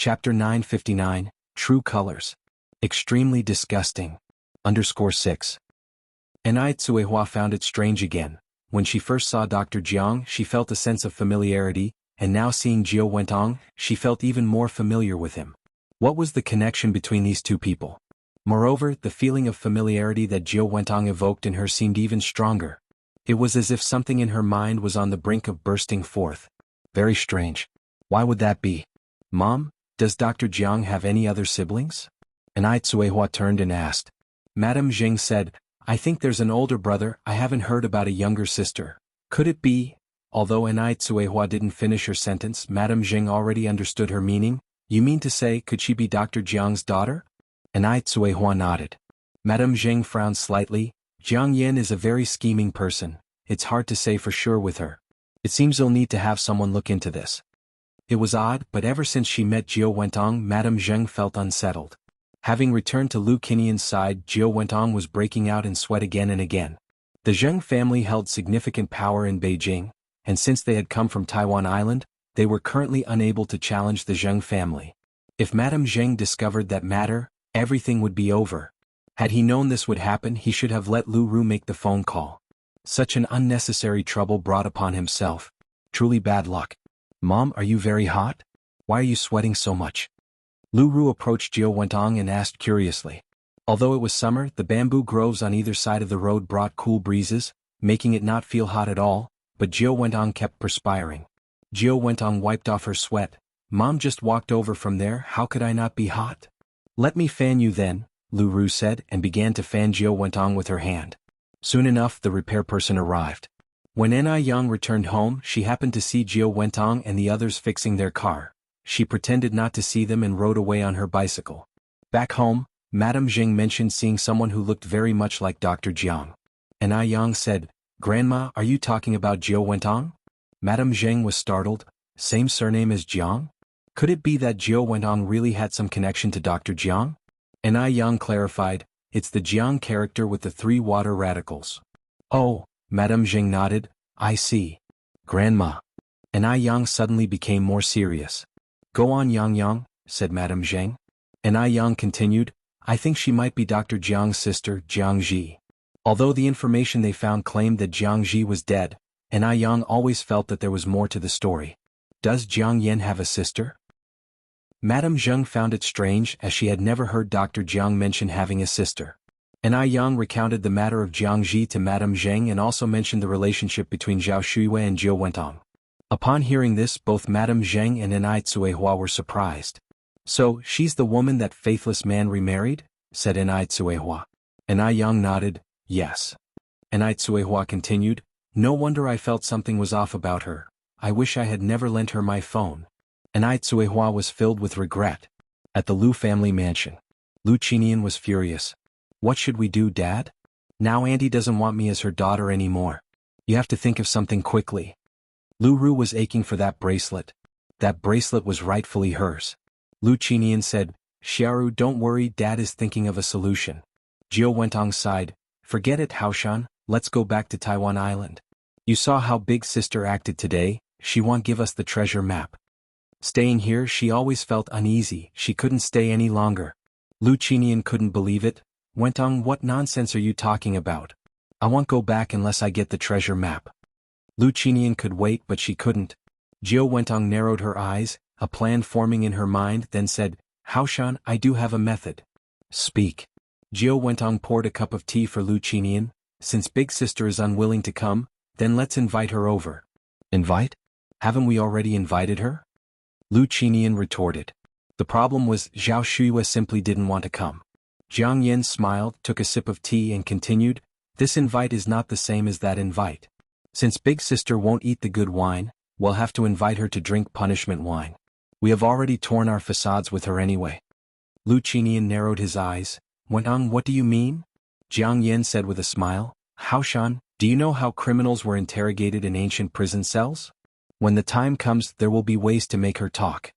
Chapter 959, True Colors. Extremely disgusting. _6. Anai Tsuehua found it strange again. When she first saw Dr. Jiang, she felt a sense of familiarity, and now seeing Jiao Wentong, she felt even more familiar with him. What was the connection between these two people? Moreover, the feeling of familiarity that Jiao Wentong evoked in her seemed even stronger. It was as if something in her mind was on the brink of bursting forth. Very strange. Why would that be? Mom, does Dr. Jiang have any other siblings? Anai Tsuehua turned and asked. Madame Zheng said, I think there's an older brother. I haven't heard about a younger sister. Could it be? Although Anai Tsuehua didn't finish her sentence, Madame Zheng already understood her meaning. You mean to say, could she be Dr. Jiang's daughter? Anai Tsuehua nodded. Madame Zheng frowned slightly. Jiang Yan is a very scheming person. It's hard to say for sure with her. It seems you'll need to have someone look into this. It was odd, but ever since she met Jiao Wentong, Madame Zheng felt unsettled. Having returned to Lu Qinian's side, Jiao Wentong was breaking out in sweat again and again. The Zheng family held significant power in Beijing, and since they had come from Taiwan Island, they were currently unable to challenge the Zheng family. If Madame Zheng discovered that matter, everything would be over. Had he known this would happen, he should have let Lu Ru make the phone call. Such an unnecessary trouble brought upon himself. Truly bad luck. Mom, are you very hot? Why are you sweating so much? Lu Ru approached Jiao Wentong and asked curiously. Although it was summer, the bamboo groves on either side of the road brought cool breezes, making it not feel hot at all, but Jiao Wentong kept perspiring. Jiao Wentong wiped off her sweat. Mom just walked over from there, how could I not be hot? Let me fan you then, Lu Ru said, and began to fan Jiao Wentong with her hand. Soon enough, the repair person arrived. When Anai Yang returned home, she happened to see Jiao Wentong and the others fixing their car. She pretended not to see them and rode away on her bicycle. Back home, Madame Zheng mentioned seeing someone who looked very much like Dr. Jiang. Anai Yang said, Grandma, are you talking about Jiao Wentong? Madame Zheng was startled. Same surname as Jiang? Could it be that Jiao Wentong really had some connection to Dr. Jiang? Anai Yang clarified, it's the Jiang character with the 3 water radicals. Oh, Madame Zheng nodded, I see. Grandma. Anai Yang suddenly became more serious. Go on Yang Yang, said Madame Zheng. Anai Yang continued, I think she might be Dr. Jiang's sister, Jiang Ji. Although the information they found claimed that Jiang Ji was dead, Anai Yang always felt that there was more to the story. Does Jiang Yan have a sister? Madame Zheng found it strange as she had never heard Dr. Jiang mention having a sister. Anai Yang recounted the matter of Jiang Ji to Madame Zheng and also mentioned the relationship between Zhao Shuiwei and Jiao Wentong. Upon hearing this, both Madame Zheng and Anai Tsuehua were surprised. So, she's the woman that faithless man remarried? Said Anai Tsuehua. Anai Yang nodded, yes. Anai Tsuehua continued, no wonder I felt something was off about her. I wish I had never lent her my phone. Anai Tsuehua was filled with regret. At the Lu family mansion, Lu Qinian was furious. What should we do, Dad? Now Auntie doesn't want me as her daughter anymore. You have to think of something quickly. Lu Ru was aching for that bracelet. That bracelet was rightfully hers. Lu Qinian said, Xiaoru, don't worry, Dad is thinking of a solution. Jiao Wentong sighed, forget it, Haoshan, let's go back to Taiwan Island. You saw how big sister acted today, she won't give us the treasure map. Staying here, she always felt uneasy, she couldn't stay any longer. Lu Qinian couldn't believe it. Wentong, what nonsense are you talking about? I won't go back unless I get the treasure map. Lu Qinian could wait, but she couldn't. Jiao Wentong narrowed her eyes, a plan forming in her mind, then said, Haoshan, I do have a method. Speak. Jiao Wentong poured a cup of tea for Lu Qinian. Since big sister is unwilling to come, then let's invite her over. Invite? Haven't we already invited her? Lu Qinian retorted. The problem was Zhao Shuiwei simply didn't want to come. Jiang Yan smiled, took a sip of tea and continued, this invite is not the same as that invite. Since big sister won't eat the good wine, we'll have to invite her to drink punishment wine. We have already torn our facades with her anyway. Lu Qinian narrowed his eyes. Wentong, what do you mean? Jiang Yan said with a smile, Haoshan, do you know how criminals were interrogated in ancient prison cells? When the time comes, there will be ways to make her talk.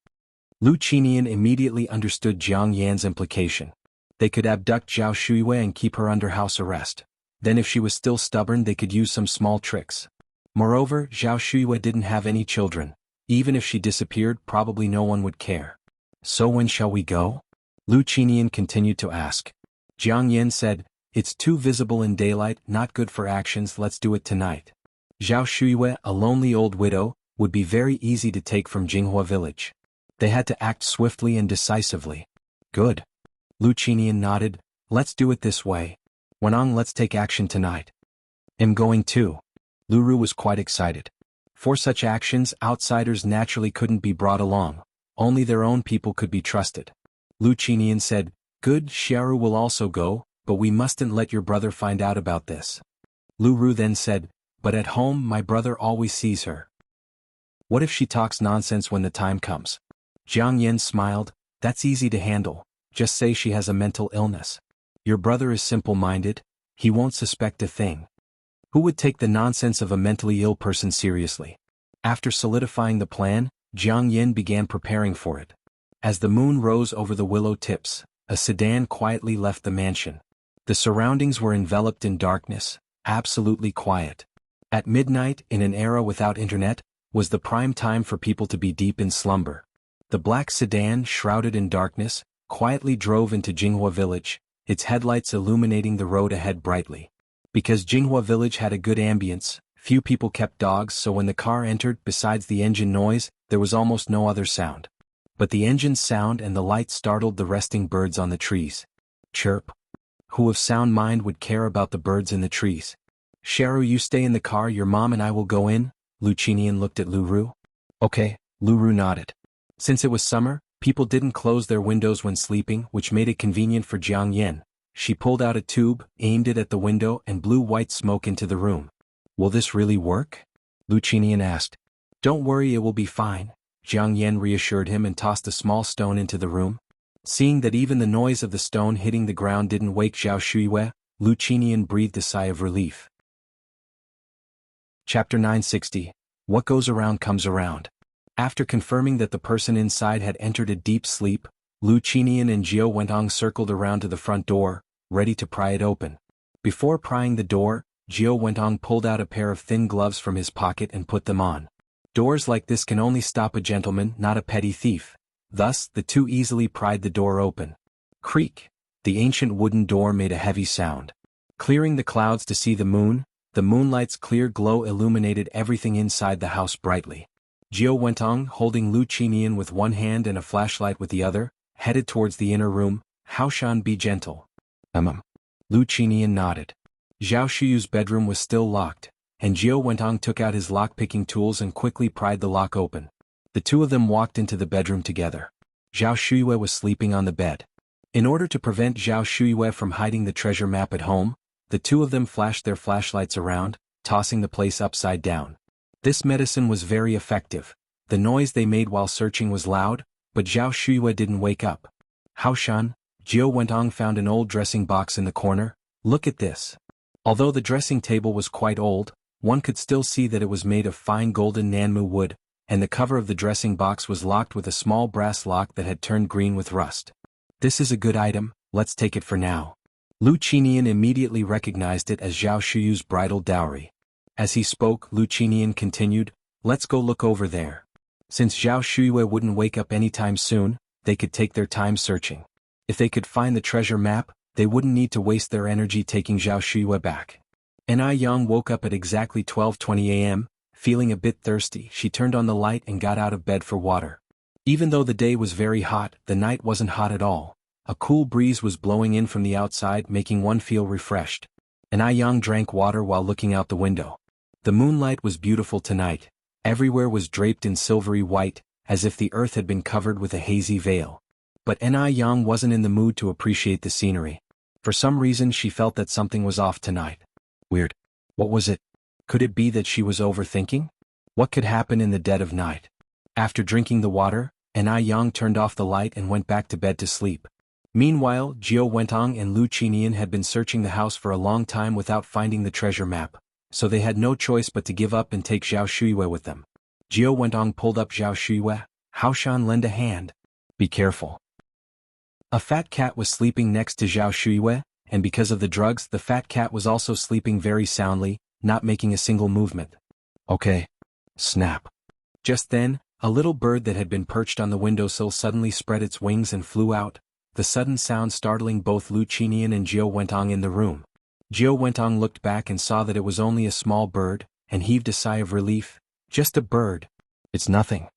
Lu Qinian immediately understood Jiang Yan's implication. They could abduct Zhao Shuiwei and keep her under house arrest. Then if she was still stubborn, they could use some small tricks. Moreover, Zhao Shuiwei didn't have any children. Even if she disappeared, probably no one would care. So when shall we go? Lu Qinian continued to ask. Jiang Yen said, it's too visible in daylight, not good for actions, let's do it tonight. Zhao Shuyue, a lonely old widow, would be very easy to take from Jinghua village. They had to act swiftly and decisively. Good. Lu Qinian nodded, let's do it this way. Wenong, let's take action tonight. I'm going too. Lu Ru was quite excited. For such actions, outsiders naturally couldn't be brought along. Only their own people could be trusted. Lu Qinian said, good, Xiaoru will also go, but we mustn't let your brother find out about this. Lu Ru then said, but at home my brother always sees her. What if she talks nonsense when the time comes? Jiang Yen smiled, that's easy to handle, just say she has a mental illness. Your brother is simple-minded, he won't suspect a thing. Who would take the nonsense of a mentally ill person seriously? After solidifying the plan, Jiang Yen began preparing for it. As the moon rose over the willow tips, a sedan quietly left the mansion. The surroundings were enveloped in darkness, absolutely quiet. At midnight, in an era without internet, was the prime time for people to be deep in slumber. The black sedan, shrouded in darkness, quietly drove into Jinghua village, its headlights illuminating the road ahead brightly. Because Jinghua village had a good ambience, few people kept dogs, so when the car entered, besides the engine noise, there was almost no other sound. But the engine's sound and the light startled the resting birds on the trees. Chirp. Who of sound mind would care about the birds in the trees? Xiaoru, you stay in the car, your mom and I will go in. Lu Qinian looked at Lu Ru. Okay, Lu Ru nodded. Since it was summer, people didn't close their windows when sleeping, which made it convenient for Jiang Yen. She pulled out a tube, aimed it at the window, and blew white smoke into the room. Will this really work? Lu Qinian asked. Don't worry, it will be fine. Jiang Yen reassured him and tossed a small stone into the room. Seeing that even the noise of the stone hitting the ground didn't wake Zhao Shuyue, Lu Qinian breathed a sigh of relief. Chapter 960. What goes around comes around. After confirming that the person inside had entered a deep sleep, Lu Qinian and Jiao Wentong circled around to the front door, ready to pry it open. Before prying the door, Jiao Wentong pulled out a pair of thin gloves from his pocket and put them on. Doors like this can only stop a gentleman, not a petty thief. Thus, the two easily pried the door open. Creak! The ancient wooden door made a heavy sound. Clearing the clouds to see the moonlight's clear glow illuminated everything inside the house brightly. Jiao Wentong, holding Lu Qinian with one hand and a flashlight with the other, headed towards the inner room. Haoshan, be gentle. Lu Qinian nodded. Zhao Shuyu's bedroom was still locked, and Jiao Wentong took out his lock-picking tools and quickly pried the lock open. The two of them walked into the bedroom together. Zhao Shuyue was sleeping on the bed. In order to prevent Zhao Shuyue from hiding the treasure map at home, the two of them flashed their flashlights around, tossing the place upside down. This medicine was very effective. The noise they made while searching was loud, but Zhao Shuyue didn't wake up. Haoshan, Jiao Wentong found an old dressing box in the corner. Look at this. Although the dressing table was quite old, one could still see that it was made of fine golden Nanmu wood, and the cover of the dressing box was locked with a small brass lock that had turned green with rust. This is a good item, let's take it for now. Lu Qinian immediately recognized it as Zhao Shuyu's bridal dowry. As he spoke, Lu Qinian continued, let's go look over there. Since Zhao Shuyue wouldn't wake up anytime soon, they could take their time searching. If they could find the treasure map, they wouldn't need to waste their energy taking Zhao Shuyue back. Ai Yang woke up at exactly 12:20 a.m., feeling a bit thirsty. She turned on the light and got out of bed for water. Even though the day was very hot, the night wasn't hot at all. A cool breeze was blowing in from the outside, making one feel refreshed. Ai Yang drank water while looking out the window. The moonlight was beautiful tonight. Everywhere was draped in silvery white, as if the earth had been covered with a hazy veil. But Ai Yang wasn't in the mood to appreciate the scenery. For some reason she felt that something was off tonight. Weird. What was it? Could it be that she was overthinking? What could happen in the dead of night? After drinking the water, Ai Yang turned off the light and went back to bed to sleep. Meanwhile, Jiao Wentong and Lu Qinian had been searching the house for a long time without finding the treasure map, so they had no choice but to give up and take Zhao Shuyue with them. Jiao Wentong pulled up Zhao Shuyue. Haoshan, lend a hand. Be careful. A fat cat was sleeping next to Zhao Shuyue, and because of the drugs, the fat cat was also sleeping very soundly, not making a single movement. Okay. Snap. Just then, A little bird that had been perched on the windowsill suddenly spread its wings and flew out, the sudden sound startling both Lu Qinian and Jiao Wentong in the room. Jiao Wentong looked back and saw that it was only a small bird, and heaved a sigh of relief. Just a bird. It's nothing.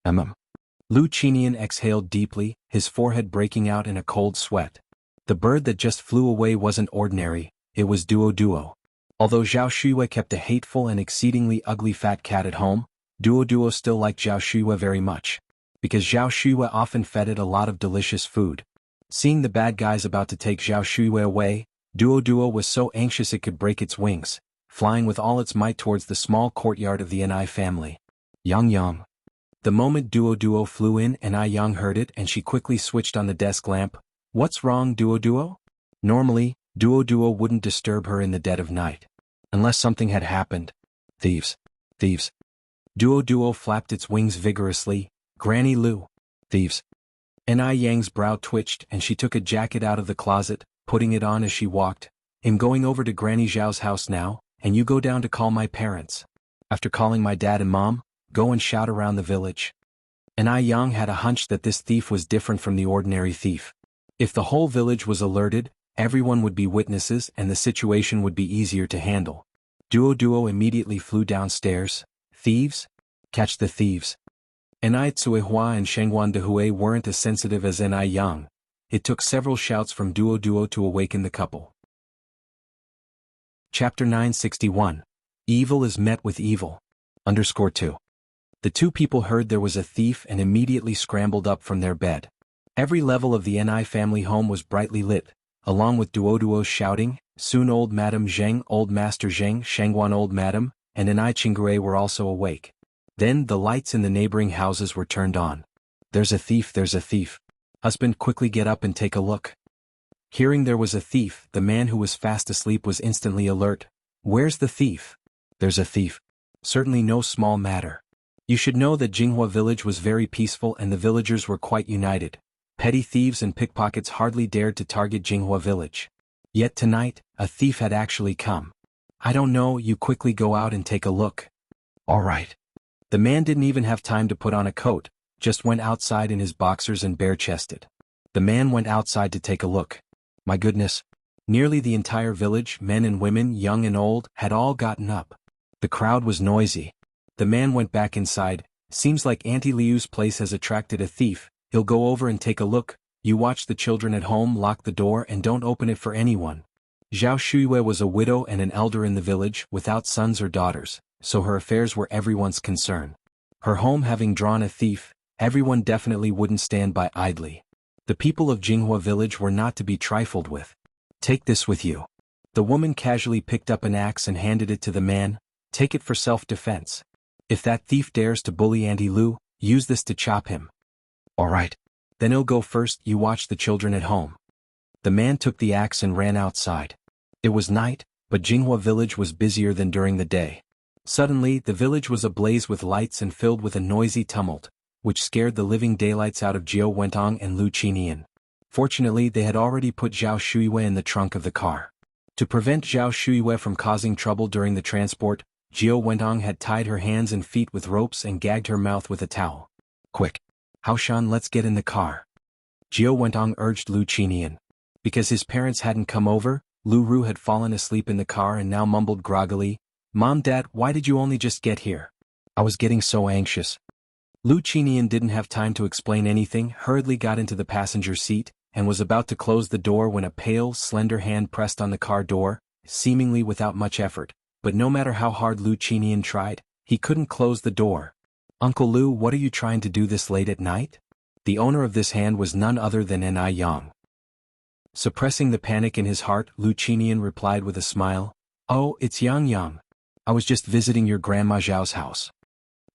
Lu Qinian exhaled deeply, his forehead breaking out in a cold sweat. The bird that just flew away wasn't ordinary, it was Duo. Although Zhao Shuiwe kept a hateful and exceedingly ugly fat cat at home, Duo still liked Zhao Shuiwe very much. Because Zhao Shuiwe often fed it a lot of delicious food. Seeing the bad guys about to take Zhao Shuiwe away, Duo was so anxious it could break its wings, flying with all its might towards the small courtyard of the Enai family. Yang. The moment Duo flew in, Enai Yang heard it and she quickly switched on the desk lamp. What's wrong, Duo? Normally, Duo wouldn't disturb her in the dead of night. Unless something had happened. Thieves. Duo flapped its wings vigorously. Granny Lu. Thieves. Enai Yang's brow twitched and she took a jacket out of the closet, putting it on as she walked. I'm going over to Granny Zhao's house now, and you go down to call my parents. After calling my dad and mom, go and shout around the village. Enai Yang had a hunch that this thief was different from the ordinary thief. If the whole village was alerted, everyone would be witnesses and the situation would be easier to handle. Duo immediately flew downstairs. Thieves? Catch the thieves. Enai Tsuehua and Shengguan Dehui weren't as sensitive as Enai Yang. It took several shouts from Duo to awaken the couple. Chapter 961. Evil is met with evil. _2. The two people heard there was a thief and immediately scrambled up from their bed. Every level of the Enai family home was brightly lit, along with Duo's shouting. Soon old Madam Zheng, old Master Zheng, Shengguan old Madam, and Enai Qinggui were also awake. Then the lights in the neighboring houses were turned on. There's a thief. Husband, quickly get up and take a look. Hearing there was a thief, the man who was fast asleep was instantly alert. Where's the thief? There's a thief. Certainly no small matter. You should know that Jinghua village was very peaceful and the villagers were quite united. Petty thieves and pickpockets hardly dared to target Jinghua village. Yet tonight, a thief had actually come. I don't know, you quickly go out and take a look. All right. The man didn't even have time to put on a coat, just went outside in his boxers and bare-chested. The man went outside to take a look. My goodness. Nearly the entire village, men and women, young and old, had all gotten up. The crowd was noisy. The man went back inside. Seems like Auntie Liu's place has attracted a thief. He'll go over and take a look. You watch the children at home, lock the door and don't open it for anyone. Zhao Shuiwe was a widow and an elder in the village, without sons or daughters, so her affairs were everyone's concern. Her home having drawn a thief, everyone definitely wouldn't stand by idly. The people of Jinghua village were not to be trifled with. Take this with you. The woman casually picked up an axe and handed it to the man. Take it for self-defense. If that thief dares to bully Auntie Lu, use this to chop him. All right. Then he'll go first, you watch the children at home. The man took the axe and ran outside. It was night, but Jinghua village was busier than during the day. Suddenly, the village was ablaze with lights and filled with a noisy tumult, which scared the living daylights out of Jiao Wentong and Lu Qinian. Fortunately, they had already put Zhao Shuiwe in the trunk of the car. To prevent Zhao Shuiwe from causing trouble during the transport, Jiao Wentong had tied her hands and feet with ropes and gagged her mouth with a towel. Quick. Haoshan, let's get in the car. Jiao Wentong urged Lu Qinian. Because his parents hadn't come over, Lu Ru had fallen asleep in the car and now mumbled groggily, Mom, Dad, why did you only just get here? I was getting so anxious. Lu Qinian didn't have time to explain anything, hurriedly got into the passenger seat, and was about to close the door when a pale, slender hand pressed on the car door, seemingly without much effort, but no matter how hard Lu Qinian tried, he couldn't close the door. Uncle Lu, what are you trying to do this late at night? The owner of this hand was none other than Enai Yang. Suppressing the panic in his heart, Lu Qinian replied with a smile, Oh, it's Yang. I was just visiting your Grandma Zhao's house.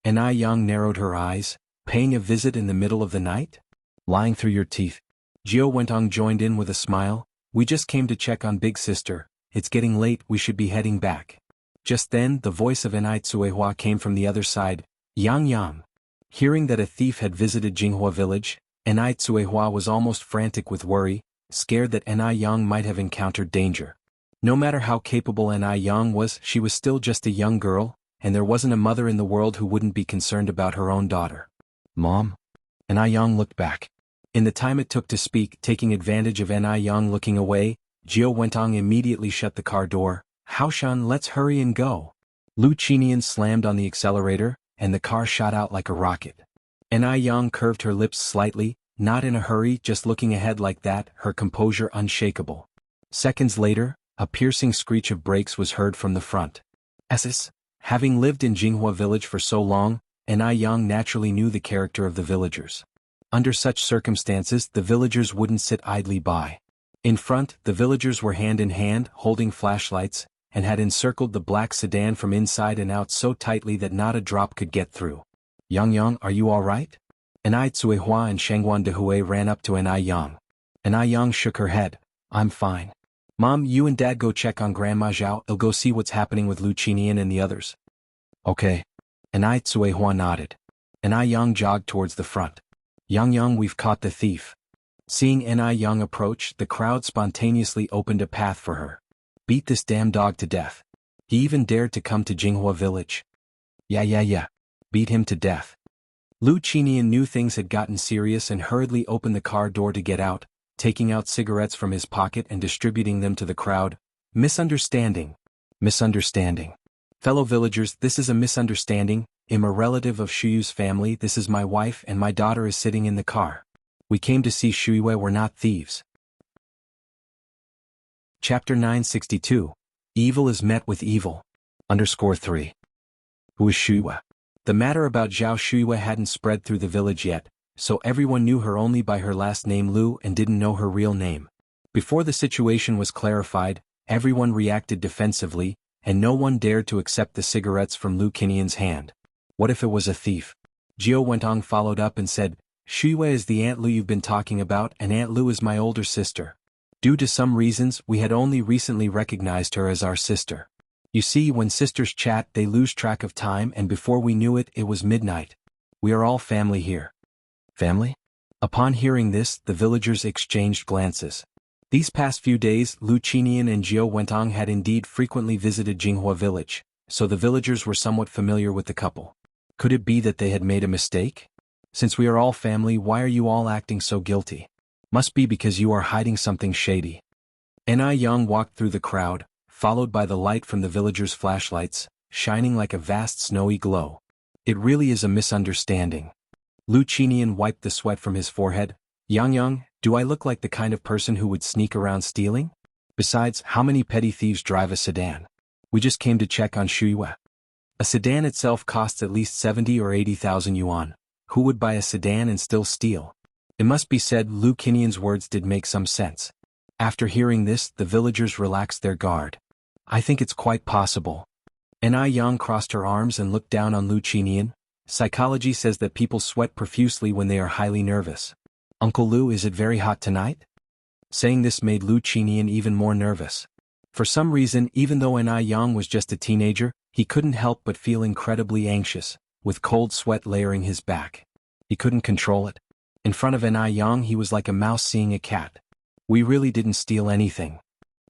Enai Yang narrowed her eyes. Paying a visit in the middle of the night? Lying through your teeth. Jiao Wentong joined in with a smile. We just came to check on Big Sister. It's getting late, we should be heading back. Just then, the voice of Enai Tsuehua came from the other side. Yang. Hearing that a thief had visited Jinghua village, Enai Tsuehua was almost frantic with worry, scared that Enai Yang might have encountered danger. No matter how capable Enai Yang was, she was still just a young girl, and there wasn't a mother in the world who wouldn't be concerned about her own daughter. Mom? An Yang looked back. In the time it took to speak, taking advantage of An Yang looking away, Jiao Wentong immediately shut the car door. Haoshan, let's hurry and go. Lu Qinian slammed on the accelerator, and the car shot out like a rocket. An Yang curved her lips slightly, not in a hurry, just looking ahead like that, her composure unshakable. Seconds later, a piercing screech of brakes was heard from the front. SS. Having lived in Jinghua village for so long, An Yang naturally knew the character of the villagers. Under such circumstances, the villagers wouldn't sit idly by. In front, the villagers were hand in hand, holding flashlights, and had encircled the black sedan from inside and out so tightly that not a drop could get through. Yang, are you all right? Anai Tsuehua and Shengguan Dehui ran up to Anai Yang. Anai Yang shook her head. I'm fine. Mom, you and Dad go check on Grandma Zhao. I'll go see what's happening with Lu Qinian and the others. Okay. Anai Tsuehua nodded. Anai Yang jogged towards the front. Yang, we've caught the thief. Seeing Anai Yang approach, the crowd spontaneously opened a path for her. Beat this damn dog to death. He even dared to come to Jinghua village. Yeah. Beat him to death. Lu Qinian knew things had gotten serious and hurriedly opened the car door to get out, taking out cigarettes from his pocket and distributing them to the crowd. Misunderstanding. Fellow villagers, this is a misunderstanding. I'm a relative of Shuyu's family. This is my wife and my daughter is sitting in the car. We came to see Shuyue, we're not thieves. Chapter 962. Evil is met with evil. _3. Who is Shuyue? The matter about Zhao Shuyue hadn't spread through the village yet, so everyone knew her only by her last name Lu and didn't know her real name. Before the situation was clarified, everyone reacted defensively, and no one dared to accept the cigarettes from Lu Qinian's hand. What if it was a thief? Jiao Wentong followed up and said, Shuyue is the Aunt Lu you've been talking about, and Aunt Lu is my older sister. Due to some reasons, we had only recently recognized her as our sister. You see, when sisters chat, they lose track of time, and before we knew it, it was midnight. We are all family here. Family? Upon hearing this, the villagers exchanged glances. These past few days, Lu Qinian and Jiao Wentong had indeed frequently visited Jinghua village, so the villagers were somewhat familiar with the couple. Could it be that they had made a mistake? Since we are all family, why are you all acting so guilty? Must be because you are hiding something shady. Anai Yang walked through the crowd, followed by the light from the villagers' flashlights, shining like a vast snowy glow. It really is a misunderstanding. Lu Qinian wiped the sweat from his forehead. Yang, do I look like the kind of person who would sneak around stealing? Besides, how many petty thieves drive a sedan? We just came to check on Shuyue. A sedan itself costs at least 70 or 80,000 yuan. Who would buy a sedan and still steal? It must be said Lu Qinian's words did make some sense. After hearing this, the villagers relaxed their guard. I think it's quite possible. Anai Yang crossed her arms and looked down on Lu Qinian. Psychology says that people sweat profusely when they are highly nervous. Uncle Lu, is it very hot tonight? Saying this made Lu Qinian even more nervous. For some reason, even though Anai Yang was just a teenager, he couldn't help but feel incredibly anxious, with cold sweat layering his back. He couldn't control it. In front of Anai Yang he was like a mouse seeing a cat. We really didn't steal anything.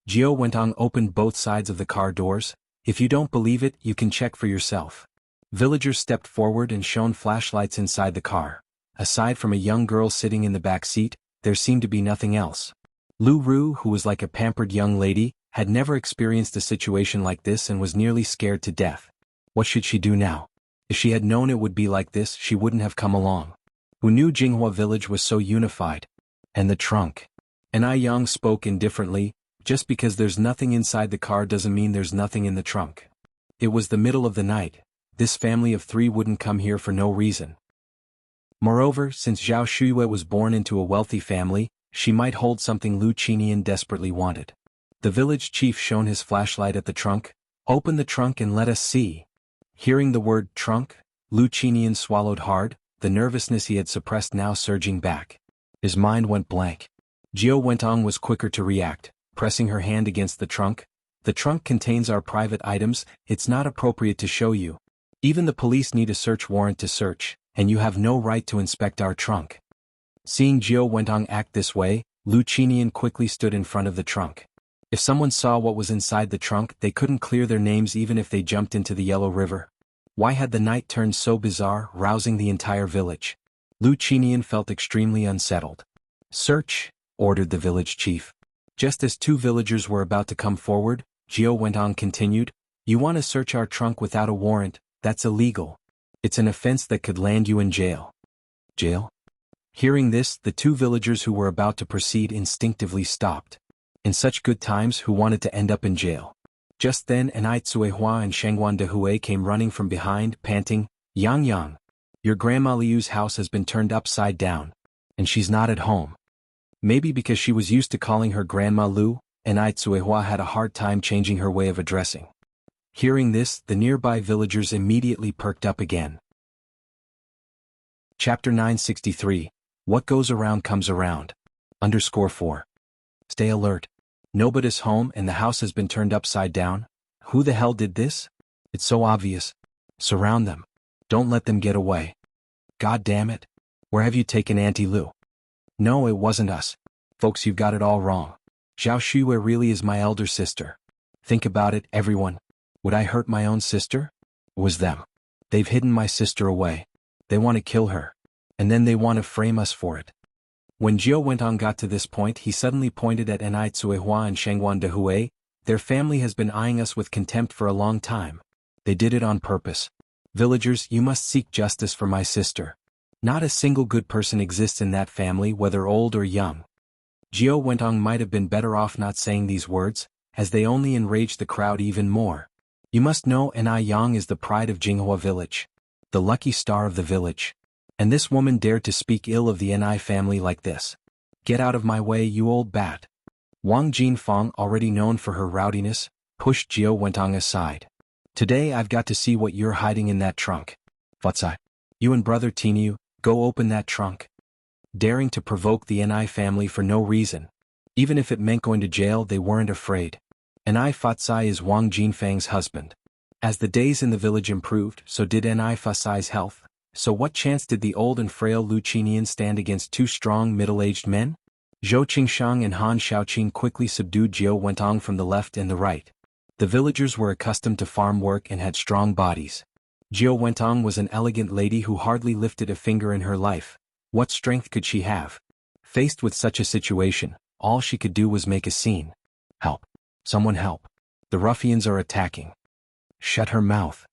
Jiao Wentong opened both sides of the car doors. If you don't believe it, you can check for yourself. Villagers stepped forward and shone flashlights inside the car. Aside from a young girl sitting in the back seat, there seemed to be nothing else. Lu Ru, who was like a pampered young lady, had never experienced a situation like this and was nearly scared to death. What should she do now? If she had known it would be like this, she wouldn't have come along. Who knew Jinghua village was so unified? And the trunk. Anai Yang spoke indifferently. Just because there's nothing inside the car doesn't mean there's nothing in the trunk. It was the middle of the night. This family of three wouldn't come here for no reason. Moreover, since Zhao Shuyue was born into a wealthy family, she might hold something Lu Qinian desperately wanted. The village chief shone his flashlight at the trunk. Open the trunk and let us see. Hearing the word trunk, Lu Qinian swallowed hard, the nervousness he had suppressed now surging back. His mind went blank. Jiao Wentong was quicker to react, pressing her hand against the trunk. The trunk contains our private items, it's not appropriate to show you. Even the police need a search warrant to search, and you have no right to inspect our trunk. Seeing Jiao Wentong act this way, Lu Qinian quickly stood in front of the trunk. If someone saw what was inside the trunk, they couldn't clear their names even if they jumped into the Yellow River. Why had the night turned so bizarre, rousing the entire village? Lu Qinian felt extremely unsettled. Search, ordered the village chief. Just as two villagers were about to come forward, Jiao Wentong continued, "You want to search our trunk without a warrant? That's illegal. It's an offense that could land you in jail." Jail? Hearing this, the two villagers who were about to proceed instinctively stopped. In such good times, who wanted to end up in jail? Just then, Anai Tsuehua and Shengguan Dehui came running from behind, panting, "Yang Yang, your Grandma Liu's house has been turned upside down, and she's not at home." Maybe because she was used to calling her Grandma Lu, Anai Tsuehua had a hard time changing her way of addressing. Hearing this, the nearby villagers immediately perked up again. Chapter 963, What Goes Around Comes Around. _4. Stay alert. Nobody's home and the house has been turned upside down. Who the hell did this? It's so obvious. Surround them. Don't let them get away. God damn it. Where have you taken Auntie Lu? No, it wasn't us. Folks, you've got it all wrong. Zhao Shuyue really is my elder sister. Think about it, everyone. Would I hurt my own sister? It was them. They've hidden my sister away. They want to kill her. And then they want to frame us for it. When Jiao Wentong got to this point, he suddenly pointed at Anai Tsuehua and Shengguan Dehui. Their family has been eyeing us with contempt for a long time. They did it on purpose. Villagers, you must seek justice for my sister. Not a single good person exists in that family, whether old or young. Jiao Wentong might have been better off not saying these words, as they only enraged the crowd even more. You must know Anai Yang is the pride of Jinghua village. The lucky star of the village. And this woman dared to speak ill of the Anai family like this. Get out of my way, you old bat. Wang Jinfang, already known for her rowdiness, pushed Jiao Wentong aside. Today I've got to see what you're hiding in that trunk. Futsai. You and brother Tinu, go open that trunk. Daring to provoke the Anai family for no reason. Even if it meant going to jail, they weren't afraid. Anai Fatsai is Wang Jinfang's husband. As the days in the village improved, so did Anai Fatsai's health. So what chance did the old and frail Lu Qinian stand against two strong middle-aged men? Zhou Qingshang and Han Xiaoqing quickly subdued Jiao Wentong from the left and the right. The villagers were accustomed to farm work and had strong bodies. Jiao Wentong was an elegant lady who hardly lifted a finger in her life. What strength could she have? Faced with such a situation, all she could do was make a scene. Help. Someone help. The ruffians are attacking. Shut her mouth.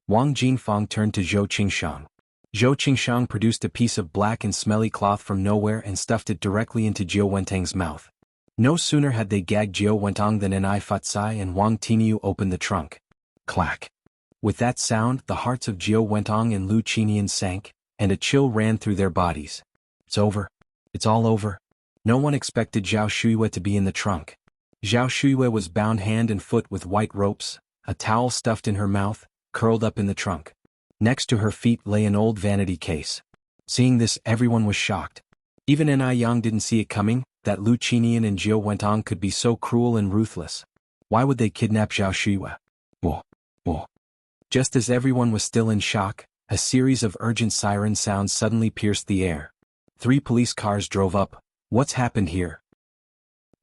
Wang Jinfang turned to Zhou Qingshang. Zhou Qingshang produced a piece of black and smelly cloth from nowhere and stuffed it directly into Jiao Wentong's mouth. No sooner had they gagged Jiao Wentong than Anai Fatsai and Wang Tiniu opened the trunk. Clack. With that sound, the hearts of Jiao Wentong and Lu Qinian sank, and a chill ran through their bodies. It's over. It's all over. No one expected Zhao Shuyue to be in the trunk. Zhao Shuyue was bound hand and foot with white ropes, a towel stuffed in her mouth, curled up in the trunk. Next to her feet lay an old vanity case. Seeing this, everyone was shocked. Even Anai Yang didn't see it coming, that Lu Qinian and Jiao Wentong could be so cruel and ruthless. Why would they kidnap Zhao Shuyue? Whoa, whoa. Just as everyone was still in shock, a series of urgent siren sounds suddenly pierced the air. 3 police cars drove up. What's happened here?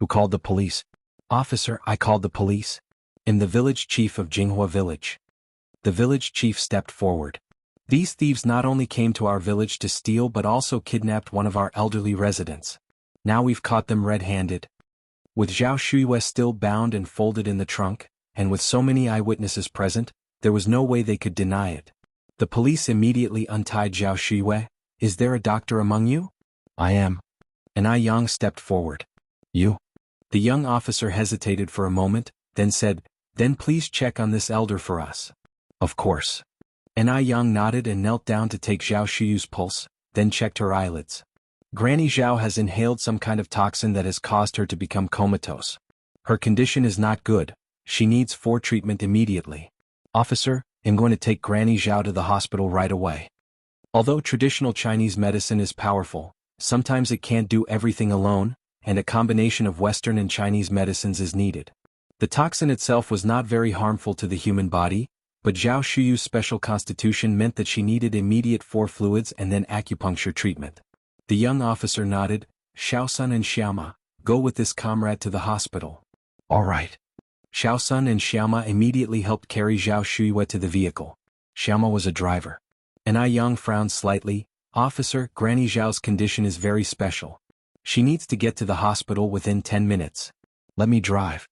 Who called the police? Officer, I called the police. I'm the village chief of Jinghua village. The village chief stepped forward. These thieves not only came to our village to steal but also kidnapped one of our elderly residents. Now we've caught them red-handed. With Zhao Shuyue still bound and folded in the trunk, and with so many eyewitnesses present, there was no way they could deny it. The police immediately untied Zhao Shuyue. Is there a doctor among you? I am. Anai Yang stepped forward. You? The young officer hesitated for a moment, then said, Then please check on this elder for us. Of course. Anai Yang nodded and knelt down to take Zhao Shuyue's pulse, then checked her eyelids. Granny Zhao has inhaled some kind of toxin that has caused her to become comatose. Her condition is not good. She needs treatment immediately. Officer, I'm going to take Granny Zhao to the hospital right away. Although traditional Chinese medicine is powerful, sometimes it can't do everything alone, and a combination of Western and Chinese medicines is needed. The toxin itself was not very harmful to the human body, but Zhao Shuyu's special constitution meant that she needed immediate fluids and then acupuncture treatment. The young officer nodded. Xiaosun and Xiaoma, go with this comrade to the hospital. All right. Xiaosun and Xiaoma immediately helped carry Zhao Shuyue to the vehicle. Xiaoma was a driver. And I Yang frowned slightly. Officer, Granny Zhao's condition is very special. She needs to get to the hospital within 10 minutes. Let me drive.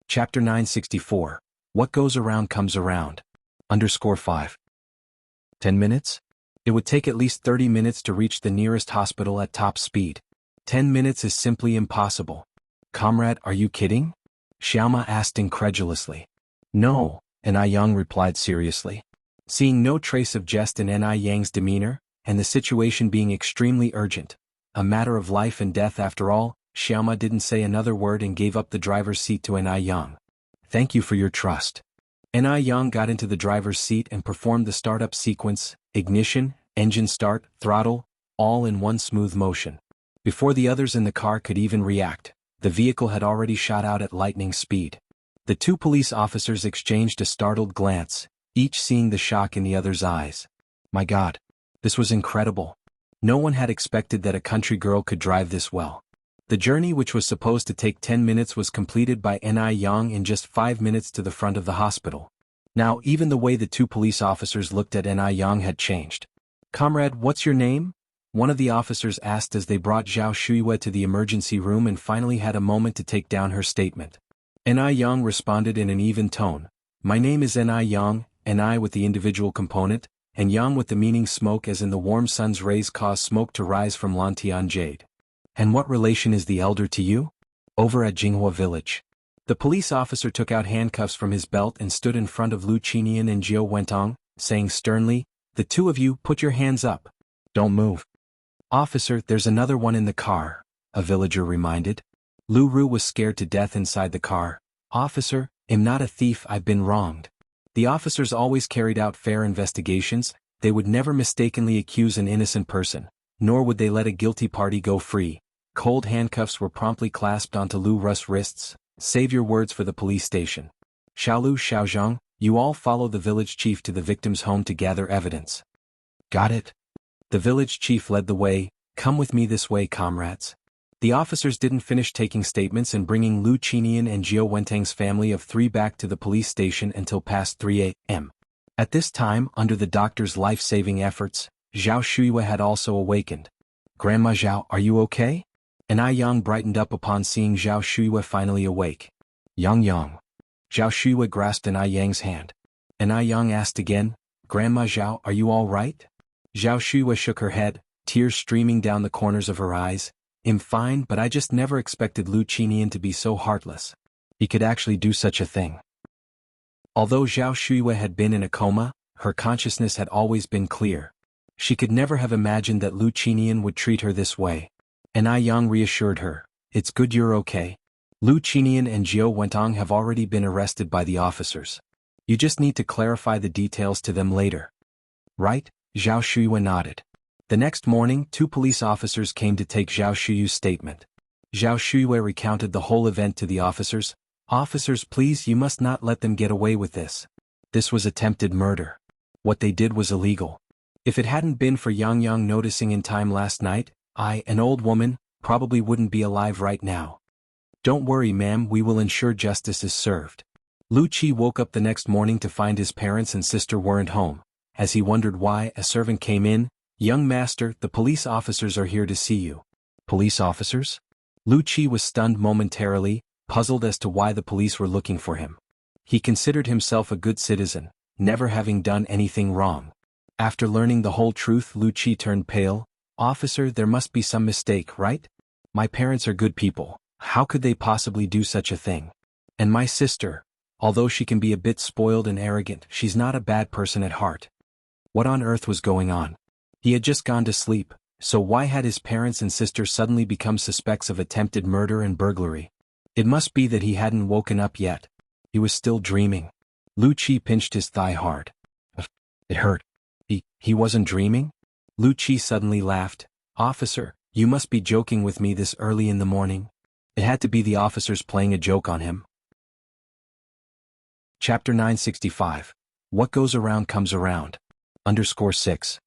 Chapter 964. What goes around comes around. _5. 10 minutes? It would take at least 30 minutes to reach the nearest hospital at top speed. 10 minutes is simply impossible. Comrade, are you kidding? Xiaoma asked incredulously. No, and I Yang replied seriously. Seeing no trace of jest in N.I. Yang's demeanor, and the situation being extremely urgent, a matter of life and death after all, Xiaoma didn't say another word and gave up the driver's seat to N.I. Yang. Thank you for your trust. N.I. Yang got into the driver's seat and performed the startup sequence, ignition, engine start, throttle, all in one smooth motion. Before the others in the car could even react, the vehicle had already shot out at lightning speed. The two police officers exchanged a startled glance, each seeing the shock in the other's eyes. My God. This was incredible. No one had expected that a country girl could drive this well. The journey, which was supposed to take 10 minutes, was completed by N.I. Yang in just 5 minutes to the front of the hospital. Now even the way the two police officers looked at N.I. Yang had changed. Comrade, what's your name? One of the officers asked as they brought Zhao Shuiwe to the emergency room and finally had a moment to take down her statement. N.I. Yang responded in an even tone. My name is N.I. Yang, N.I. with the individual component, and Yang with the meaning smoke, as in the warm sun's rays cause smoke to rise from Lantian jade. And what relation is the elder to you? Over at Jinghua village. The police officer took out handcuffs from his belt and stood in front of Lu Qinian and Jiao Wentong, saying sternly, the two of you, put your hands up. Don't move. Officer, there's another one in the car, a villager reminded. Lu Ru was scared to death inside the car. Officer, I'm not a thief, I've been wronged. The officers always carried out fair investigations. They would never mistakenly accuse an innocent person, nor would they let a guilty party go free. Cold handcuffs were promptly clasped onto Lu Ru's wrists. Save your words for the police station. Xiaolu, Xiaozhang, you all follow the village chief to the victim's home to gather evidence. Got it? The village chief led the way. Come with me this way, comrades. The officers didn't finish taking statements and bringing Lu Qinian and Jiao Wentang's family of 3 back to the police station until past 3 a.m. At this time, under the doctor's life-saving efforts, Zhao Shuiwe had also awakened. Grandma Zhao, are you okay? N.I. Yang brightened up upon seeing Zhao Shuiwe finally awake. Yang. Zhao Shuiwe grasped N.I. Yang's hand. N.I. Yang asked again, Grandma Zhao, are you all right? Zhao Shuiwe shook her head, tears streaming down the corners of her eyes. I'm fine, but I just never expected Lu Qinian to be so heartless. He could actually do such a thing. Although Zhao Shuiwe had been in a coma, her consciousness had always been clear. She could never have imagined that Lu Qinian would treat her this way. N.I. Yang reassured her, it's good you're okay. Lu Qinian and Jiao Wentong have already been arrested by the officers. You just need to clarify the details to them later. Right? Zhao Shuiwe nodded. The next morning, 2 police officers came to take Zhao Shuyu's statement. Zhao Shuiwe recounted the whole event to the officers. Officers, please, you must not let them get away with this. This was attempted murder. What they did was illegal. If it hadn't been for Yang noticing in time last night, I, an old woman, probably wouldn't be alive right now. Don't worry, ma'am, we will ensure justice is served. Lu Qi woke up the next morning to find his parents and sister weren't home. As he wondered why, a servant came in. Young master, the police officers are here to see you. Police officers? Lu Qi was stunned momentarily, puzzled as to why the police were looking for him. He considered himself a good citizen, never having done anything wrong. After learning the whole truth, Lu Qi turned pale. Officer, there must be some mistake, right? My parents are good people. How could they possibly do such a thing? And my sister, although she can be a bit spoiled and arrogant, she's not a bad person at heart. What on earth was going on? He had just gone to sleep, so why had his parents and sister suddenly become suspects of attempted murder and burglary? It must be that he hadn't woken up yet. He was still dreaming. Lu Qi pinched his thigh hard. It hurt. He wasn't dreaming? Lu Qi suddenly laughed. Officer, you must be joking with me this early in the morning. It had to be the officers playing a joke on him. Chapter 965. What goes around comes around. _6.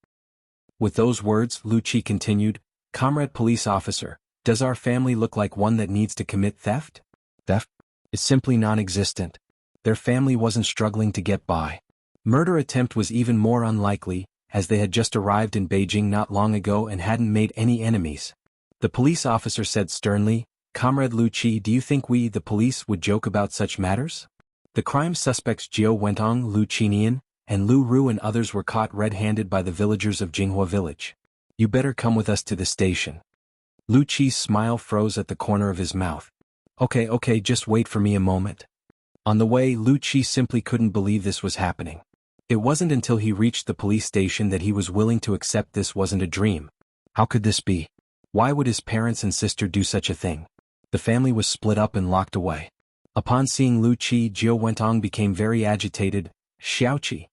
With those words, Lu Qi continued, Comrade police officer, does our family look like one that needs to commit theft? Theft? It's simply non-existent. Their family wasn't struggling to get by. Murder attempt was even more unlikely, as they had just arrived in Beijing not long ago and hadn't made any enemies. The police officer said sternly, "Comrade Lu Qi, do you think we, the police, would joke about such matters?" The crime suspects Jiao Wentong, Lu Qinian, and Lu Ru and others were caught red-handed by the villagers of Jinghua village. "You better come with us to the station." Lu Qi's smile froze at the corner of his mouth. Okay, just wait for me a moment." On the way, Lu Qi simply couldn't believe this was happening. It wasn't until he reached the police station that he was willing to accept this wasn't a dream. How could this be? Why would his parents and sister do such a thing? The family was split up and locked away. Upon seeing Lu Qi, Jiao Wentong became very agitated. Xiaoqi,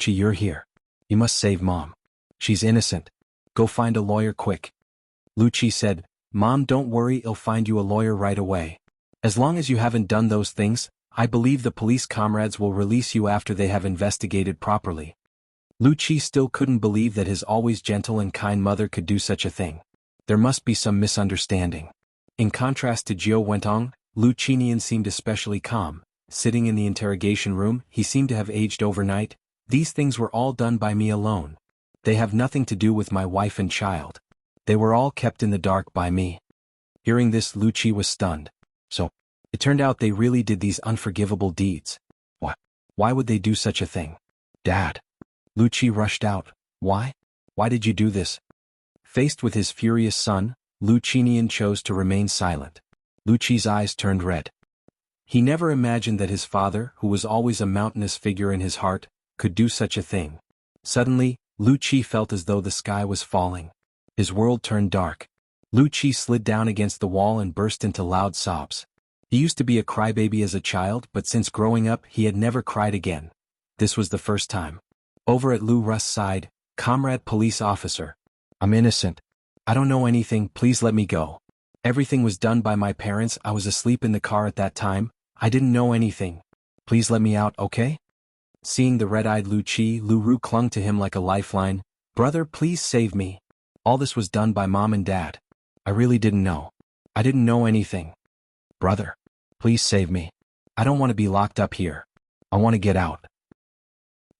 you're here. You must save Mom. She's innocent. Go find a lawyer quick." Lu Qi said, "Mom, don't worry, I'll find you a lawyer right away. As long as you haven't done those things, I believe the police comrades will release you after they have investigated properly." Lu Qi still couldn't believe that his always gentle and kind mother could do such a thing. There must be some misunderstanding. In contrast to Jiao Wentong, Lu Qinian seemed especially calm. Sitting in the interrogation room, he seemed to have aged overnight. "These things were all done by me alone. They have nothing to do with my wife and child. They were all kept in the dark by me." Hearing this, Lu Qi was stunned. So, it turned out they really did these unforgivable deeds. What? Why would they do such a thing? "Dad." Lu Qi rushed out. "Why? Why did you do this?" Faced with his furious son, Lu Qinian chose to remain silent. Lu Qi's eyes turned red. He never imagined that his father, who was always a mountainous figure in his heart, could do such a thing. Suddenly, Lu Qi felt as though the sky was falling. His world turned dark. Lu Qi slid down against the wall and burst into loud sobs. He used to be a crybaby as a child, but since growing up he had never cried again. This was the first time. Over at Lu Ru's side, "Comrade police officer. I'm innocent. I don't know anything, please let me go. Everything was done by my parents, I was asleep in the car at that time, I didn't know anything. Please let me out, okay?" Seeing the red-eyed Lu Qi, Lu Ru clung to him like a lifeline. "Brother, please save me. All this was done by Mom and Dad. I really didn't know. I didn't know anything. Brother, please save me. I don't want to be locked up here. I want to get out."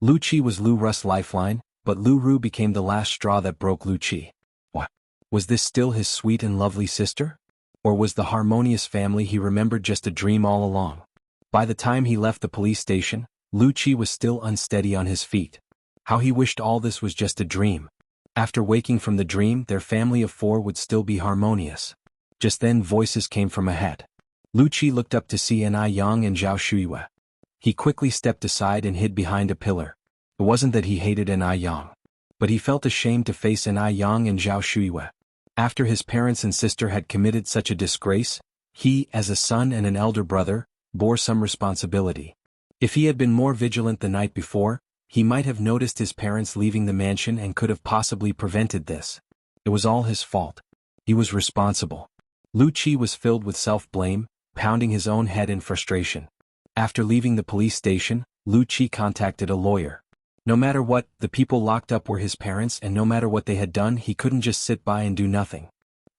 Lu Qi was Lu Ru's lifeline, but Lu Ru became the last straw that broke Lu Qi. What? Was this still his sweet and lovely sister? Or was the harmonious family he remembered just a dream all along? By the time he left the police station, Lu Qi was still unsteady on his feet. How he wished all this was just a dream. After waking from the dream, their family of 4 would still be harmonious. Just then voices came from ahead. Lu Qi looked up to see Ni Yang and Zhao Shuiwe. He quickly stepped aside and hid behind a pillar. It wasn't that he hated Ni Yang, but he felt ashamed to face Ni Yang and Zhao Shuiwe. After his parents and sister had committed such a disgrace, he, as a son and an elder brother, bore some responsibility. If he had been more vigilant the night before, he might have noticed his parents leaving the mansion and could have possibly prevented this. It was all his fault. He was responsible. Lu Qi was filled with self-blame, pounding his own head in frustration. After leaving the police station, Lu Qi contacted a lawyer. No matter what, the people locked up were his parents, and no matter what they had done, he couldn't just sit by and do nothing.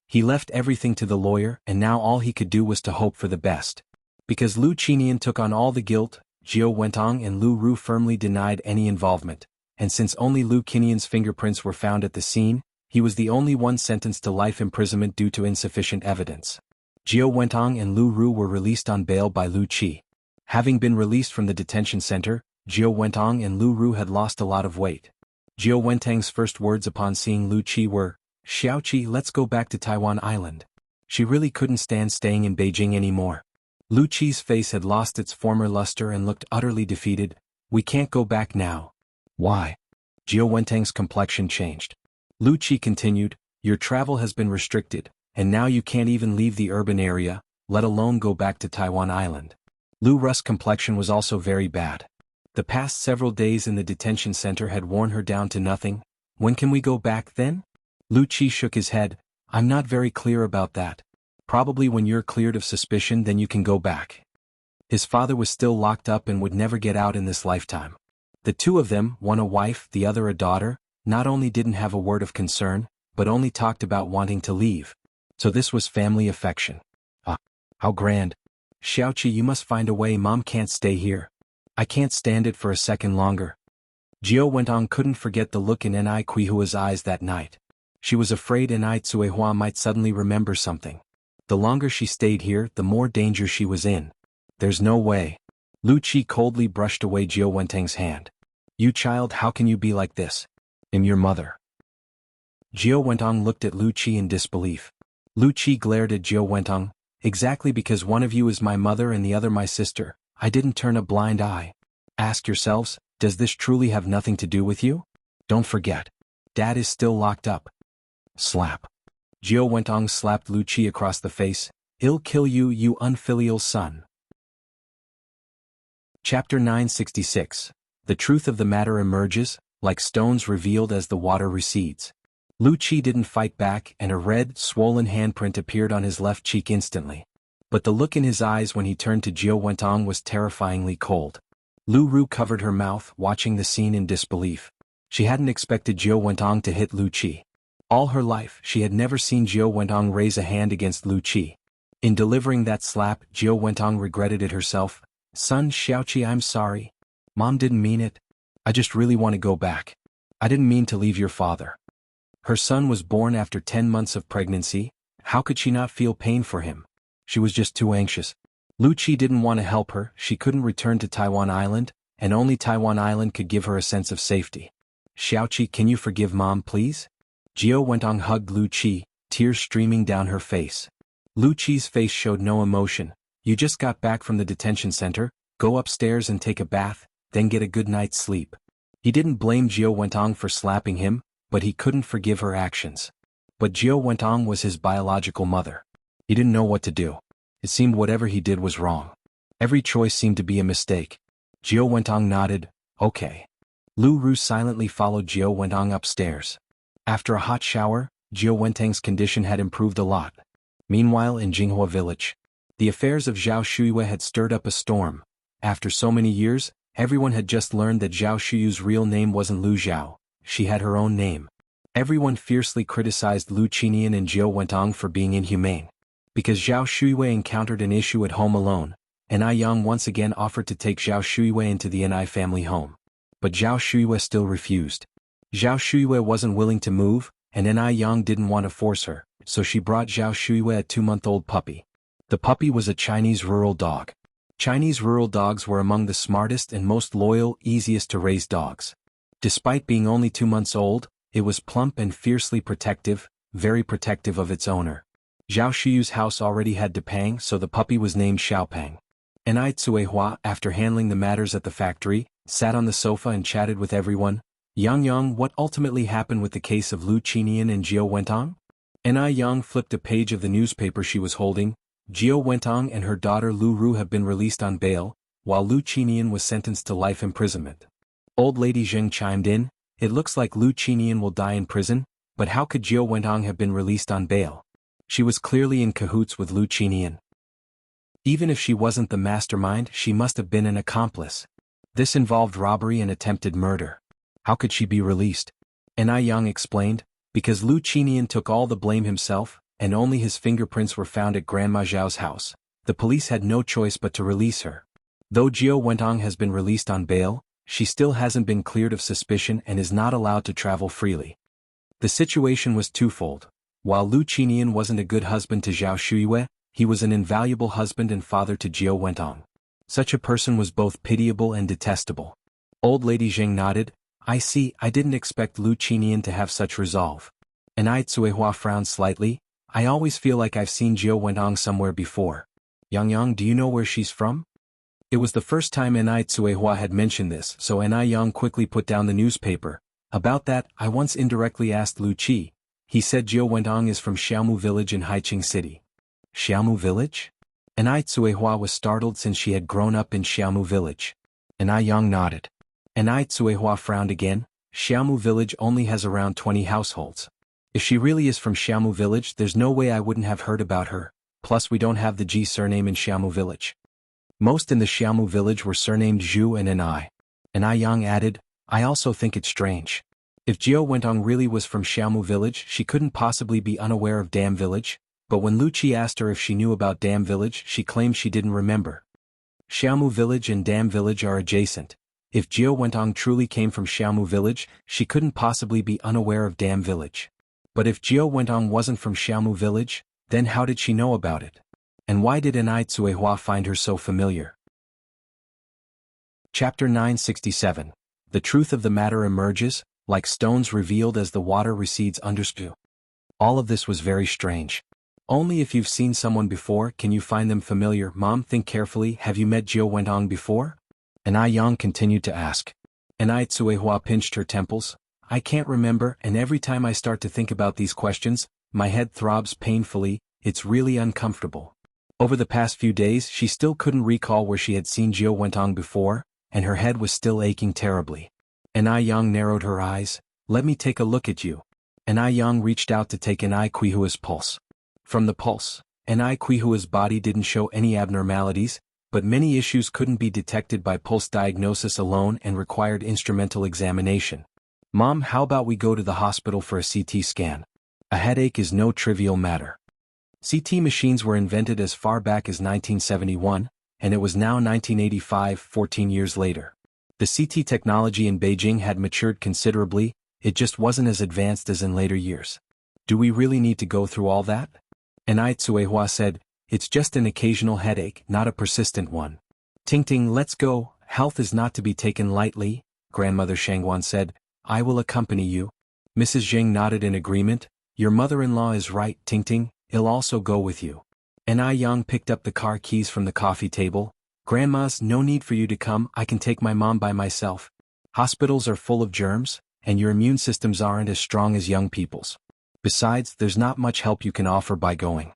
He left everything to the lawyer, and now all he could do was to hope for the best. Because Lu Qinian took on all the guilt, Jiao Wentong and Lu Ru firmly denied any involvement, and since only Lu Qinian's fingerprints were found at the scene, he was the only one sentenced to life imprisonment due to insufficient evidence. Jiao Wentong and Lu Ru were released on bail by Lu Qi. Having been released from the detention center, Jiao Wentong and Lu Ru had lost a lot of weight. Jiao Wentong's first words upon seeing Lu Qi were, "Xiaoqi, let's go back to Taiwan Island." She really couldn't stand staying in Beijing anymore. Lu Qi's face had lost its former luster and looked utterly defeated. "We can't go back now." "Why?" Jiao Wentong's complexion changed. Lu Qi continued, "Your travel has been restricted, and now you can't even leave the urban area, let alone go back to Taiwan Island." Lu Ru's complexion was also very bad. The past several days in the detention center had worn her down to nothing. "When can we go back then?" Lu Qi shook his head. "I'm not very clear about that. Probably when you're cleared of suspicion, then you can go back." His father was still locked up and would never get out in this lifetime. The two of them, one a wife, the other a daughter, not only didn't have a word of concern, but only talked about wanting to leave. So this was family affection. Ah, how grand. Xiaoqi, you must find a way. Mom can't stay here. I can't stand it for a second longer. Jiao Wentong couldn't forget the look in Ni Kuihua's eyes that night. She was afraid Ni Tsuehua might suddenly remember something. The longer she stayed here, the more danger she was in. There's no way. Lu Qi coldly brushed away Jiao Wentong's hand. You child, how can you be like this? I'm your mother. Jiao Wentong looked at Lu Qi in disbelief. Lu Qi glared at Jiao Wentong. Exactly, because one of you is my mother and the other my sister, I didn't turn a blind eye. Ask yourselves, does this truly have nothing to do with you? Don't forget. Dad is still locked up. Slap. Jiao Wentong slapped Lu Qi across the face. I'll kill you, you unfilial son. Chapter 966. The truth of the matter emerges, like stones revealed as the water recedes. Lu Qi didn't fight back, and a red, swollen handprint appeared on his left cheek instantly. But the look in his eyes when he turned to Jiao Wentong was terrifyingly cold. Lu Ru covered her mouth, watching the scene in disbelief. She hadn't expected Jiao Wentong to hit Lu Qi. All her life, she had never seen Jiao Wentong raise a hand against Lu Qi. In delivering that slap, Jiao Wentong regretted it herself. Son Xiaoqi, I'm sorry. Mom didn't mean it. I just really want to go back. I didn't mean to leave your father. Her son was born after 10 months of pregnancy. How could she not feel pain for him? She was just too anxious. Lu Qi didn't want to help her. She couldn't return to Taiwan Island, and only Taiwan Island could give her a sense of safety. Xiaoqi, can you forgive Mom, please? Jiao Wentong hugged Lu Qi, tears streaming down her face. Lu Qi's face showed no emotion. You just got back from the detention center, go upstairs and take a bath, then get a good night's sleep. He didn't blame Jiao Wentong for slapping him, but he couldn't forgive her actions. But Jiao Wentong was his biological mother. He didn't know what to do. It seemed whatever he did was wrong. Every choice seemed to be a mistake. Jiao Wentong nodded, okay. Lu Ru silently followed Jiao Wentong upstairs. After a hot shower, Jiao Wentong's condition had improved a lot. Meanwhile, in Jinghua village, the affairs of Zhao Shuyue had stirred up a storm. After so many years, everyone had just learned that Zhao Shuyue's real name wasn't Lu Zhao. She had her own name. Everyone fiercely criticized Lu Qinian and Jiao Wentong for being inhumane. Because Zhao Shuyue encountered an issue at home alone, Ni Yang once again offered to take Zhao Shuyue into the Ni family home. But Zhao Shuyue still refused. Zhao Shuyue wasn't willing to move, and Ni Yang didn't want to force her, so she brought Zhao Shuyue a 2-month-old puppy. The puppy was a Chinese rural dog. Chinese rural dogs were among the smartest and most loyal, easiest to raise dogs. Despite being only 2 months old, it was plump and fiercely protective, very protective of its owner. Zhao Shuyu's house already had Depang, so the puppy was named Xiaopang. Ni Tsuehua, after handling the matters at the factory, sat on the sofa and chatted with everyone. Yang, what ultimately happened with the case of Lu Qinian and Jiao Wentong? Ni Yang flipped a page of the newspaper she was holding. Jiao Wentong and her daughter Lu Ru have been released on bail, while Lu Qinian was sentenced to life imprisonment. Old Lady Zheng chimed in, it looks like Lu Qinian will die in prison, but how could Jiao Wentong have been released on bail? She was clearly in cahoots with Lu Qinian. Even if she wasn't the mastermind, she must have been an accomplice. This involved robbery and attempted murder. How could she be released? Ni Yang explained, because Lu Qinian took all the blame himself, and only his fingerprints were found at Grandma Zhao's house. The police had no choice but to release her. Though Jiao Wentong has been released on bail, she still hasn't been cleared of suspicion and is not allowed to travel freely. The situation was twofold. While Lu Qinian wasn't a good husband to Zhao Shuyue, he was an invaluable husband and father to Jiao Wentong. Such a person was both pitiable and detestable. Old Lady Zheng nodded, I see, I didn't expect Lu Qinian to have such resolve. Ni Tsuehua frowned slightly, I always feel like I've seen Jiao Wentong somewhere before. Yang, do you know where she's from? It was the first time Ni Tsuehua had mentioned this, so Ni Yang quickly put down the newspaper. About that, I once indirectly asked Lu Qi. He said Jiao Wentong is from Xiaomu village in Haiqing City. Xiaomu village? Ni Tsuehua was startled since she had grown up in Xiaomu village. Ni Yang nodded. Ni Tsuehua frowned again, Xiaomu village only has around 20 households. If she really is from Xiaomu village, there's no way I wouldn't have heard about her, plus we don't have the Ji surname in Xiaomu village. Most in the Xiaomu village were surnamed Zhu and Ni. Ni Yang added, I also think it's strange. If Jiao Wentong really was from Xiaomu village, she couldn't possibly be unaware of Dam village. But when Lucci asked her if she knew about Dam Village, she claimed she didn't remember. Xiaomu Village and Dam Village are adjacent. If Jiao Wentong truly came from Xiaomu Village, she couldn't possibly be unaware of Dam Village. But if Jiao Wentong wasn't from Xiaomu Village, then how did she know about it? And why did Enai Tsuehua find her so familiar? Chapter 967. The truth of the matter emerges, like stones revealed as the water recedes underspew. All of this was very strange. Only if you've seen someone before can you find them familiar. Mom, think carefully. Have you met Jiao Wentong before? Enai Yang continued to ask. Enai Tsuehua pinched her temples. I can't remember, and every time I start to think about these questions, my head throbs painfully. It's really uncomfortable. Over the past few days she still couldn't recall where she had seen Jiao Wentong before, and her head was still aching terribly. Enai Yang narrowed her eyes. Let me take a look at you. Enai Yang reached out to take Enai Quihua's pulse. From the pulse, Enai Quihua's body didn't show any abnormalities, but many issues couldn't be detected by pulse diagnosis alone and required instrumental examination. Mom, how about we go to the hospital for a CT scan? A headache is no trivial matter. CT machines were invented as far back as 1971, and it was now 1985, 14 years later. The CT technology in Beijing had matured considerably, it just wasn't as advanced as in later years. Do we really need to go through all that? Enai Tsuehua said, it's just an occasional headache, not a persistent one. Ting, let's go, health is not to be taken lightly, Grandmother Shangguan said. I will accompany you. Mrs. Zheng nodded in agreement. Your mother-in-law is right, Ting, I'll also go with you. Enai Yang picked up the car keys from the coffee table. Grandma's, no need for you to come, I can take my mom by myself. Hospitals are full of germs, and your immune systems aren't as strong as young people's. Besides, there's not much help you can offer by going.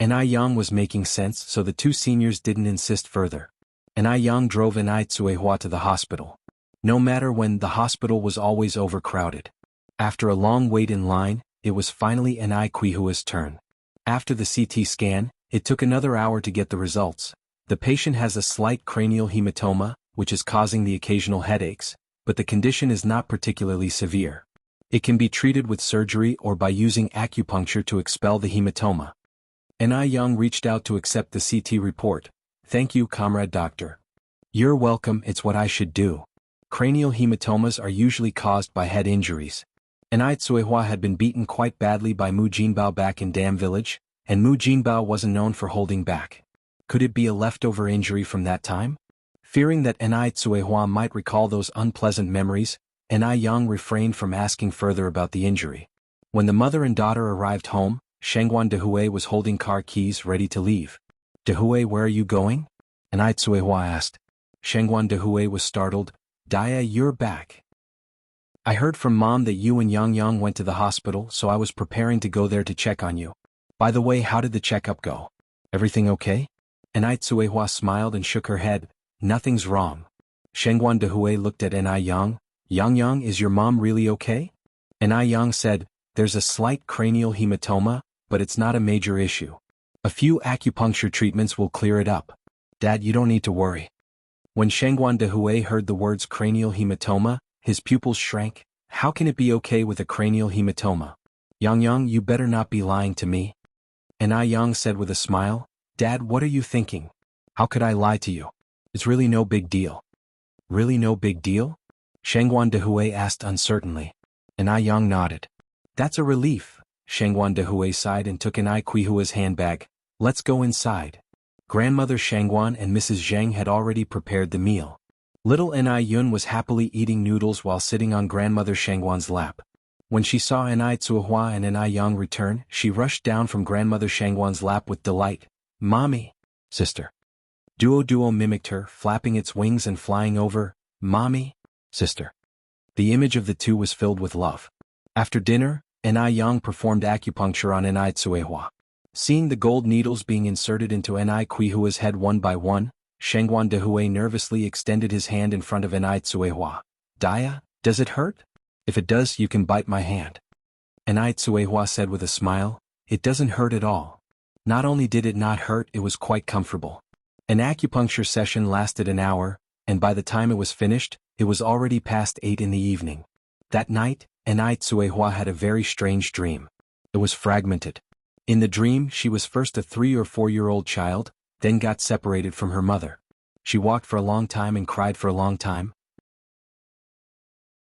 Enai Yang was making sense, so the two seniors didn't insist further. Enai Yang drove Enai Tsuehua to the hospital. No matter when, the hospital was always overcrowded. After a long wait in line, it was finally Enai Quihua's turn. After the CT scan, it took another hour to get the results. The patient has a slight cranial hematoma, which is causing the occasional headaches, but the condition is not particularly severe. It can be treated with surgery or by using acupuncture to expel the hematoma. Enai Yang reached out to accept the CT report. Thank you, comrade doctor. You're welcome, it's what I should do. Cranial hematomas are usually caused by head injuries. Enai Tsuehua had been beaten quite badly by Mu Jinbao back in Dam Village, and Mu Jinbao wasn't known for holding back. Could it be a leftover injury from that time? Fearing that Enai Tsuehua might recall those unpleasant memories, Enai Yang refrained from asking further about the injury. When the mother and daughter arrived home, Shangguan Dehui was holding car keys ready to leave. Dehui, where are you going? Enai Tsuehua asked. Shangguan Dehui was startled. Dia, you're back. I heard from Mom that you and Yang Yang went to the hospital, so I was preparing to go there to check on you. By the way, how did the checkup go? Everything okay? Enai Tsuehua smiled and shook her head. Nothing's wrong. Shangguan Dehui looked at Enai Yang. Yang, is your mom really okay? Enai Yang said, there's a slight cranial hematoma, but it's not a major issue. A few acupuncture treatments will clear it up. Dad, you don't need to worry. When Shangguan Dehui heard the words cranial hematoma, his pupils shrank. How can it be okay with a cranial hematoma? Yang, you better not be lying to me. Enai Yang said with a smile. Dad, what are you thinking? How could I lie to you? It's really no big deal. Really no big deal? Shangguan Dehui asked uncertainly. Enai Yang nodded. That's a relief. Shangguan Dehui sighed and took Enai Quihua's handbag. Let's go inside. Grandmother Shangguan and Mrs. Zheng had already prepared the meal. Little Enai Yun was happily eating noodles while sitting on Grandmother Shangguan's lap. When she saw Enai Tsuehua and Enai Yang return, she rushed down from Grandmother Shangguan's lap with delight. Mommy! Sister. Duo mimicked her, flapping its wings and flying over. Mommy! Sister. The image of the two was filled with love. After dinner, Enai Yang performed acupuncture on Enai Tsuehua. Seeing the gold needles being inserted into Enai Quihua's head one by one, Shangguan Dehui nervously extended his hand in front of Enai Tsuehua. Dia, does it hurt? If it does, you can bite my hand. Enai Tsuehua said with a smile. It doesn't hurt at all. Not only did it not hurt, it was quite comfortable. An acupuncture session lasted an hour, and by the time it was finished, it was already past 8 in the evening. That night, Enai Tsuehua had a very strange dream. It was fragmented. In the dream she was first a 3 or 4-year-old child, then got separated from her mother. She walked for a long time and cried for a long time.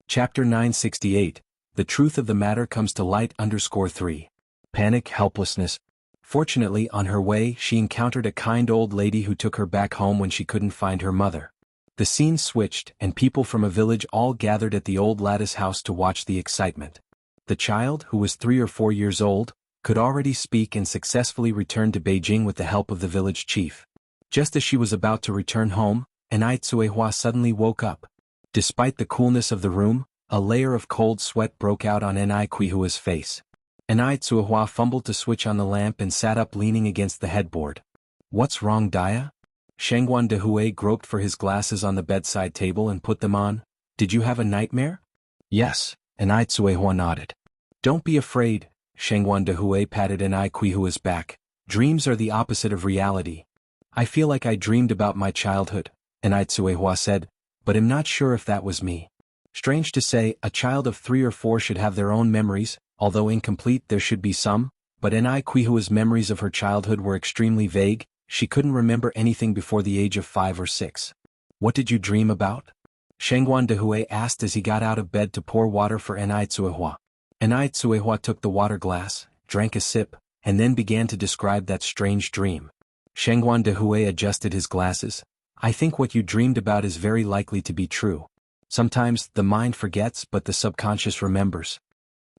Chapter 968, The Truth of the Matter Comes to Light _3. Panic, helplessness. Fortunately, on her way, she encountered a kind old lady who took her back home when she couldn't find her mother. The scene switched, and people from a village all gathered at the old lattice house to watch the excitement. The child, who was 3 or 4 years old, could already speak and successfully returned to Beijing with the help of the village chief. Just as she was about to return home, Anai Tsuehua suddenly woke up. Despite the coolness of the room, a layer of cold sweat broke out on Anai Tsuehua's face. Anai Tsuehua fumbled to switch on the lamp and sat up leaning against the headboard. "What's wrong, Dia?" Shengguan Dehui groped for his glasses on the bedside table and put them on. "Did you have a nightmare?" "Yes," Anai Tsuehua nodded. "Don't be afraid," Shengguan Dehui patted Anai Tsuehua's back. "Dreams are the opposite of reality." "I feel like I dreamed about my childhood," Anai Tsuehua said, "but I'm not sure if that was me." Strange to say, a child of 3 or 4 should have their own memories, although incomplete there should be some, but Anai Tsuehua's memories of her childhood were extremely vague. She couldn't remember anything before the age of 5 or 6. "What did you dream about?" Shengguan Dehui asked as he got out of bed to pour water for Anai Tsuehua. Anai Tsuehua took the water glass, drank a sip, and then began to describe that strange dream. Shengguan Dehui adjusted his glasses. "I think what you dreamed about is very likely to be true. Sometimes, the mind forgets but the subconscious remembers."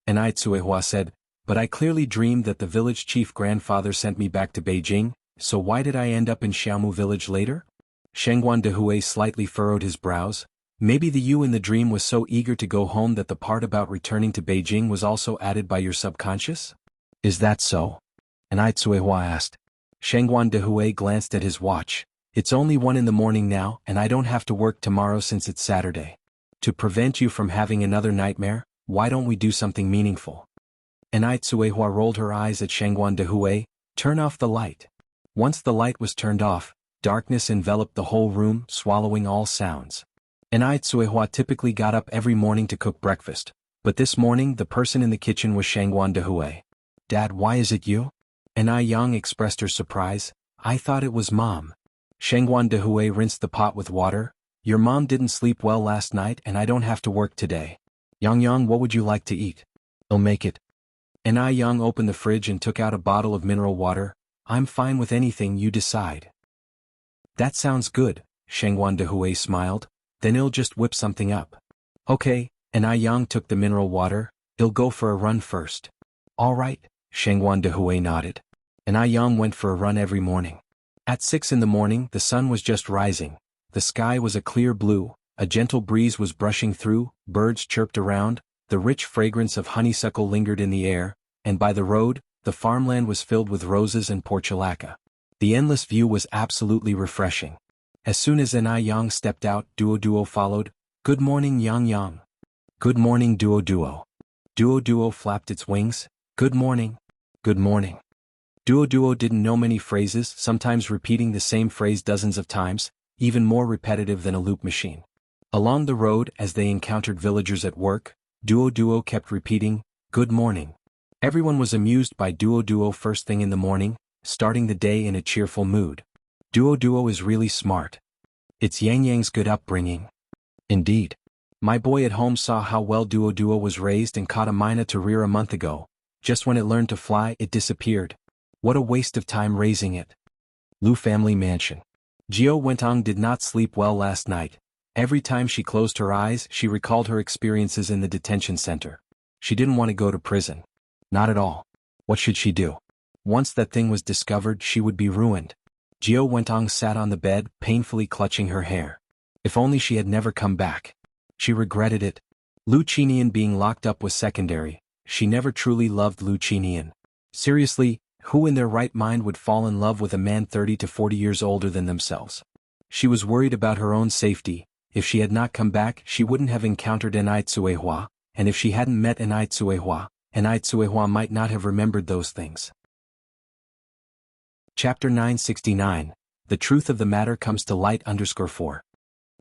Anai Tsuehua said, "But I clearly dreamed that the village chief grandfather sent me back to Beijing, so why did I end up in Xiaomu village later?" Shengguan Dehui slightly furrowed his brows. "Maybe the you in the dream was so eager to go home that the part about returning to Beijing was also added by your subconscious?" "Is that so?" Anai Tsuehua asked. Shengguan Dehui glanced at his watch. "It's only 1 in the morning now, and I don't have to work tomorrow since it's Saturday. To prevent you from having another nightmare, why don't we do something meaningful?" Anai Tsuehua rolled her eyes at Shengguan Dehui. "Turn off the light." Once the light was turned off, darkness enveloped the whole room, swallowing all sounds. Anai Tsuehua typically got up every morning to cook breakfast, but this morning the person in the kitchen was Shengguan Dehui. "Dad, why is it you?" Anai Yang expressed her surprise. "I thought it was Mom." Shengguan Dehui rinsed the pot with water. "Your mom didn't sleep well last night and I don't have to work today. Yang, what would you like to eat?" "I'll make it." Anai Yang opened the fridge and took out a bottle of mineral water. "I'm fine with anything you decide." "That sounds good," Shengguan Dehui smiled. "Then I'll just whip something up." "Okay," Anai Yang took the mineral water. "I'll go for a run first." "All right," Shengguan Dehui nodded. Anai Yang went for a run every morning. At 6 in the morning, the sun was just rising. The sky was a clear blue, a gentle breeze was brushing through, birds chirped around, the rich fragrance of honeysuckle lingered in the air, and by the road, the farmland was filled with roses and portulaca. The endless view was absolutely refreshing. As soon as Anai Yang stepped out, Duo followed. "Good morning, Yang." "Good morning, Duo." Duo flapped its wings. "Good morning." "Good morning." Duo didn't know many phrases, sometimes repeating the same phrase dozens of times, even more repetitive than a loop machine. Along the road, as they encountered villagers at work, Duo kept repeating, "Good morning." Everyone was amused by Duo first thing in the morning, starting the day in a cheerful mood. Duo is really smart. It's Yang's good upbringing. Indeed. My boy at home saw how well Duo was raised and caught a mina to rear a month ago. Just when it learned to fly, it disappeared. What a waste of time raising it. Lu family mansion. Jiao Wentong did not sleep well last night. Every time she closed her eyes, she recalled her experiences in the detention center. She didn't want to go to prison. Not at all. What should she do? Once that thing was discovered, she would be ruined. Jiao Wentong sat on the bed, painfully clutching her hair. If only she had never come back. She regretted it. Lu Qinian being locked up was secondary. She never truly loved Lu Qinian. Seriously, who in their right mind would fall in love with a man 30 to 40 years older than themselves? She was worried about her own safety. If she had not come back, she wouldn't have encountered Anai Tsuehua, and if she hadn't met Anai Tsuehua might not have remembered those things. Chapter 969, The Truth of the Matter Comes to Light _4.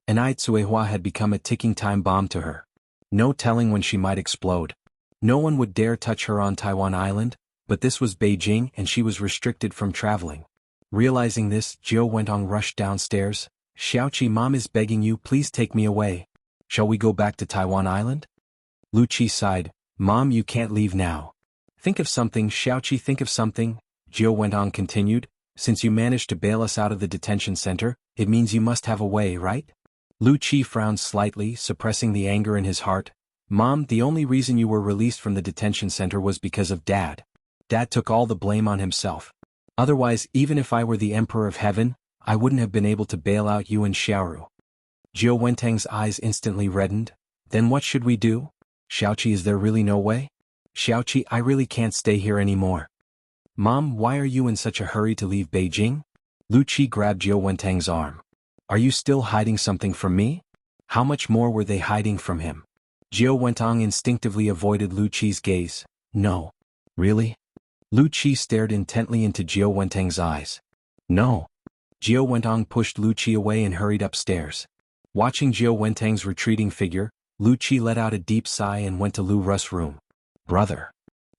Anai Tsuehua had become a ticking time bomb to her. No telling when she might explode. No one would dare touch her on Taiwan Island, but this was Beijing and she was restricted from traveling. Realizing this, Jiao Wentong rushed downstairs. Xiaoqi, Mom is begging you, please take me away. Shall we go back to Taiwan Island? Lu Qi sighed. Mom, you can't leave now. Think of something, Xiaoqi, think of something, Jiao Wentong continued. Since you managed to bail us out of the detention center, it means you must have a way, right? Lu Qi frowned slightly, suppressing the anger in his heart. Mom, the only reason you were released from the detention center was because of Dad. Dad took all the blame on himself. Otherwise, even if I were the Emperor of Heaven, I wouldn't have been able to bail out you and Xiaoru. Jiao Wentang's eyes instantly reddened. Then what should we do? Xiaoqi, is there really no way? Xiaoqi, I really can't stay here anymore. Mom, why are you in such a hurry to leave Beijing? Lu Qi grabbed Jiao Wentang's arm. Are you still hiding something from me? How much more were they hiding from him? Jiao Wentong instinctively avoided Lu Qi's gaze. No. Really? Lu Qi stared intently into Jiao Wentang's eyes. No. Jiao Wentong pushed Lu Qi away and hurried upstairs. Watching Jiao Wentang's retreating figure, Lu Qi let out a deep sigh and went to Lu Ru's room. Brother.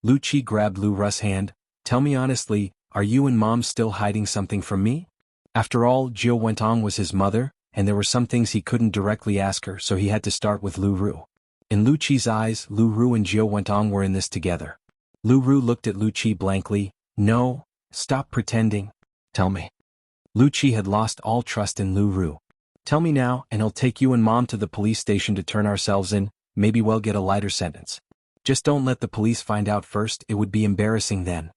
Lu Qi grabbed Lu Ru's hand. Tell me honestly, are you and Mom still hiding something from me? After all, Jiao Wentong was his mother, and there were some things he couldn't directly ask her, so he had to start with Lu Ru. In Lu Qi's eyes, Lu Ru and Jiao Wentong were in this together. Lu Ru looked at Lu Qi blankly. No, stop pretending. Tell me. Lu Qi had lost all trust in Lu Ru. Tell me now, and I'll take you and Mom to the police station to turn ourselves in, maybe we'll get a lighter sentence. Just don't let the police find out first, it would be embarrassing then.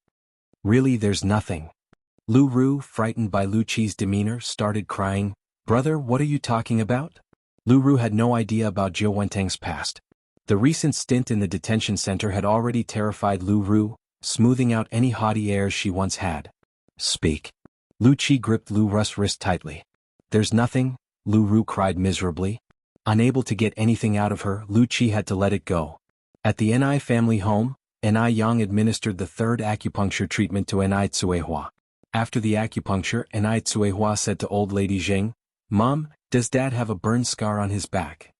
Really, there's nothing. Lu Ru, frightened by Lu Qi's demeanor, started crying. Brother, what are you talking about? Lu Ru had no idea about Jiao Wentang's past. The recent stint in the detention center had already terrified Lu Ru, smoothing out any haughty airs she once had. Speak. Lu Qi gripped Lu Ru's wrist tightly. There's nothing, Lu Ru cried miserably. Unable to get anything out of her, Lu Qi had to let it go. At the Ni family home, Ni Yang administered the third acupuncture treatment to Ni Tsuehua. After the acupuncture, Ni Tsuehua said to old lady Zheng, Mom, does Dad have a burn scar on his back?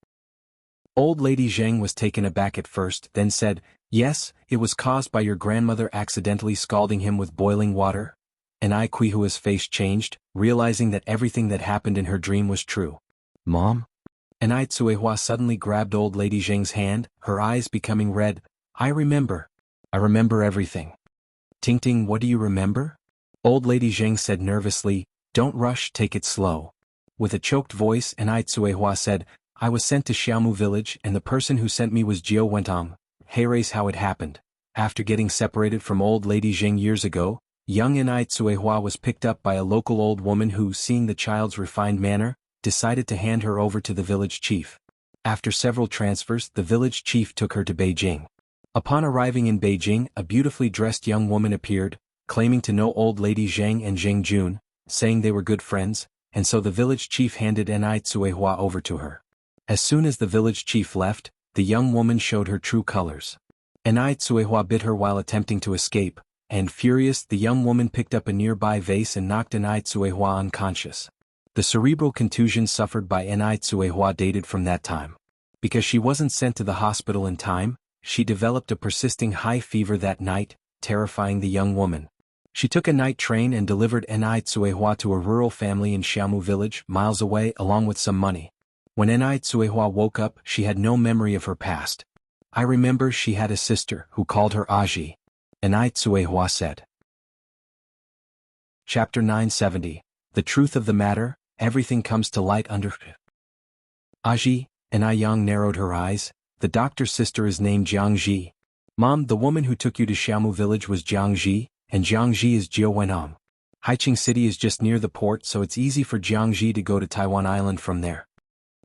Old lady Zheng was taken aback at first, then said, Yes, it was caused by your grandmother accidentally scalding him with boiling water. Ni Quihua's face changed, realizing that everything that happened in her dream was true. Mom? Ni Tsuehua suddenly grabbed old lady Zheng's hand, her eyes becoming red. I remember everything. Tingting, what do you remember? Old lady Zheng said nervously, Don't rush, take it slow. With a choked voice, Ni Tsuehua said, I was sent to Xiaomu village and the person who sent me was Jiao Wentong. Here's how it happened. After getting separated from old lady Zheng years ago, young Ni Tsuehua was picked up by a local old woman who, seeing the child's refined manner, decided to hand her over to the village chief. After several transfers, the village chief took her to Beijing. Upon arriving in Beijing, a beautifully dressed young woman appeared, claiming to know old lady Zheng and Zheng Jun, saying they were good friends, and so the village chief handed Ni Tsuehua over to her. As soon as the village chief left, the young woman showed her true colors. Ni Tsuehua bit her while attempting to escape, and furious, the young woman picked up a nearby vase and knocked Ni Tsuehua unconscious. The cerebral contusion suffered by Ni Tsuehua dated from that time. Because she wasn't sent to the hospital in time, she developed a persisting high fever that night, terrifying the young woman. She took a night train and delivered Ni Tsuehua to a rural family in Xiaomu village, miles away, along with some money. When Ni Tsuehua woke up, she had no memory of her past. I remember she had a sister who called her Aji. Ni Tsuehua said. Chapter 970. The truth of the matter, everything comes to light under. Aji, Ni Yang narrowed her eyes. The doctor's sister is named Jiang Ji. Mom, the woman who took you to Xiaomu village was Jiang Ji, and Jiang Ji is Jiao Wentong. Haiqing City is just near the port, so it's easy for Jiang Ji to go to Taiwan Island from there.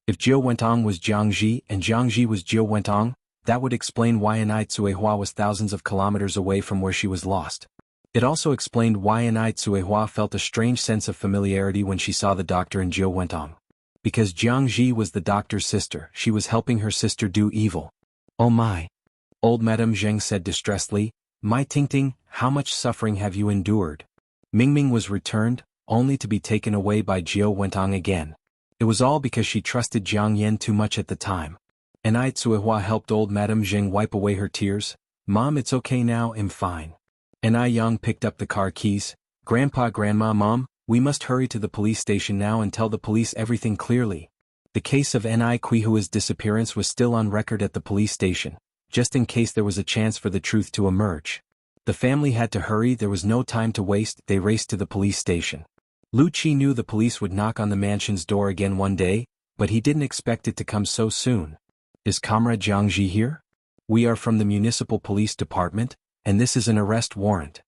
If Jiao Wentong was Jiang Ji and Jiang Ji was Jiao Wentong, that would explain why Ni Tsuehua was thousands of kilometers away from where she was lost. It also explained why Ni Tsuehua felt a strange sense of familiarity when she saw the doctor and Jiao Wentong. Because Jiang Ji was the doctor's sister, she was helping her sister do evil. Oh my! Old Madame Zheng said distressedly, My Tingting, how much suffering have you endured? Mingming was returned, only to be taken away by Jiao Wentong again. It was all because she trusted Jiang Yan too much at the time. Ni Tsuehua helped old Madame Zheng wipe away her tears. Mom, it's okay now, I'm fine. and Yang picked up the car keys. Grandpa, Grandma, Mom, we must hurry to the police station now and tell the police everything clearly. The case of Quihua's disappearance was still on record at the police station, just in case there was a chance for the truth to emerge. The family had to hurry, there was no time to waste, they raced to the police station. Lu Qi knew the police would knock on the mansion's door again one day, but he didn't expect it to come so soon. Is Comrade Jiangji here? We are from the municipal police department, and this is an arrest warrant.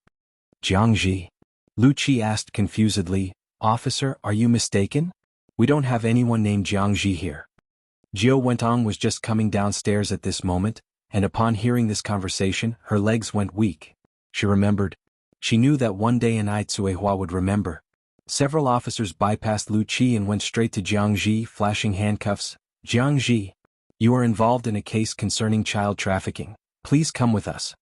Jiangji? Lu Qi asked confusedly, Officer, are you mistaken? We don't have anyone named Jiangji here. Jiao Wentong was just coming downstairs at this moment, and upon hearing this conversation, her legs went weak. She remembered. She knew that one day Cuihua would remember. Several officers bypassed Lu Qi and went straight to Jiangji, flashing handcuffs. Jiangji, you are involved in a case concerning child trafficking. Please come with us.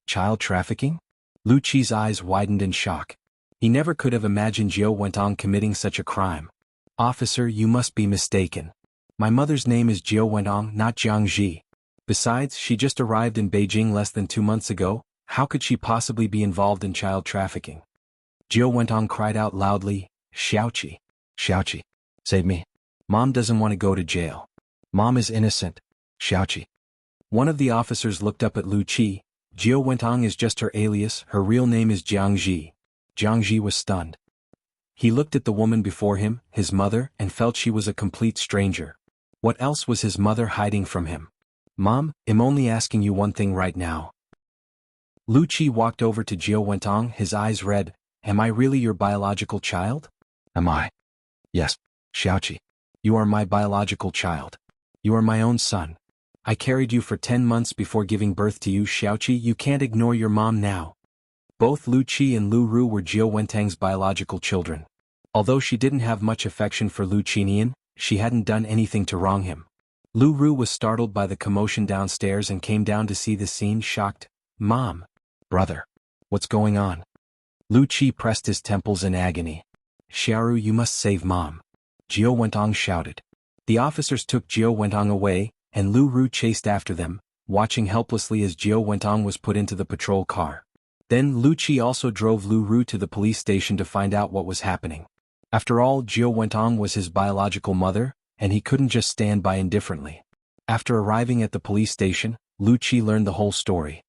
Child trafficking? Lu Qi's eyes widened in shock. He never could have imagined Jiao Wentong committing such a crime. Officer, you must be mistaken. My mother's name is Jiao Wentong, not Jiangji. Besides, she just arrived in Beijing less than 2 months ago. How could she possibly be involved in child trafficking? Jiao Wentong cried out loudly, Xiaoqi. Xiaoqi. Save me. Mom doesn't want to go to jail. Mom is innocent. Xiaoqi. One of the officers looked up at Lu Qi. Jiao Wentong is just her alias, her real name is Jiangji. Jiangji was stunned. He looked at the woman before him, his mother, and felt she was a complete stranger. What else was his mother hiding from him? Mom, I'm only asking you one thing right now. Lu Qi walked over to Jiao Wentong, his eyes red. Am I really your biological child? Am I? Yes, Xiaoqi. You are my biological child. You are my own son. I carried you for 10 months before giving birth to you, Xiaoqi. You can't ignore your mom now. Both Lu Qi and Lu Ru were Jiao Wentong's biological children. Although she didn't have much affection for Lu Qinian, she hadn't done anything to wrong him. Lu Ru was startled by the commotion downstairs and came down to see the scene, shocked. Mom. Brother. What's going on? Lu Qi pressed his temples in agony. Xiaoru, you must save Mom. Jiao Wentong shouted. The officers took Jiao Wentong away, and Lu Ru chased after them, watching helplessly as Jiao Wentong was put into the patrol car. Then Lu Qi also drove Lu Ru to the police station to find out what was happening. After all, Jiao Wentong was his biological mother, and he couldn't just stand by indifferently. After arriving at the police station, Lu Qi learned the whole story.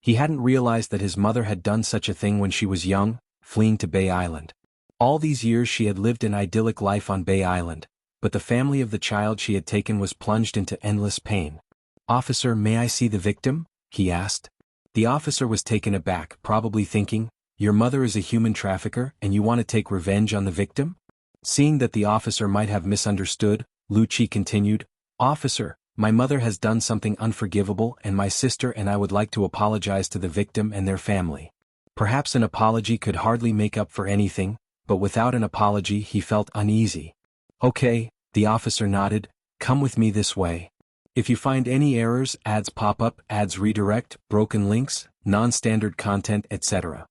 He hadn't realized that his mother had done such a thing when she was young, fleeing to Bay Island. All these years she had lived an idyllic life on Bay Island, but the family of the child she had taken was plunged into endless pain. Officer, may I see the victim? He asked. The officer was taken aback, probably thinking, your mother is a human trafficker and you want to take revenge on the victim? Seeing that the officer might have misunderstood, Lu Qi continued, Officer, my mother has done something unforgivable and my sister and I would like to apologize to the victim and their family. Perhaps an apology could hardly make up for anything, but without an apology he felt uneasy. Okay, the officer nodded, come with me this way. If you find any errors, ads pop up, ads redirect, broken links, non-standard content, etc.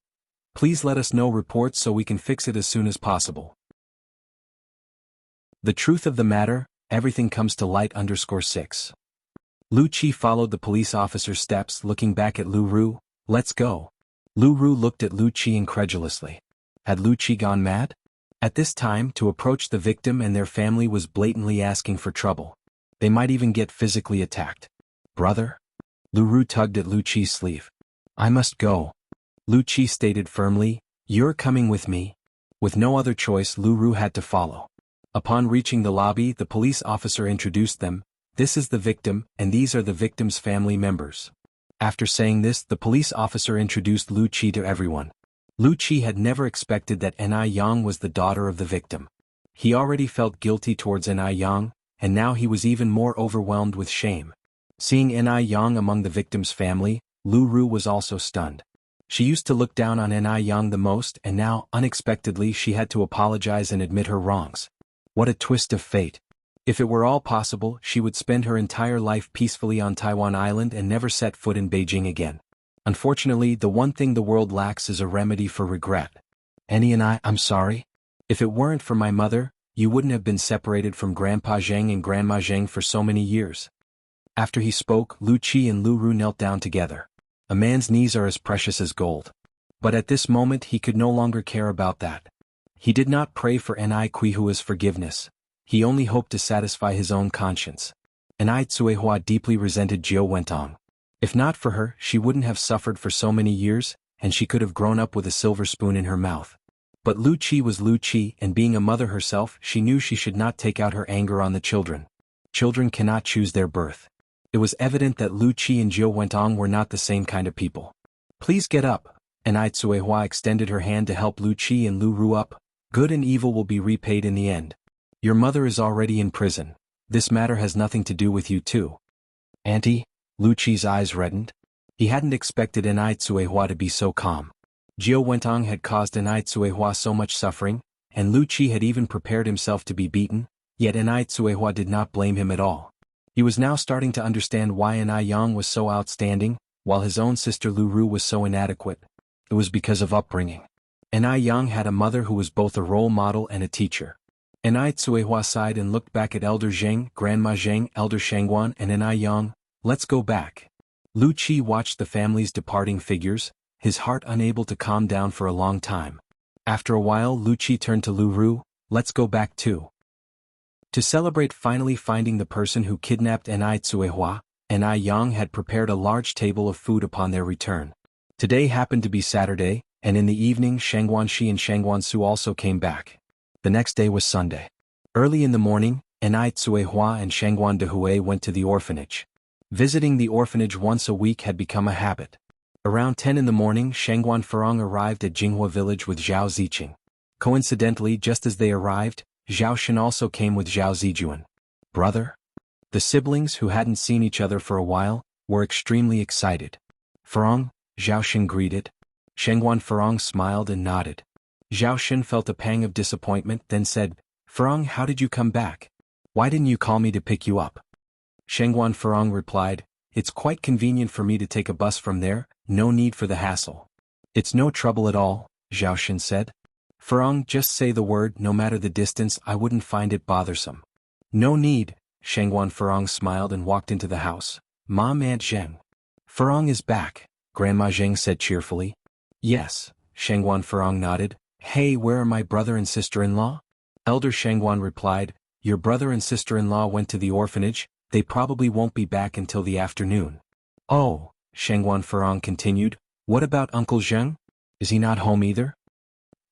Please let us know reports so we can fix it as soon as possible. The truth of the matter, everything comes to light _6. Lu Qi followed the police officer's steps, looking back at Lu Ru. Let's go. Lu Ru looked at Lu Qi incredulously. Had Lu Qi gone mad? At this time, to approach the victim and their family was blatantly asking for trouble. They might even get physically attacked. Brother? Lu Ru tugged at Lu Qi's sleeve. I must go. Lu Qi stated firmly, you're coming with me. With no other choice, Lu Ru had to follow. Upon reaching the lobby, the police officer introduced them. This is the victim, and these are the victim's family members. After saying this, the police officer introduced Lu Qi to everyone. Lu Qi had never expected that Yang was the daughter of the victim. He already felt guilty towards Yang, and now he was even more overwhelmed with shame. Seeing Yang among the victim's family, Lu Ru was also stunned. She used to look down on Yang the most, and now, unexpectedly, she had to apologize and admit her wrongs. What a twist of fate. If it were all possible, she would spend her entire life peacefully on Taiwan Island and never set foot in Beijing again. Unfortunately, the one thing the world lacks is a remedy for regret. I'm sorry. If it weren't for my mother, you wouldn't have been separated from Grandpa Zheng and Grandma Zheng for so many years. After he spoke, Lu Qi and Lu Ru knelt down together. A man's knees are as precious as gold. But at this moment he could no longer care about that. He did not pray for Ni Hua's forgiveness. He only hoped to satisfy his own conscience. Ni Hua deeply resented Jiao Wentong. If not for her, she wouldn't have suffered for so many years, and she could have grown up with a silver spoon in her mouth. But Lu Qi was Lu Qi, and being a mother herself, she knew she should not take out her anger on the children. Children cannot choose their birth. It was evident that Lu Qi and Jiao Wentong were not the same kind of people. Please get up. Ni Hua extended her hand to help Lu Qi and Lu Ru up. Good and evil will be repaid in the end. Your mother is already in prison. This matter has nothing to do with you too. Auntie? Lu Qi's eyes reddened. He hadn't expected Ni Hua to be so calm. Jiao Wentong had caused Ni Hua so much suffering, and Lu Qi had even prepared himself to be beaten, yet Ni Hua did not blame him at all. He was now starting to understand why Ni Yang was so outstanding, while his own sister Lu Ru was so inadequate. It was because of upbringing. Ni Yang had a mother who was both a role model and a teacher. Ni Hua sighed and looked back at Elder Zheng, Grandma Zheng, Elder Shangguan, and Ni Yang. Let's go back. Lu Qi watched the family's departing figures, his heart unable to calm down for a long time. After a while Lu Qi turned to Lu Ru. Let's go back too. To celebrate finally finding the person who kidnapped Ni Hua, Ni Yang had prepared a large table of food upon their return. Today happened to be Saturday, and in the evening Shangguan Shi and Shangguan Su also came back. The next day was Sunday. Early in the morning, Ni Hua and Shangguan Dehui went to the orphanage. Visiting the orphanage once a week had become a habit. Around 10 in the morning Shangguan Furong arrived at Jinghua village with Zhao Ziqing. Coincidentally, just as they arrived, Zhao Shen also came with Zhao Zijuan. Brother? The siblings, who hadn't seen each other for a while, were extremely excited. Furong? Zhao Shen greeted. Shangguan Furong smiled and nodded. Zhao Shen felt a pang of disappointment, then said, Furong, how did you come back? Why didn't you call me to pick you up? Shangguan Furong replied, It's quite convenient for me to take a bus from there, no need for the hassle. It's no trouble at all, Zhao Shen said. Furong, just say the word, no matter the distance, I wouldn't find it bothersome. No need, Shangguan Furong smiled and walked into the house. Mom, Aunt Zheng. Furong is back, Grandma Zheng said cheerfully. Yes, Shangguan Furong nodded. Hey, where are my brother and sister-in-law? Elder Shangguan replied, Your brother and sister-in-law went to the orphanage, they probably won't be back until the afternoon. Oh, Shangguan Furong continued, what about Uncle Zheng? Is he not home either?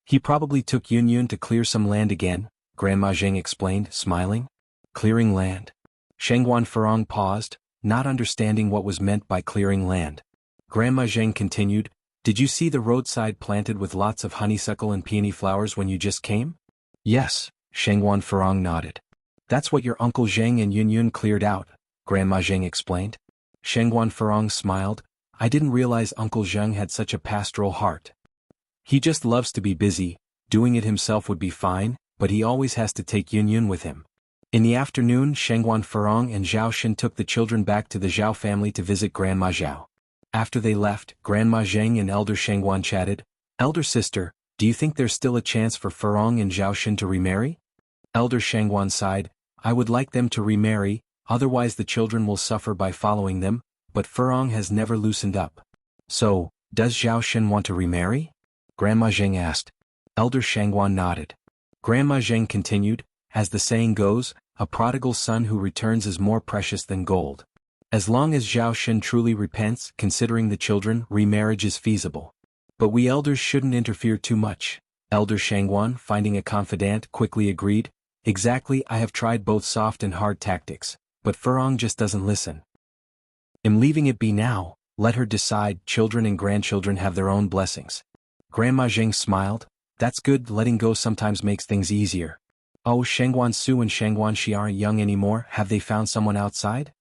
He probably took Yunyun to clear some land again, Grandma Zheng explained, smiling. Clearing land. Shangguan Furong paused, not understanding what was meant by clearing land. Grandma Zheng continued, Did you see the roadside planted with lots of honeysuckle and peony flowers when you just came? Yes, Shangguan Furong nodded. That's what your Uncle Zheng and Yunyun cleared out, Grandma Zheng explained. Shangguan Furong smiled. I didn't realize Uncle Zheng had such a pastoral heart. He just loves to be busy, doing it himself would be fine, but he always has to take Yunyun with him. In the afternoon Shangguan Furong and Zhao Shen took the children back to the Zhao family to visit Grandma Zhao. After they left, Grandma Zheng and Elder Shangguan chatted. Elder sister, do you think there's still a chance for Furong and Zhao Shen to remarry? Elder Shangguan sighed. I would like them to remarry, otherwise the children will suffer by following them, but Furong has never loosened up. So, does Zhao Shen want to remarry? Grandma Zheng asked. Elder Shangguan nodded. Grandma Zheng continued, as the saying goes, a prodigal son who returns is more precious than gold. As long as Zhao Shen truly repents, considering the children, remarriage is feasible. But we elders shouldn't interfere too much. Elder Shangguan, finding a confidant, quickly agreed. Exactly, I have tried both soft and hard tactics, but Furong just doesn't listen. I'm leaving it be now, let her decide, children and grandchildren have their own blessings. Grandma Zheng smiled. That's good, letting go sometimes makes things easier. Oh, Shangguan Su and Shangguan Shi aren't young anymore, have they found someone outside?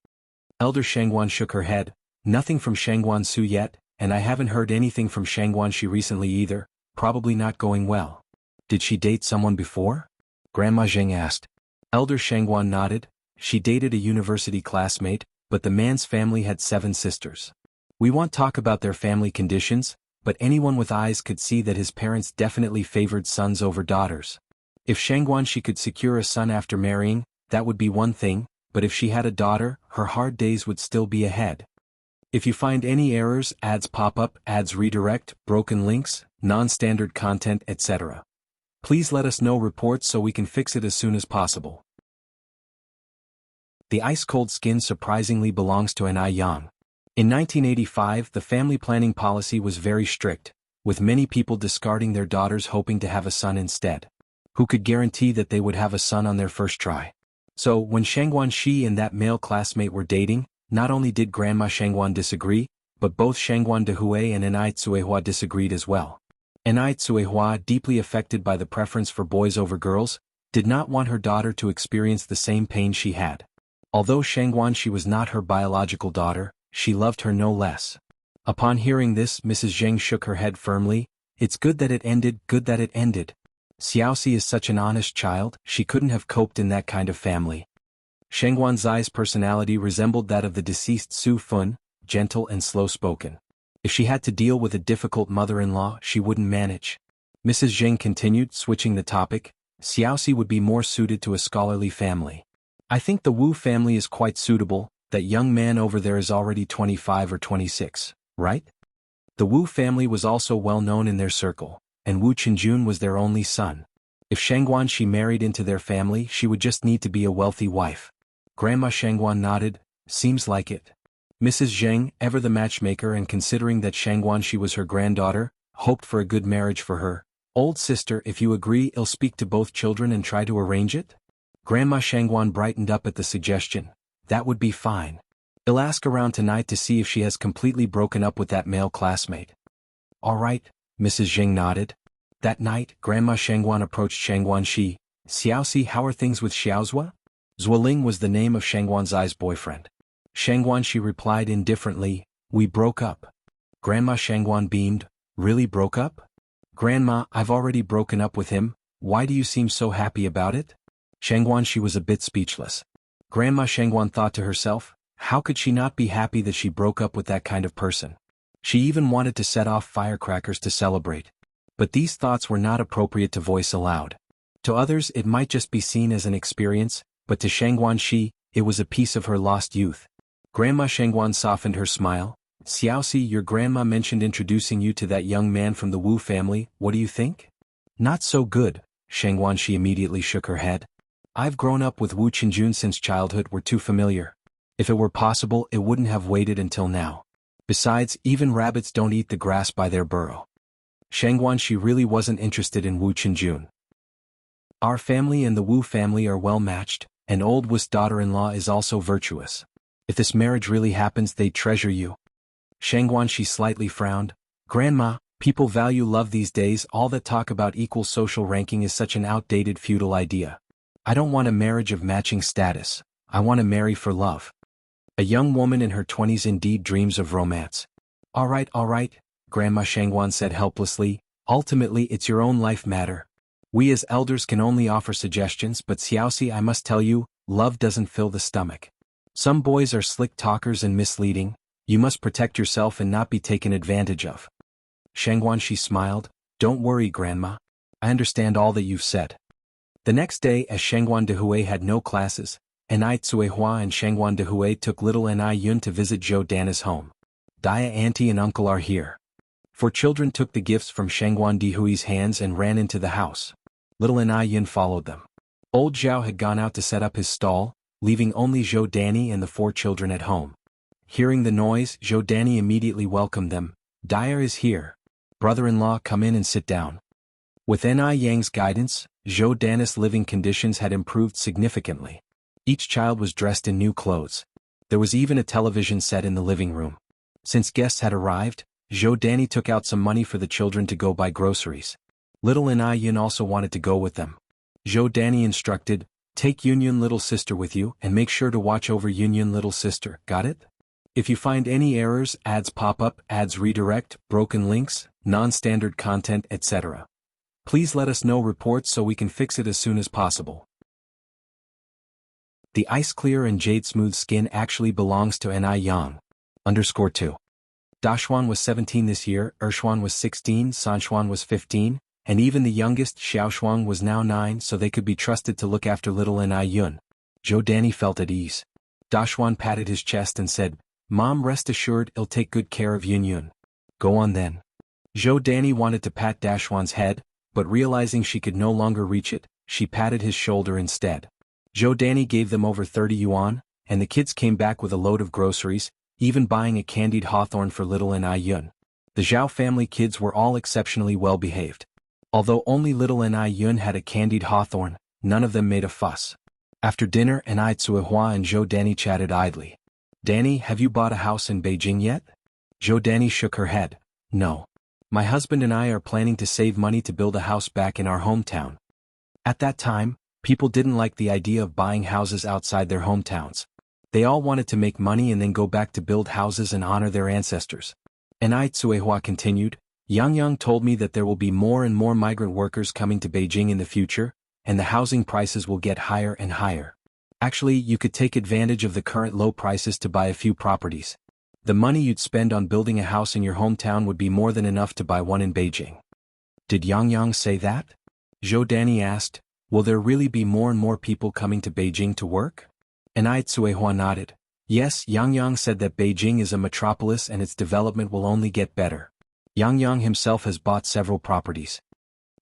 Elder Shangguan shook her head. Nothing from Shangguan Su yet, and I haven't heard anything from Shangguan Shi recently either, probably not going well. Did she date someone before? Grandma Zheng asked. Elder Shangguan nodded. She dated a university classmate, but the man's family had 7 sisters. We won't talk about their family conditions, but anyone with eyes could see that his parents definitely favored sons over daughters. If Shangguan Shi could secure a son after marrying, that would be one thing, but if she had a daughter, her hard days would still be ahead. If you find any errors, ads pop up, ads redirect, broken links, non-standard content, etc., please let us know reports so we can fix it as soon as possible. The ice-cold skin surprisingly belongs to An Yang. In 1985, the family planning policy was very strict, with many people discarding their daughters hoping to have a son instead. Who could guarantee that they would have a son on their first try? So, when Shangguan Shi and that male classmate were dating, not only did Grandma Shangguan disagree, but both Shangguan Dehui and Anai Tsuehua disagreed as well. Anai Tsuehua, deeply affected by the preference for boys over girls, did not want her daughter to experience the same pain she had. Although Shangguan Shi was not her biological daughter, she loved her no less. Upon hearing this, Mrs. Zheng shook her head firmly. It's good that it ended, good that it ended. Xiaoxi is such an honest child, she couldn't have coped in that kind of family. Shangguan Zai's personality resembled that of the deceased Su Fun, gentle and slow-spoken. If she had to deal with a difficult mother-in-law, she wouldn't manage. Mrs. Zheng continued, switching the topic. Xiaoxi would be more suited to a scholarly family. I think the Wu family is quite suitable. That young man over there is already 25 or 26, right? The Wu family was also well known in their circle, and Wu Qinjun was their only son. If Shangguan Shi married into their family, she would just need to be a wealthy wife. Grandma Shangguan nodded. Seems like it. Mrs. Zheng, ever the matchmaker and considering that Shangguan Shi was her granddaughter, hoped for a good marriage for her. Old sister, if you agree, I'll speak to both children and try to arrange it? Grandma Shangguan brightened up at the suggestion. That would be fine. I'll ask around tonight to see if she has completely broken up with that male classmate. All right, Mrs. Zheng nodded. That night, Grandma Shangguan approached Shangguan Shi. Xiaoxi, how are things with Xiaozhua? Zuoling was the name of Shangguan Zai's boyfriend. Shangguan Shi replied indifferently, we broke up. Grandma Shangguan beamed, really broke up? Grandma, I've already broken up with him, why do you seem so happy about it? Shangguan Shi was a bit speechless. Grandma Shangguan thought to herself, how could she not be happy that she broke up with that kind of person? She even wanted to set off firecrackers to celebrate. But these thoughts were not appropriate to voice aloud. To others it might just be seen as an experience, but to Shangguan Shi, it was a piece of her lost youth. Grandma Shangguan softened her smile. Xiaoxi, your grandma mentioned introducing you to that young man from the Wu family, what do you think? Not so good, Shangguan Shi immediately shook her head. I've grown up with Wu Qinjun since childhood, we're too familiar. If it were possible, it wouldn't have waited until now. Besides, even rabbits don't eat the grass by their burrow. Shangguan Shi really wasn't interested in Wu Qinjun. Our family and the Wu family are well matched, and old Wu's daughter-in-law is also virtuous. If this marriage really happens, they'd treasure you. Shangguan Shi slightly frowned. Grandma, people value love these days, all that talk about equal social ranking is such an outdated feudal idea. I don't want a marriage of matching status, I want to marry for love. A young woman in her 20s indeed dreams of romance. All right, Grandma Shangguan said helplessly, ultimately it's your own life matter. We as elders can only offer suggestions, but Xiaoxi, I must tell you, love doesn't fill the stomach. Some boys are slick talkers and misleading, you must protect yourself and not be taken advantage of. Shangguan Shi smiled, don't worry Grandma, I understand all that you've said. The next day, as Shangguan Dehui had no classes, Anai Tsuehua and Shangguan Dehui took little Anai Yun to visit Zhou Dana's home. Dia auntie and uncle are here. Four children took the gifts from Shangguan Dehui's hands and ran into the house. Little Anai Yun followed them. Old Zhao had gone out to set up his stall, leaving only Zhou Dani and the four children at home. Hearing the noise, Zhou Dani immediately welcomed them. Dia is here. Brother-in-law, come in and sit down. With Anai Yang's guidance, Zhou Dana's living conditions had improved significantly. Each child was dressed in new clothes. There was even a television set in the living room. Since guests had arrived, Zhou Dani took out some money for the children to go buy groceries. Little Anai Yun also wanted to go with them. Zhou Dani instructed, take Yun Yun little sister with you and make sure to watch over Yun Yun little sister, got it? If you find any errors, ads pop up, ads redirect, broken links, non-standard content, etc., please let us know reports so we can fix it as soon as possible. The ice clear and jade smooth skin actually belongs to Anai Yang. _2. Dashuan was 17 this year, Ershuan was 16, Sanshuan was 15, and even the youngest Xiaoshuang was now 9, so they could be trusted to look after little Anai Yun. Zhou Dani felt at ease. Dashuan patted his chest and said, Mom, rest assured I'll take good care of Yun Yun. Go on then. Zhou Danny wanted to pat Dashwan's head, but realizing she could no longer reach it, she patted his shoulder instead. Zhou Danny gave them over 30 yuan, and the kids came back with a load of groceries, even buying a candied hawthorn for little N.I. Yun. The Zhao family kids were all exceptionally well behaved. Although only little N.I. Yun had a candied hawthorn, none of them made a fuss. After dinner, N.I. Tsuehua and Zhou Danny chatted idly. Danny, have you bought a house in Beijing yet? Zhou Danny shook her head. No. My husband and I are planning to save money to build a house back in our hometown. At that time, people didn't like the idea of buying houses outside their hometowns. They all wanted to make money and then go back to build houses and honor their ancestors. N.I. Tsuehua continued, Yang Yang told me that there will be more and more migrant workers coming to Beijing in the future, and the housing prices will get higher and higher. Actually, you could take advantage of the current low prices to buy a few properties. The money you'd spend on building a house in your hometown would be more than enough to buy one in Beijing. Did Yang Yang say that? Zhou Danny asked, will there really be more and more people coming to Beijing to work? N.I. Tsuehua nodded. Yes, Yang Yang said that Beijing is a metropolis and its development will only get better. Yang Yang himself has bought several properties.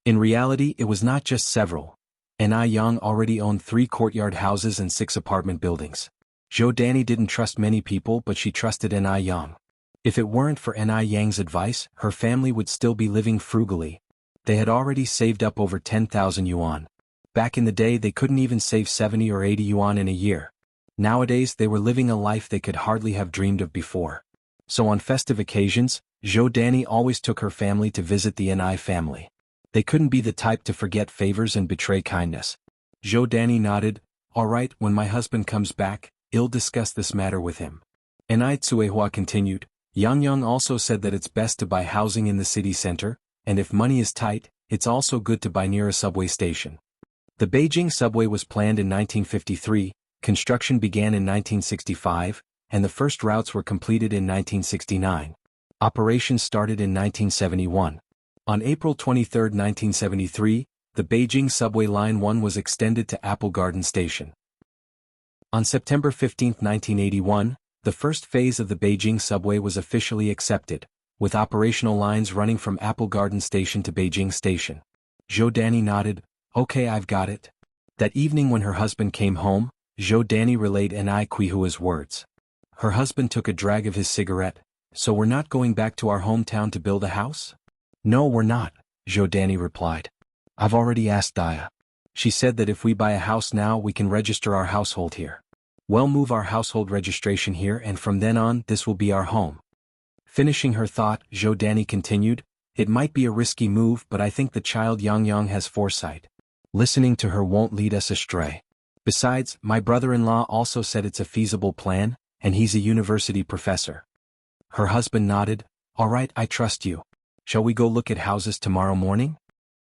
In reality, it was not just several. N.I. Yang already owned 3 courtyard houses and 6 apartment buildings. Zhou Danny didn't trust many people, but she trusted N.I. Yang. If it weren't for N.I. Yang's advice, her family would still be living frugally. They had already saved up over 10,000 yuan. Back in the day, they couldn't even save 70 or 80 yuan in a year. Nowadays, they were living a life they could hardly have dreamed of before. So on festive occasions, Zhou Danny always took her family to visit the N.I. family. They couldn't be the type to forget favors and betray kindness. Zhou Danny nodded. All right, when my husband comes back, I'll discuss this matter with him. N.I. Tsuehua continued, Yang Yang also said that it's best to buy housing in the city center, and if money is tight, it's also good to buy near a subway station. The Beijing subway was planned in 1953, construction began in 1965, and the first routes were completed in 1969. Operations started in 1971. On April 23, 1973, the Beijing Subway Line 1 was extended to Apple Garden Station. On September 15, 1981, the first phase of the Beijing subway was officially accepted, with operational lines running from Apple Garden Station to Beijing Station. Zhou Danny nodded, okay, I've got it. That evening when her husband came home, Zhou Danny relayed N.I. Quihua's words. Her husband took a drag of his cigarette. So we're not going back to our hometown to build a house? No, we're not, Zhou Danny replied. I've already asked Daya. She said that if we buy a house now, we can register our household here. We'll move our household registration here, and from then on, this will be our home. Finishing her thought, Zhou Danny continued, it might be a risky move, but I think the child Yang Yang has foresight. Listening to her won't lead us astray. Besides, my brother-in-law also said it's a feasible plan, and he's a university professor. Her husband nodded, all right, I trust you. Shall we go look at houses tomorrow morning?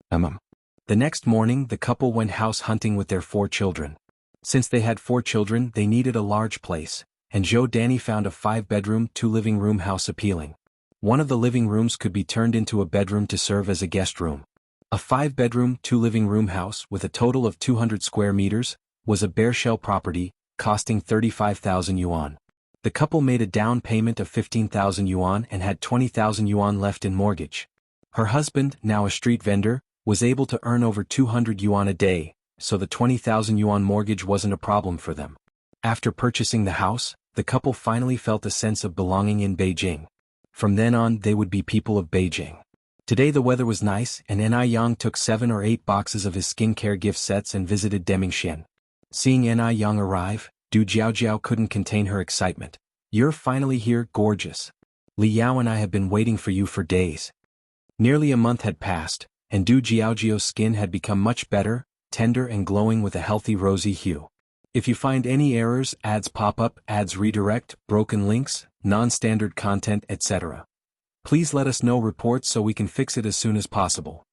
The next morning, the couple went house hunting with their 4 children. Since they had 4 children, they needed a large place, and Zhou Danny found a 5-bedroom, 2-living-room house appealing. One of the living rooms could be turned into a bedroom to serve as a guest room. A 5-bedroom, 2-living-room house with a total of 200 square meters was a bare shell property, costing 35,000 yuan. The couple made a down payment of 15,000 yuan and had 20,000 yuan left in mortgage. Her husband, now a street vendor, was able to earn over 200 yuan a day, so the 20,000 yuan mortgage wasn't a problem for them. After purchasing the house, the couple finally felt a sense of belonging in Beijing. From then on, they would be people of Beijing. Today the weather was nice, and N.I. Yang took 7 or 8 boxes of his skincare gift sets and visited Demingxian. Seeing N.I. Yang arrive, Du Jiaojiao couldn't contain her excitement. You're finally here, gorgeous. Li Yao and I have been waiting for you for days. Nearly a month had passed, and Du Jiaojiao's skin had become much better, tender and glowing with a healthy rosy hue. If you find any errors, ads pop up, ads redirect, broken links, non-standard content, etc., please let us know reports so we can fix it as soon as possible.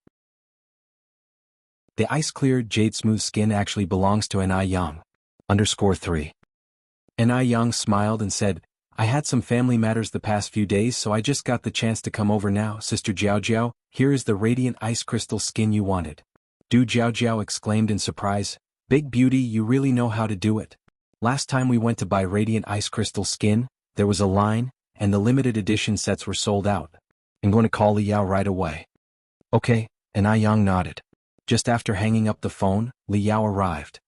The ice-clear, jade-smooth skin actually belongs to N.I. Yang. _3. N.I. Yang smiled and said, I had some family matters the past few days, so I just got the chance to come over now. Sister Jiaojiao, here is the radiant ice crystal skin you wanted. Du Jiaojiao exclaimed in surprise, Big beauty, you really know how to do it. Last time we went to buy radiant ice crystal skin, There was a line, and the limited edition sets were sold out. I'm going to call Li Yao right away. Okay, and Ai Yang nodded. Just after hanging up the phone, Li Yao arrived.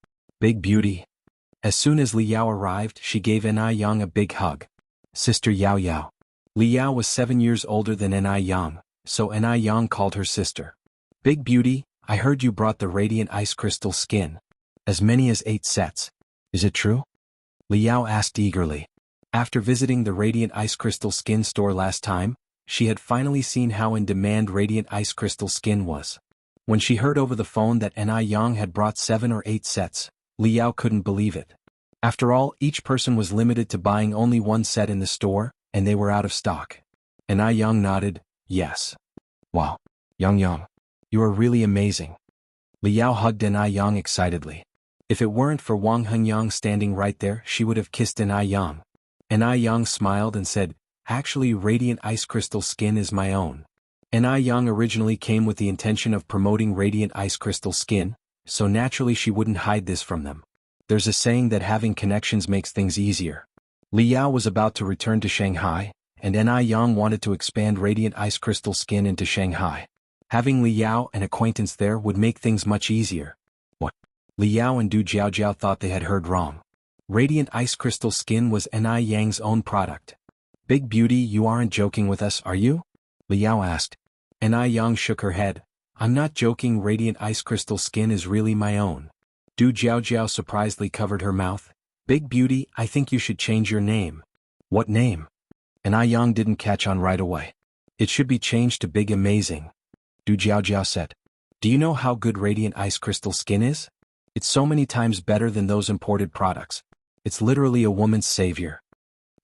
Big beauty. As soon as Li Yao arrived, she gave Ai Yang a big hug. Sister Yao Yao. Li Yao was 7 years older than Ai Yang, so Ai Yang called her sister. Big beauty, I heard you brought the radiant ice crystal skin. As many as 8 sets. Is it true? Li Yao asked eagerly. After visiting the radiant ice crystal skin store last time, she had finally seen how in demand radiant ice crystal skin was. When she heard over the phone that Ai Yang had brought 7 or 8 sets, Li Yao couldn't believe it. After all, each person was limited to buying only 1 set in the store, and they were out of stock. Ai Yang nodded, yes. Wow. Yang, you are really amazing. Li Yao hugged Ai Yang excitedly. If it weren't for Wang Hengyang standing right there, she would have kissed Ai Yang. Ai Yang smiled and said, actually radiant ice crystal skin is my own. Ai Yang originally came with the intention of promoting radiant ice crystal skin, so naturally she wouldn't hide this from them. There's a saying that having connections makes things easier. Li Yao was about to return to Shanghai, and Ai Yang wanted to expand radiant ice crystal skin into Shanghai. Having Li Yao an acquaintance there would make things much easier. What? Li Yao and Du Jiaojiao thought they had heard wrong. Radiant ice crystal skin was Ai Yang's own product. Big beauty, you aren't joking with us, are you? Li Yao asked. Ai Yang shook her head. I'm not joking, radiant ice crystal skin is really my own. Du Jiaojiao surprisingly covered her mouth. Big beauty, I think you should change your name. What name? Ai Yang didn't catch on right away. It should be changed to Big Amazing. Du Jiaojiao said. Do you know how good radiant ice crystal skin is? It's so many times better than those imported products. It's literally a woman's savior.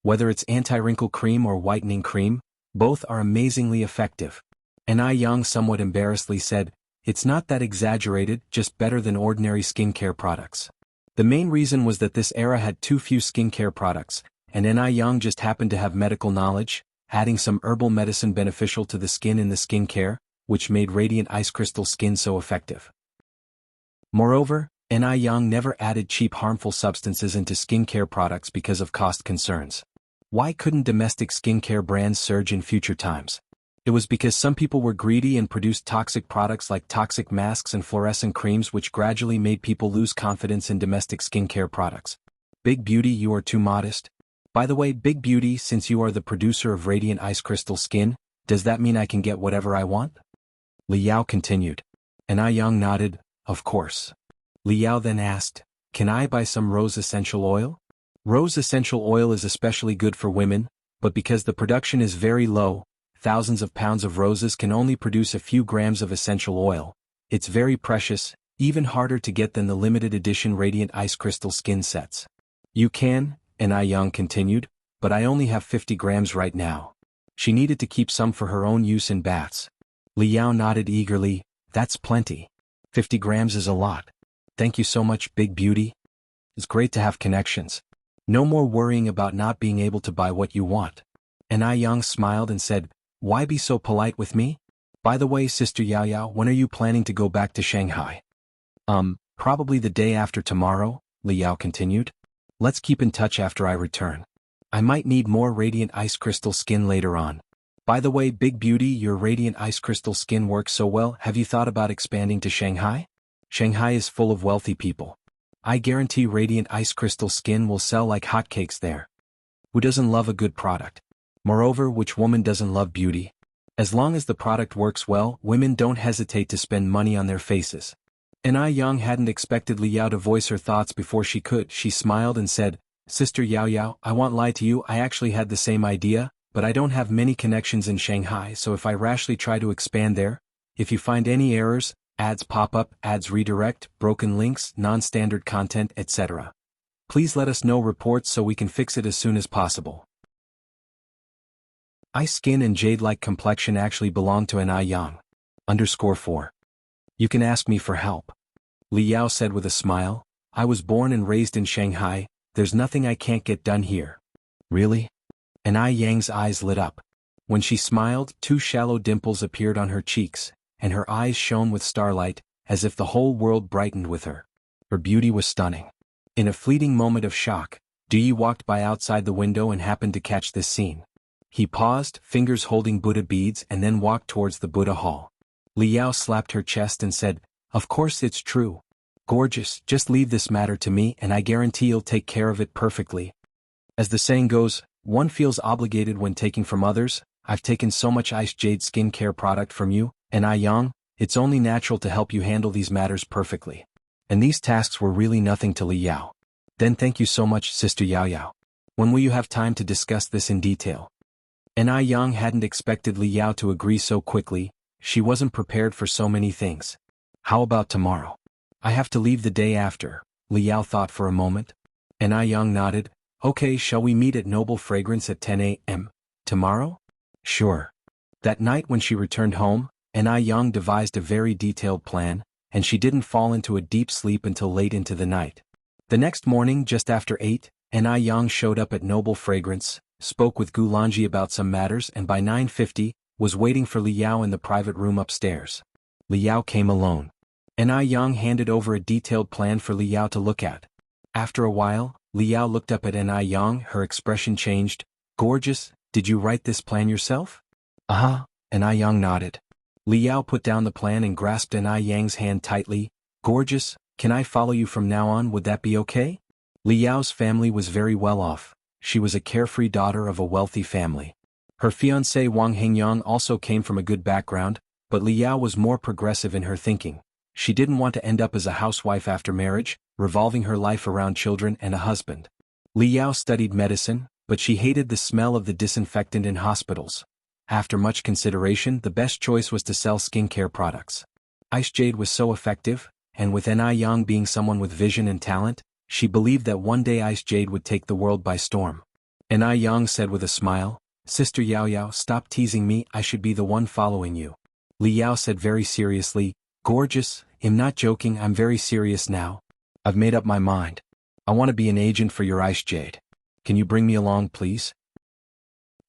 Whether it's anti-wrinkle cream or whitening cream, both are amazingly effective. Ai Yang somewhat embarrassedly said, it's not that exaggerated, just better than ordinary skincare products. The main reason was that this era had too few skincare products, and Ai Yang just happened to have medical knowledge, adding some herbal medicine beneficial to the skin in the skincare, which made radiant ice crystal skin so effective. Moreover, Ai Yang never added cheap harmful substances into skincare products because of cost concerns. Why couldn't domestic skincare brands surge in future times? It was because some people were greedy and produced toxic products like toxic masks and fluorescent creams, which gradually made people lose confidence in domestic skincare products. Big beauty, you are too modest. By the way, Big beauty, since you are the producer of radiant ice crystal skin, does that mean I can get whatever I want? Li Yao continued. Ai Yang nodded, of course. Li Yao then asked, can I buy some rose essential oil? Rose essential oil is especially good for women, but because the production is very low, thousands of pounds of roses can only produce a few grams of essential oil. It's very precious, even harder to get than the limited edition radiant ice crystal skin sets. You can, Ai Yang continued, but I only have 50 grams right now. She needed to keep some for her own use in baths. Li Yao nodded eagerly, that's plenty. 50 grams is a lot. Thank you so much, Big beauty. It's great to have connections. No more worrying about not being able to buy what you want. Ai Yang smiled and said, why be so polite with me? By the way, Sister Yao Yao, when are you planning to go back to Shanghai? Probably the day after tomorrow, Li Yao continued. Let's keep in touch after I return. I might need more radiant ice crystal skin later on. By the way, Big beauty, your radiant ice crystal skin works so well, have you thought about expanding to Shanghai? Shanghai is full of wealthy people. I guarantee radiant ice crystal skin will sell like hotcakes there. Who doesn't love a good product? Moreover, which woman doesn't love beauty? As long as the product works well, women don't hesitate to spend money on their faces. Ai Yang hadn't expected Li Yao to voice her thoughts before she could. She smiled and said, Sister Yao Yao, I won't lie to you, I actually had the same idea, but I don't have many connections in Shanghai, so if I rashly try to expand there, if you find any errors, ads pop up, ads redirect, broken links, non-standard content, etc. Please let us know reports so we can fix it as soon as possible. Ice skin and jade-like complexion actually belong to Ai Yang. _4. You can ask me for help. Li Yao said with a smile, I was born and raised in Shanghai, there's nothing I can't get done here. Really? Ai Yang's eyes lit up. When she smiled, 2 shallow dimples appeared on her cheeks, and her eyes shone with starlight, as if the whole world brightened with her. Her beauty was stunning. In a fleeting moment of shock, Yi walked by outside the window and happened to catch this scene. He paused, fingers holding Buddha beads, and then walked towards the Buddha hall. Liao slapped her chest and said, "Of course it's true. Gorgeous, just leave this matter to me and I guarantee you'll take care of it perfectly. As the saying goes, one feels obligated when taking from others. I've taken so much Ice Jade skincare product from you, and Yang, it's only natural to help you handle these matters perfectly." And these tasks were really nothing to Li Yao. "Then thank you so much, Sister Yao Yao. When will you have time to discuss this in detail?" And Yang hadn't expected Li Yao to agree so quickly. She wasn't prepared for so many things. "How about tomorrow?" "I have to leave the day after," Li Yao thought for a moment. And Yang nodded. "Okay, shall we meet at Noble Fragrance at 10 a.m. tomorrow?" "Sure." That night when she returned home, Yang devised a very detailed plan, and she didn't fall into a deep sleep until late into the night. The next morning just after 8, Yang showed up at Noble Fragrance, spoke with Gulanji about some matters, and by 9:50, was waiting for Li Yao in the private room upstairs. Li Yao came alone. Yang handed over a detailed plan for Li Yao to look at. After a while, Li Yao looked up at Yang, her expression changed. "Gorgeous, did you write this plan yourself?" "Uh-huh," Yang nodded. Li Yao put down the plan and grasped Yang's hand tightly. "Gorgeous, can I follow you from now on, would that be okay?" Li Yao's family was very well off. She was a carefree daughter of a wealthy family. Her fiancé Wang Hengyang also came from a good background, but Li Yao was more progressive in her thinking. She didn't want to end up as a housewife after marriage, revolving her life around children and a husband. Li Yao studied medicine, but she hated the smell of the disinfectant in hospitals. After much consideration, the best choice was to sell skincare products. Ice Jade was so effective, and with Yang being someone with vision and talent, she believed that one day Ice Jade would take the world by storm. Yang said with a smile, "Sister Yao Yao, stop teasing me, I should be the one following you." Li Yao said very seriously, "Gorgeous, I'm not joking, I'm very serious now. I've made up my mind. I want to be an agent for your Ice Jade. Can you bring me along, please?"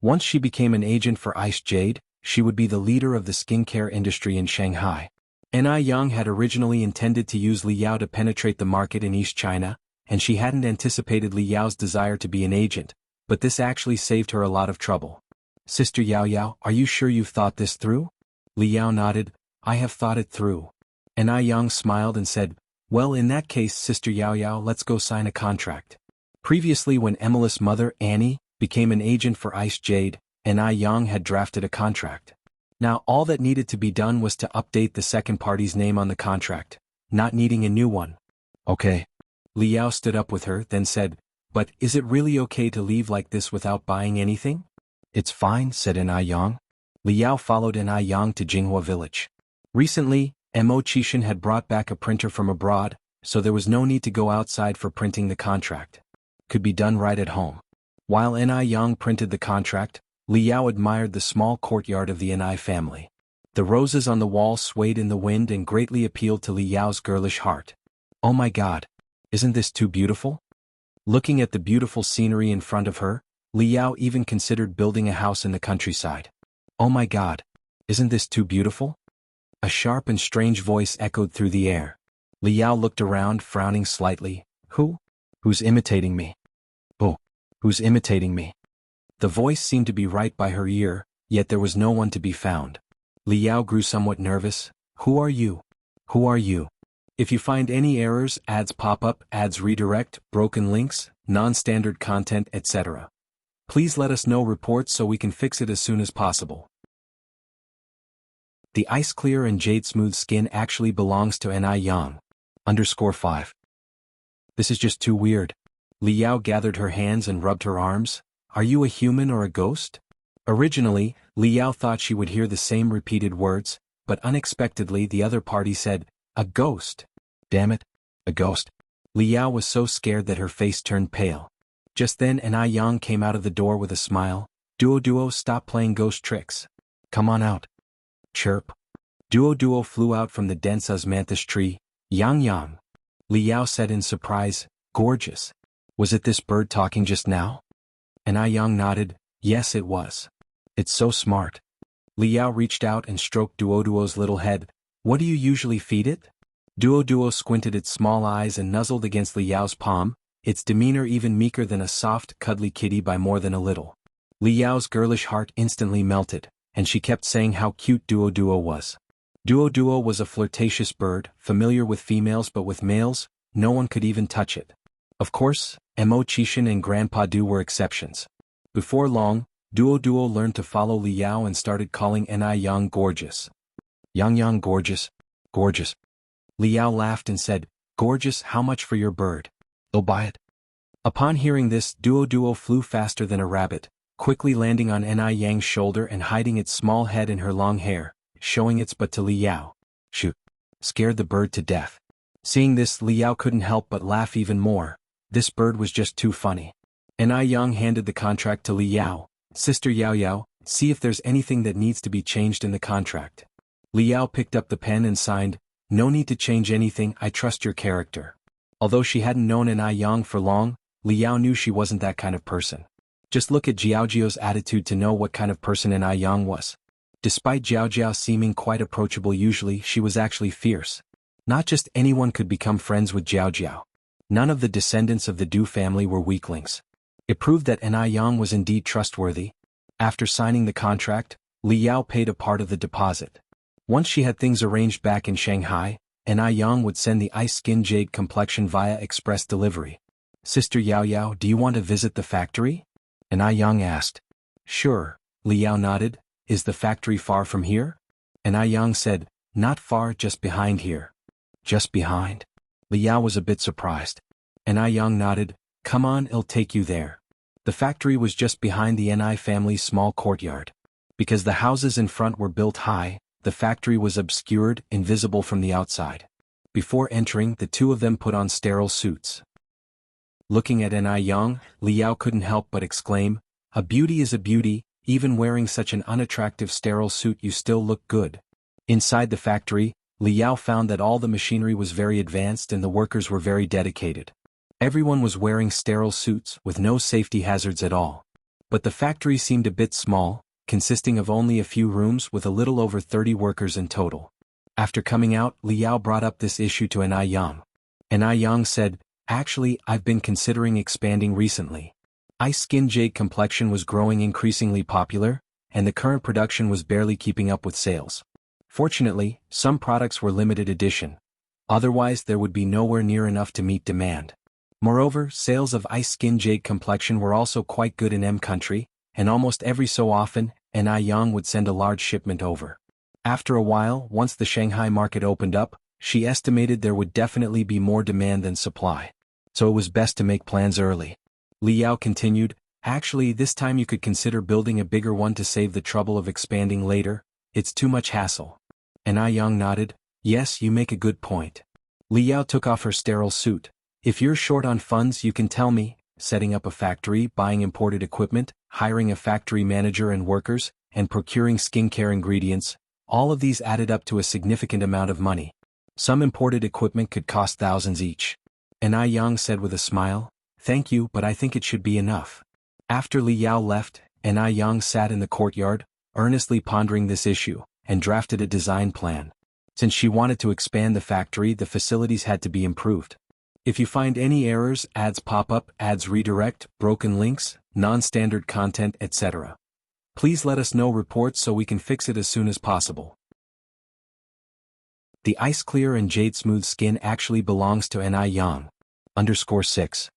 Once she became an agent for Ice Jade, she would be the leader of the skincare industry in Shanghai. Yang had originally intended to use Li Yao to penetrate the market in East China, and she hadn't anticipated Li Yao's desire to be an agent, but this actually saved her a lot of trouble. "Sister Yao Yao, are you sure you've thought this through?" Li Yao nodded. "I have thought it through." Yang smiled and said, "Well, in that case, Sister Yao Yao, let's go sign a contract." Previously, when Emily's mother, Annie, became an agent for Ice Jade, Yang had drafted a contract. Now all that needed to be done was to update the second party's name on the contract, not needing a new one. "Okay." Li Yao stood up with her, then said, "But is it really okay to leave like this without buying anything?" "It's fine," said Yang. Li Yao followed Yang to Jinghua village. Recently, Mo Chishan had brought back a printer from abroad, so there was no need to go outside for printing the contract. Could be done right at home. While Yang printed the contract, Li Yao admired the small courtyard of the Ni family. The roses on the wall swayed in the wind and greatly appealed to Li Yao's girlish heart. "Oh my God! Isn't this too beautiful?" Looking at the beautiful scenery in front of her, Li Yao even considered building a house in the countryside. "Oh my God! Isn't this too beautiful?" A sharp and strange voice echoed through the air. Li Yao looked around, frowning slightly. Who's imitating me? Oh, who's imitating me?" The voice seemed to be right by her ear, yet there was no one to be found. Li Yao grew somewhat nervous. "Who are you? Who are you? If you find any errors, ads pop up, ads redirect, broken links, non-standard content, etc. Please let us know reports so we can fix it as soon as possible." The ice clear and jade smooth skin actually belongs to Yang. _5. This is just too weird. Li Yao gathered her hands and rubbed her arms. "Are you a human or a ghost?" Originally, Li Yao thought she would hear the same repeated words, but unexpectedly the other party said, "A ghost." Damn it, a ghost. Li Yao was so scared that her face turned pale. Just then Yang came out of the door with a smile. Duo, stop playing ghost tricks. Come on out." Chirp. Duo flew out from the dense osmanthus tree. Yang. Li Yao said in surprise, "Gorgeous. Was it this bird talking just now?" Yang nodded. "Yes, it was. It's so smart." Li Yao reached out and stroked Duo's little head. "What do you usually feed it?" Duo squinted its small eyes and nuzzled against Li Yao's palm. its demeanor even meeker than a soft, cuddly kitty by more than a little. Li Yao's girlish heart instantly melted, and she kept saying how cute Duo Duo was. Duo Duo was a flirtatious bird, familiar with females but with males, no one could even touch it. Of course, Mo Chishan and Grandpa Du were exceptions. Before long, Duo Duo learned to follow Li Yao and started calling Ni Yang gorgeous. Yang gorgeous. Gorgeous. Li Yao laughed and said, "Gorgeous, how much for your bird? I'll buy it." Upon hearing this, Duo Duo flew faster than a rabbit, quickly landing on Ni Yang's shoulder and hiding its small head in her long hair, showing its butt to Li Yao. Shoot! Scared the bird to death. Seeing this, Li Yao couldn't help but laugh even more. This bird was just too funny. Ni Yang handed the contract to Li Yao. "Sister Yao Yao, see if there's anything that needs to be changed in the contract." Li Yao picked up the pen and signed, "No need to change anything, I trust your character." Although she hadn't known Ni Yang for long, Li Yao knew she wasn't that kind of person. Just look at Jiaojiao's attitude to know what kind of person Ni Yang was. Despite Jiaojiao seeming quite approachable usually, she was actually fierce. Not just anyone could become friends with Jiaojiao. None of the descendants of the Du family were weaklings. It proved that Ni Yang was indeed trustworthy. After signing the contract, Li Yao paid a part of the deposit. Once she had things arranged back in Shanghai, Ni Yang would send the ice-skin jade complexion via express delivery. "Sister Yao Yao, do you want to visit the factory?" Ni Yang asked. "Sure," Li Yao nodded. "Is the factory far from here?" Ni Yang said, "Not far, just behind here." "Just behind?" Li Yao was a bit surprised. Ni Yang nodded. "Come on, I'll take you there." The factory was just behind the Ni family's small courtyard. Because the houses in front were built high, the factory was obscured, invisible from the outside. Before entering, the two of them put on sterile suits. Looking at Ni Yang, Li Yao couldn't help but exclaim, "A beauty is a beauty, even wearing such an unattractive sterile suit you still look good." Inside the factory, Li Yao found that all the machinery was very advanced and the workers were very dedicated. Everyone was wearing sterile suits with no safety hazards at all. But the factory seemed a bit small, consisting of only a few rooms with a little over 30 workers in total. After coming out, Li Yao brought up this issue to Ni Yang. Ni Yang said, "Actually, I've been considering expanding recently. Ice-skin jade complexion was growing increasingly popular, and the current production was barely keeping up with sales. Fortunately, some products were limited edition. Otherwise there would be nowhere near enough to meet demand. Moreover, sales of ice-skin jade complexion were also quite good in M country, and almost every so often, Ni Yang would send a large shipment over. After a while, once the Shanghai market opened up, she estimated there would definitely be more demand than supply. So it was best to make plans early." Li Yao continued, "Actually, this time you could consider building a bigger one to save the trouble of expanding later. It's too much hassle." Ni Yang nodded, "Yes, you make a good point." Li Yao took off her sterile suit. "If you're short on funds, you can tell me." Setting up a factory, buying imported equipment, hiring a factory manager and workers, and procuring skincare ingredients, all of these added up to a significant amount of money. Some imported equipment could cost thousands each. Ni Yang said with a smile, "Thank you, but I think it should be enough." After Li Yao left, Ni Yang sat in the courtyard, earnestly pondering this issue, and drafted a design plan. Since she wanted to expand the factory, the facilities had to be improved. If you find any errors, ads pop up, ads redirect, broken links, non-standard content, etc., please let us know reports so we can fix it as soon as possible. The ice clear and jade smooth skin actually belongs to Ni Yang. _6.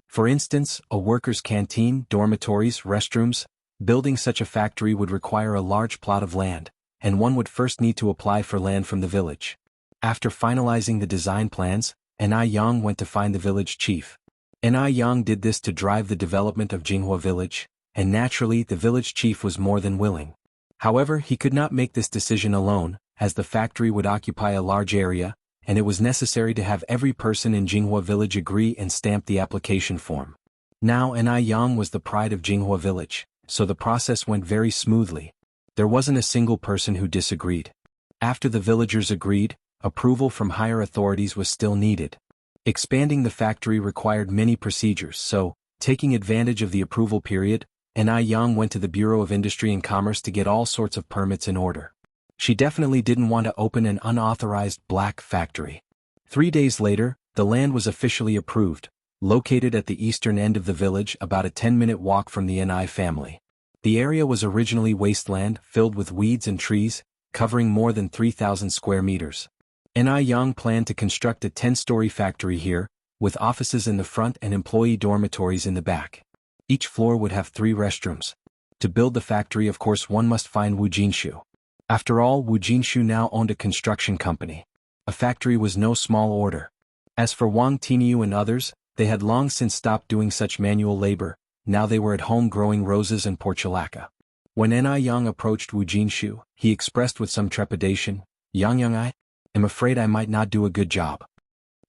For instance, a worker's canteen, dormitories, restrooms, building such a factory would require a large plot of land, and one would first need to apply for land from the village. After finalizing the design plans, Ni Yang went to find the village chief. Ni Yang did this to drive the development of Jinghua village, and naturally the village chief was more than willing. However, he could not make this decision alone, as the factory would occupy a large area, and it was necessary to have every person in Jinghua village agree and stamp the application form. Now Ni Yang was the pride of Jinghua village, so the process went very smoothly. There wasn't a single person who disagreed. After the villagers agreed, approval from higher authorities was still needed. Expanding the factory required many procedures, so, taking advantage of the approval period, Ni Yang went to the Bureau of Industry and Commerce to get all sorts of permits in order. She definitely didn't want to open an unauthorized black factory. 3 days later, the land was officially approved, located at the eastern end of the village about a 10-minute walk from the Ni family. The area was originally wasteland filled with weeds and trees, covering more than 3,000 square meters. Ni Yang planned to construct a 10-story factory here, with offices in the front and employee dormitories in the back. Each floor would have 3 restrooms. To build the factory, of course, one must find Wu Jinshu. After all, Wu Jinshu now owned a construction company. A factory was no small order. As for Wang Tiniu and others, they had long since stopped doing such manual labor. Now they were at home growing roses and portulaca. When Ni Yang approached Wu Jinshu, he expressed with some trepidation, "Yang, I am afraid I might not do a good job."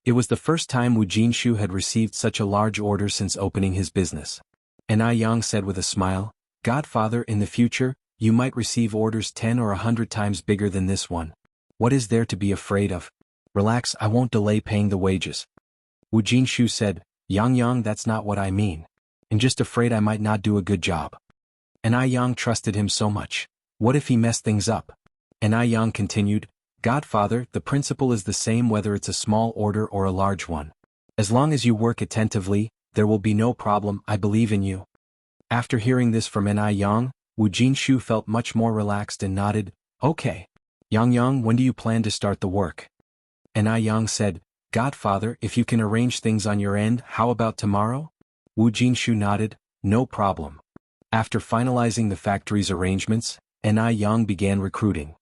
It was the first time Wu Jinshu had received such a large order since opening his business. Ni Yang said with a smile, "Godfather, in the future, you might receive orders 10 or 100 times bigger than this one. What is there to be afraid of? Relax, I won't delay paying the wages." Wu Jinshu said, Yang, that's not what I mean. I'm just afraid I might not do a good job." Ni Yang trusted him so much. What if he messed things up? Ni Yang continued, "Godfather, the principle is the same whether it's a small order or a large one. As long as you work attentively, there will be no problem. I believe in you." After hearing this from Ni Yang, Wu Jinshu felt much more relaxed and nodded, "Okay. Yang, when do you plan to start the work?" Ni Yang said, "Godfather, if you can arrange things on your end, how about tomorrow?" Wu Jinshu nodded, "No problem." After finalizing the factory's arrangements, Ni Yang began recruiting.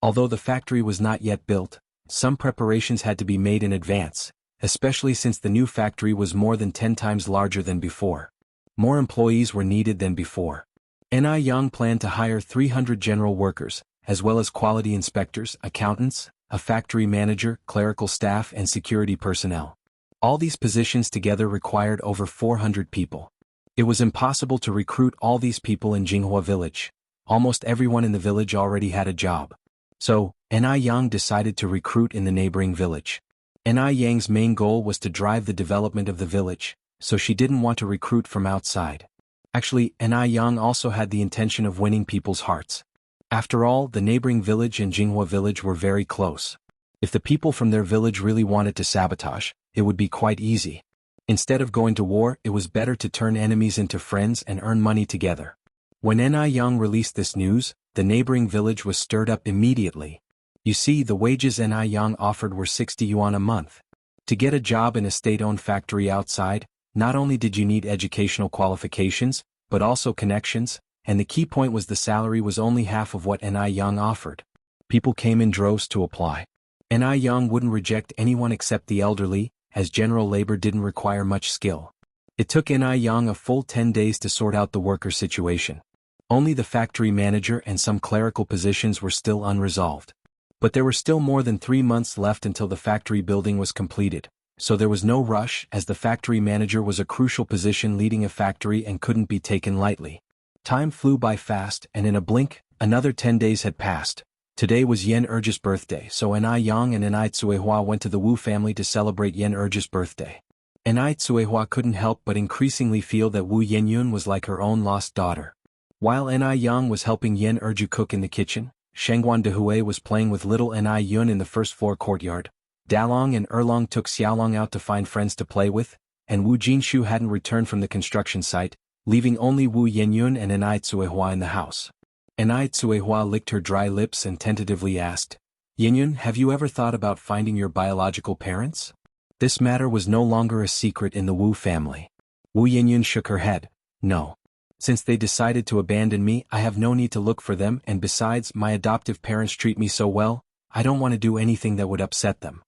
Although the factory was not yet built, some preparations had to be made in advance, especially since the new factory was more than 10 times larger than before. More employees were needed than before. Ni Yang planned to hire 300 general workers, as well as quality inspectors, accountants, a factory manager, clerical staff and security personnel. All these positions together required over 400 people. It was impossible to recruit all these people in Jinghua village. Almost everyone in the village already had a job. So, Ni Yang decided to recruit in the neighboring village. Ni Yang's main goal was to drive the development of the village, so she didn't want to recruit from outside. Actually, Ni Yang also had the intention of winning people's hearts. After all, the neighboring village and Jinghua village were very close. If the people from their village really wanted to sabotage, it would be quite easy. Instead of going to war, it was better to turn enemies into friends and earn money together. When Ni Yang released this news, the neighboring village was stirred up immediately. You see, the wages Ni Yang offered were 60 yuan a month. To get a job in a state-owned factory outside, not only did you need educational qualifications, but also connections, and the key point was the salary was only half of what Ni Yang offered. People came in droves to apply. Ni Yang wouldn't reject anyone except the elderly, as general labor didn't require much skill. It took Ni Yang a full 10 days to sort out the worker situation. Only the factory manager and some clerical positions were still unresolved. But there were still more than 3 months left until the factory building was completed, so there was no rush as the factory manager was a crucial position leading a factory and couldn't be taken lightly. Time flew by fast and in a blink, another 10 days had passed. Today was Yan Erge's birthday, so Ni Yang and Ni Tsuehua went to the Wu family to celebrate Yan Erge's birthday. Ni Tsuehua couldn't help but increasingly feel that Wu Yenyun was like her own lost daughter. While Ni Yang was helping Yan Erge cook in the kitchen, Shengguan Dehui was playing with little Ni Yun in the first floor courtyard. Dalong and Erlong took Xiaolong out to find friends to play with, and Wu Jinshu hadn't returned from the construction site, leaving only Wu Yenyun and Ni Tsuehua in the house. Ni Tsuehua licked her dry lips and tentatively asked, "Yenyun, have you ever thought about finding your biological parents?" This matter was no longer a secret in the Wu family. Wu Yenyun shook her head, "No. Since they decided to abandon me, I have no need to look for them, and besides, my adoptive parents treat me so well, I don't want to do anything that would upset them."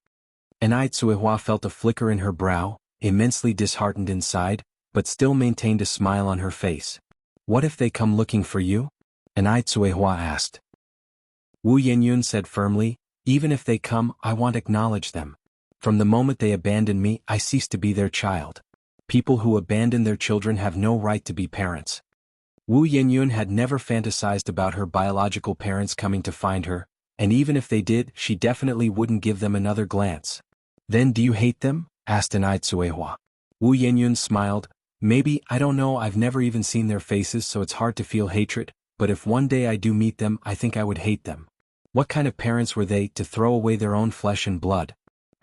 Ni Tsuehua felt a flicker in her brow, immensely disheartened inside, but still maintained a smile on her face. "What if they come looking for you?" Ni Tsuehua asked. Wu Yenyun said firmly, "Even if they come, I won't acknowledge them. From the moment they abandon me, I cease to be their child. People who abandon their children have no right to be parents." Wu Yenyun had never fantasized about her biological parents coming to find her, and even if they did, she definitely wouldn't give them another glance. "Then do you hate them?" asked Ni Tsuehua. Wu Yenyun smiled, "Maybe, I don't know, I've never even seen their faces so it's hard to feel hatred, but if one day I do meet them I think I would hate them. What kind of parents were they, to throw away their own flesh and blood?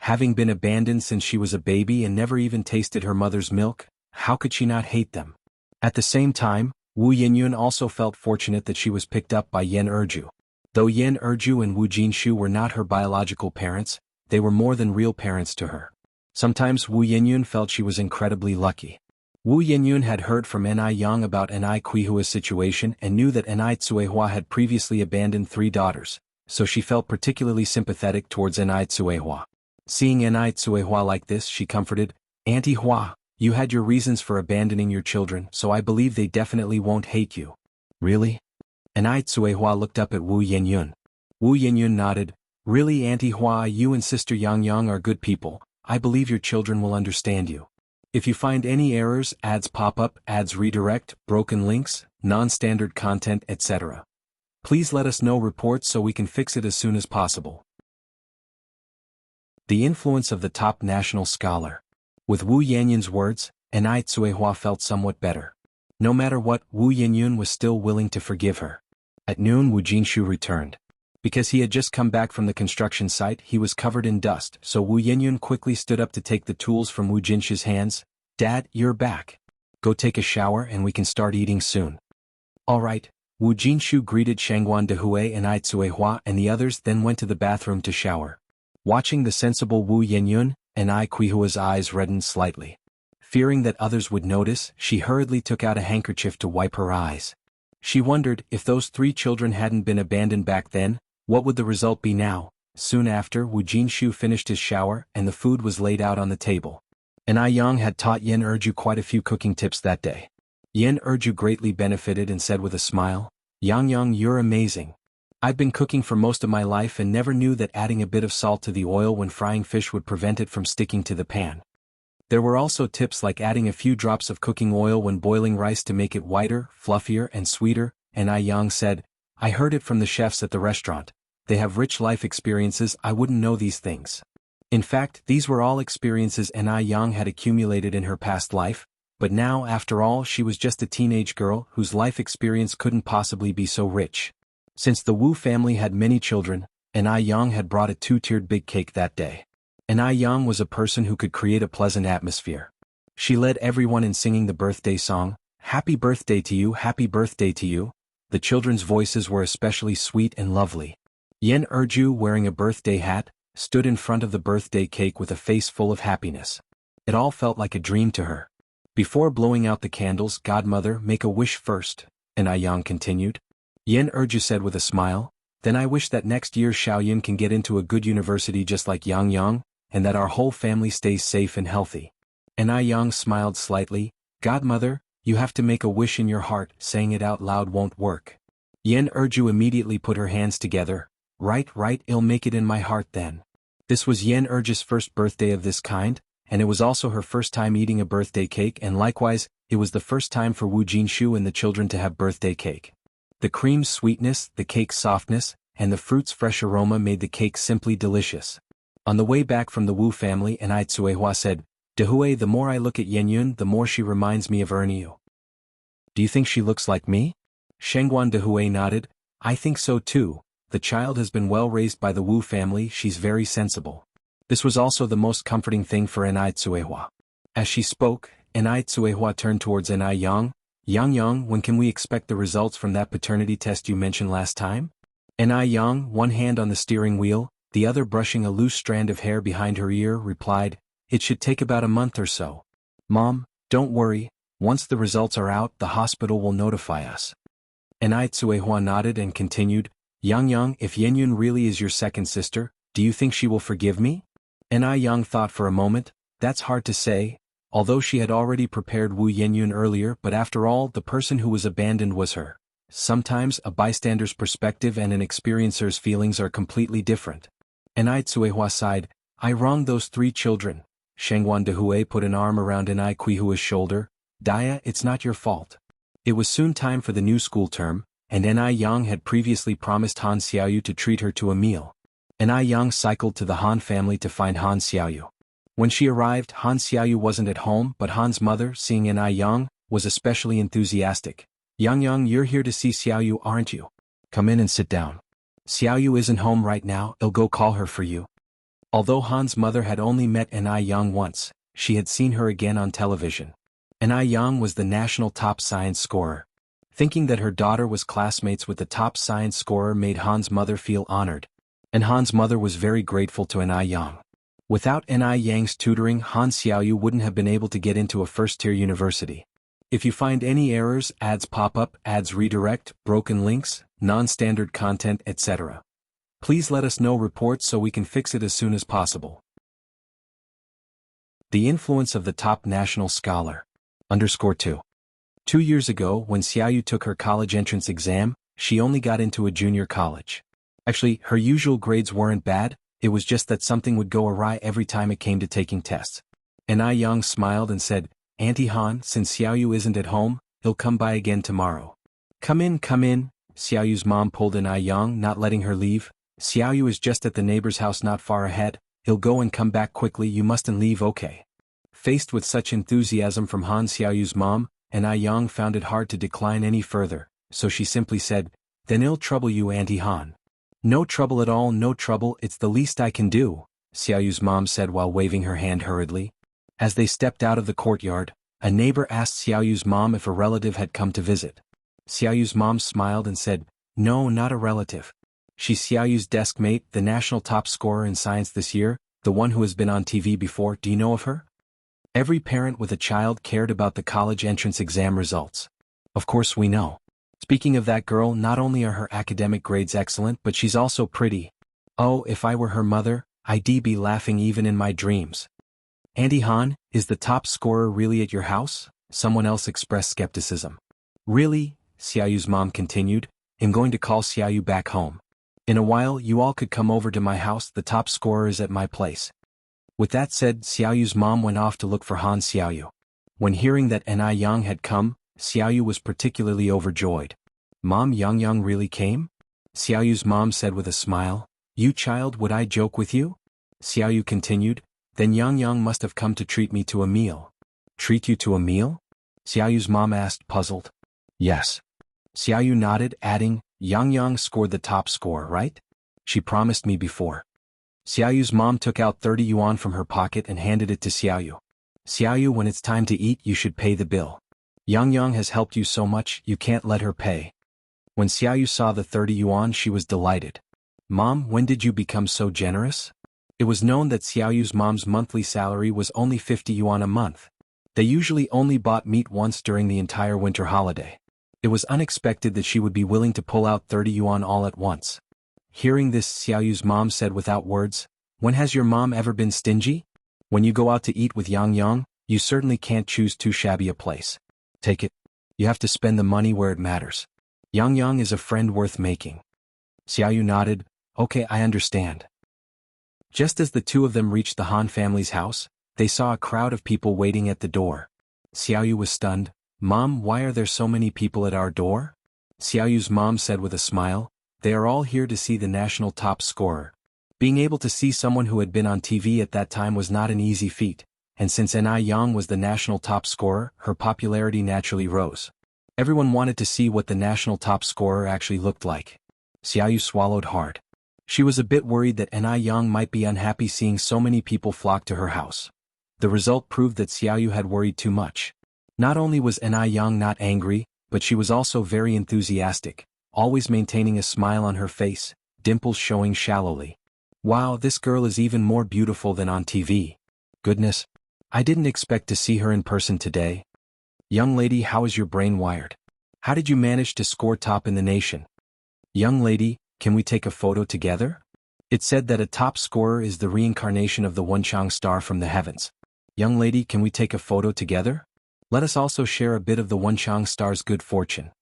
Having been abandoned since she was a baby and never even tasted her mother's milk, how could she not hate them? At the same time, Wu Yinyun also felt fortunate that she was picked up by Yen Erju. Though Yen Erju and Wu Jinshu were not her biological parents, they were more than real parents to her. Sometimes Wu Yinyun felt she was incredibly lucky. Wu Yinyun had heard from Ni Yang about Ni Qihua's situation and knew that Ni Tsuehua had previously abandoned 3 daughters, so she felt particularly sympathetic towards Ni Tsuehua. Seeing Ni Tsuehua like this, she comforted, "Auntie Hua, you had your reasons for abandoning your children, so I believe they definitely won't hate you." "Really?" Ni Tsuehua looked up at Wu Yinyun. Wu Yinyun nodded, "Really, Auntie Hua, you and Sister Yang Yang are good people. I believe your children will understand you. If you find any errors, ads pop up, ads redirect, broken links, non-standard content, etc. please let us know reports so we can fix it as soon as possible." The influence of the top national scholar. With Wu Yanyun's words, Ni Tsuehua felt somewhat better. No matter what, Wu Yinyun was still willing to forgive her. At noon, Wu Jinshu returned. Because he had just come back from the construction site, he was covered in dust, so Wu Yinyun quickly stood up to take the tools from Wu Jinshu's hands. "Dad, you're back. Go take a shower and we can start eating soon." "All right." Wu Jinshu greeted Shangguan Dehui and Ai Tsuehua and the others, then went to the bathroom to shower. Watching the sensible Wu Yinyun, Ai Qihua's eyes reddened slightly. Fearing that others would notice, she hurriedly took out a handkerchief to wipe her eyes. She wondered, if those 3 children hadn't been abandoned back then, what would the result be now? Soon after, Wu Jinshu finished his shower and the food was laid out on the table. Ni Yang had taught Yen Erju quite a few cooking tips that day. Yen Erju greatly benefited and said with a smile, "Yang Yang, you're amazing. I've been cooking for most of my life and never knew that adding a bit of salt to the oil when frying fish would prevent it from sticking to the pan." There were also tips like adding a few drops of cooking oil when boiling rice to make it whiter, fluffier and sweeter, and Ai Yang said, "I heard it from the chefs at the restaurant. They have rich life experiences, I wouldn't know these things." In fact, these were all experiences Ai Yang had accumulated in her past life, but now, after all, she was just a teenage girl whose life experience couldn't possibly be so rich. Since the Wu family had many children, Ai Yang had brought a 2-tiered big cake that day. Ai Yang was a person who could create a pleasant atmosphere. She led everyone in singing the birthday song, "Happy birthday to you, happy birthday to you." The children's voices were especially sweet and lovely. Yen Erju, wearing a birthday hat, stood in front of the birthday cake with a face full of happiness. It all felt like a dream to her. "Before blowing out the candles, Godmother, make a wish first," Ai Yang continued. Yen Erju said with a smile, "Then I wish that next year Xiaoyun can get into a good university just like Yang Yang, and that our whole family stays safe and healthy." Ai Yang smiled slightly, "Godmother, you have to make a wish in your heart, saying it out loud won't work." Yen Erju immediately put her hands together. Right, I'll make it in my heart then." This was Yen Erju's first birthday of this kind, and it was also her first time eating a birthday cake, and likewise, it was the first time for Wu Jinshu and the children to have birthday cake. The cream's sweetness, the cake's softness, and the fruit's fresh aroma made the cake simply delicious. On the way back from the Wu family, Ai Tsuehua said, "Dehui, the more I look at Yenyun, the more she reminds me of Erniu." "Do you think she looks like me?" Shengguan Dehui nodded, "I think so too. The child has been well raised by the Wu family, she's very sensible." This was also the most comforting thing for Ai Tsuehua. As she spoke, Ai Tsuehua turned towards Ai Yang. "Yang Yang, when can we expect the results from that paternity test you mentioned last time?" Ai Yang, one hand on the steering wheel, the other brushing a loose strand of hair behind her ear, replied, "It should take about a month or so. Mom, don't worry, once the results are out, the hospital will notify us." Ai Tsuehua nodded and continued, "Yang Yang, if Yenyun really is your second sister, do you think she will forgive me?" Ai Yang thought for a moment. That's hard to say, although she had already prepared Wu Yenyun earlier, but after all, the person who was abandoned was her. Sometimes a bystander's perspective and an experiencer's feelings are completely different. Ai Tsuehua sighed, "I wronged those 3 children." Shengguan Dehui put an arm around Ai Qihua's shoulder. "Dia, it's not your fault." It was soon time for the new school term, and Ai Yang had previously promised Han Xiaoyu to treat her to a meal. Ai Yang cycled to the Han family to find Han Xiaoyu. When she arrived, Han Xiaoyu wasn't at home, but Han's mother, seeing Ai Yang, was especially enthusiastic. "Yang Yang, you're here to see Xiaoyu, aren't you? Come in and sit down. Xiaoyu isn't home right now, I'll go call her for you." Although Han's mother had only met Anai Yang once, she had seen her again on television. Anai Yang was the national top science scorer. Thinking that her daughter was classmates with the top science scorer made Han's mother feel honored. And Han's mother was very grateful to Anai Yang. Without Anai Yang's tutoring, Han Xiaoyu wouldn't have been able to get into a first-tier university. If you find any errors, ads pop up, ads redirect, broken links, non-standard content, etc., please let us know reports so we can fix it as soon as possible. The influence of the top national scholar. _2. 2 years ago, when Xiaoyu took her college entrance exam, she only got into a junior college. Actually, her usual grades weren't bad, it was just that something would go awry every time it came to taking tests. Anai Yang smiled and said, "Auntie Han, since Xiaoyu isn't at home, he'll come by again tomorrow." Come in, come in." Xiaoyu's mom pulled Anai Yang, not letting her leave. "Xiaoyu is just at the neighbor's house not far ahead, he'll go and come back quickly, you mustn't leave, okay?" Faced with such enthusiasm from Han Xiaoyu's mom, Anai Yang found it hard to decline any further, so she simply said, "Then it'll trouble you, Auntie Han." "No trouble at all, no trouble, it's the least I can do," Xiaoyu's mom said while waving her hand hurriedly. As they stepped out of the courtyard, a neighbor asked Xiaoyu's mom if a relative had come to visit. Xiaoyu's mom smiled and said, "No, not a relative. She's Xiaoyu's desk mate, the national top scorer in science this year, the one who has been on TV before. Do you know of her?" Every parent with a child cared about the college entrance exam results. "Of course we know. Speaking of that girl, not only are her academic grades excellent but she's also pretty. Oh, if I were her mother, I'd be laughing even in my dreams." "Auntie Han, is the top scorer really at your house?" Someone else expressed skepticism. "Really?" Xiaoyu's mom continued. "I'm going to call Xiaoyu back home. In a while you all could come over to my house, the top scorer is at my place." With that said, Xiaoyu's mom went off to look for Han Xiaoyu. When hearing that Anai Yang had come, Xiaoyu was particularly overjoyed. "Mom, Yang Yang really came?" Xiaoyu's mom said with a smile. "You child, would I joke with you?" Xiaoyu continued, "Then Yang Yang must have come to treat me to a meal." "Treat you to a meal?" Xiaoyu's mom asked, puzzled. "Yes." Xiaoyu nodded, adding, "Yang Yang scored the top score, right? She promised me before." Xiaoyu's mom took out 30 yuan from her pocket and handed it to Xiaoyu. "Xiaoyu, when it's time to eat you should pay the bill. Yang Yang has helped you so much, you can't let her pay." When Xiaoyu saw the 30 yuan she was delighted. "Mom, when did you become so generous?" It was known that Xiaoyu's mom's monthly salary was only 50 yuan a month. They usually only bought meat once during the entire winter holiday. It was unexpected that she would be willing to pull out 30 yuan all at once. Hearing this, Xiaoyu's mom said without words, "When has your mom ever been stingy? When you go out to eat with Yang Yang, you certainly can't choose too shabby a place. Take it. You have to spend the money where it matters. Yang Yang is a friend worth making." Xiaoyu nodded, "Okay, I understand." Just as the two of them reached the Han family's house, they saw a crowd of people waiting at the door. Xiaoyu was stunned. "Mom, why are there so many people at our door?" Xiaoyu's mom said with a smile, "They are all here to see the national top scorer." Being able to see someone who had been on TV at that time was not an easy feat, and since Anai Yang was the national top scorer, her popularity naturally rose. Everyone wanted to see what the national top scorer actually looked like. Xiaoyu swallowed hard. She was a bit worried that Anai Yang might be unhappy seeing so many people flock to her house. The result proved that Xiaoyu had worried too much. Not only was Anai Yang not angry, but she was also very enthusiastic, always maintaining a smile on her face, dimples showing shallowly. "Wow, this girl is even more beautiful than on TV. Goodness. I didn't expect to see her in person today. Young lady, how is your brain wired? How did you manage to score top in the nation? Young lady, can we take a photo together?" It's said that a top scorer is the reincarnation of the Wuxia star from the heavens. "Young lady, can we take a photo together? Let us also share a bit of the Wuxia star's good fortune."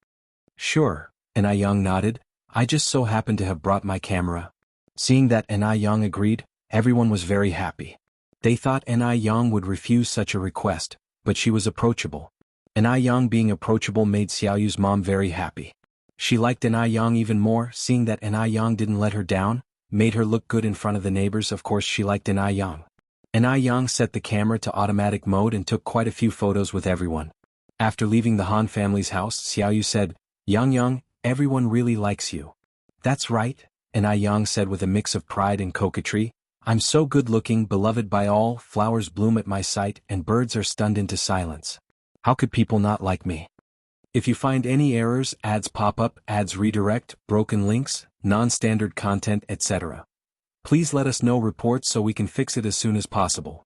"Sure," Anai Yang nodded. "I just so happen to have brought my camera." Seeing that Anai Yang agreed, everyone was very happy. They thought Anai Yang would refuse such a request, but she was approachable. Anai Yang being approachable made Xiaoyu's mom very happy. She liked Anai Yang even more, seeing that Anai Yang didn't let her down, made her look good in front of the neighbors. Of course she liked Anai Yang. Anai Yang set the camera to automatic mode and took quite a few photos with everyone. After leaving the Han family's house, Xiaoyu said, "Yang Yang, everyone really likes you." "That's right," Anai Yang said with a mix of pride and coquetry. I'm so good-looking, beloved by all, flowers bloom at my sight, and birds are stunned into silence. How could people not like me? If you find any errors, ads pop up, ads redirect, broken links, non-standard content, etc., please let us know reports so we can fix it as soon as possible.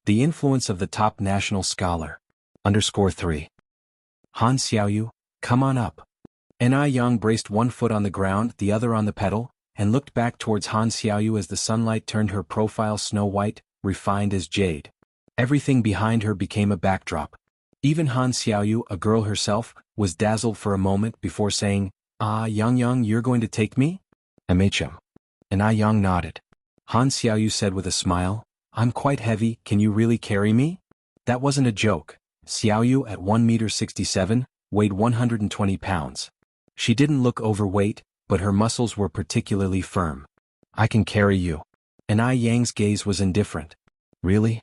The influence of the top national scholar. _3. Han Xiaoyu, come on up. Ni Yang braced one foot on the ground, the other on the pedal, and looked back towards Han Xiaoyu as the sunlight turned her profile snow-white, refined as jade. Everything behind her became a backdrop. Even Han Xiaoyu, a girl herself, was dazzled for a moment before saying, Yang, you're going to take me? MHM. Ni Yang nodded. Han Xiaoyu said with a smile, I'm quite heavy, can you really carry me? That wasn't a joke. Xiaoyu, at 1.67 meters, weighed 120 pounds. She didn't look overweight, but her muscles were particularly firm. I can carry you. Ni Yang's gaze was indifferent. Really?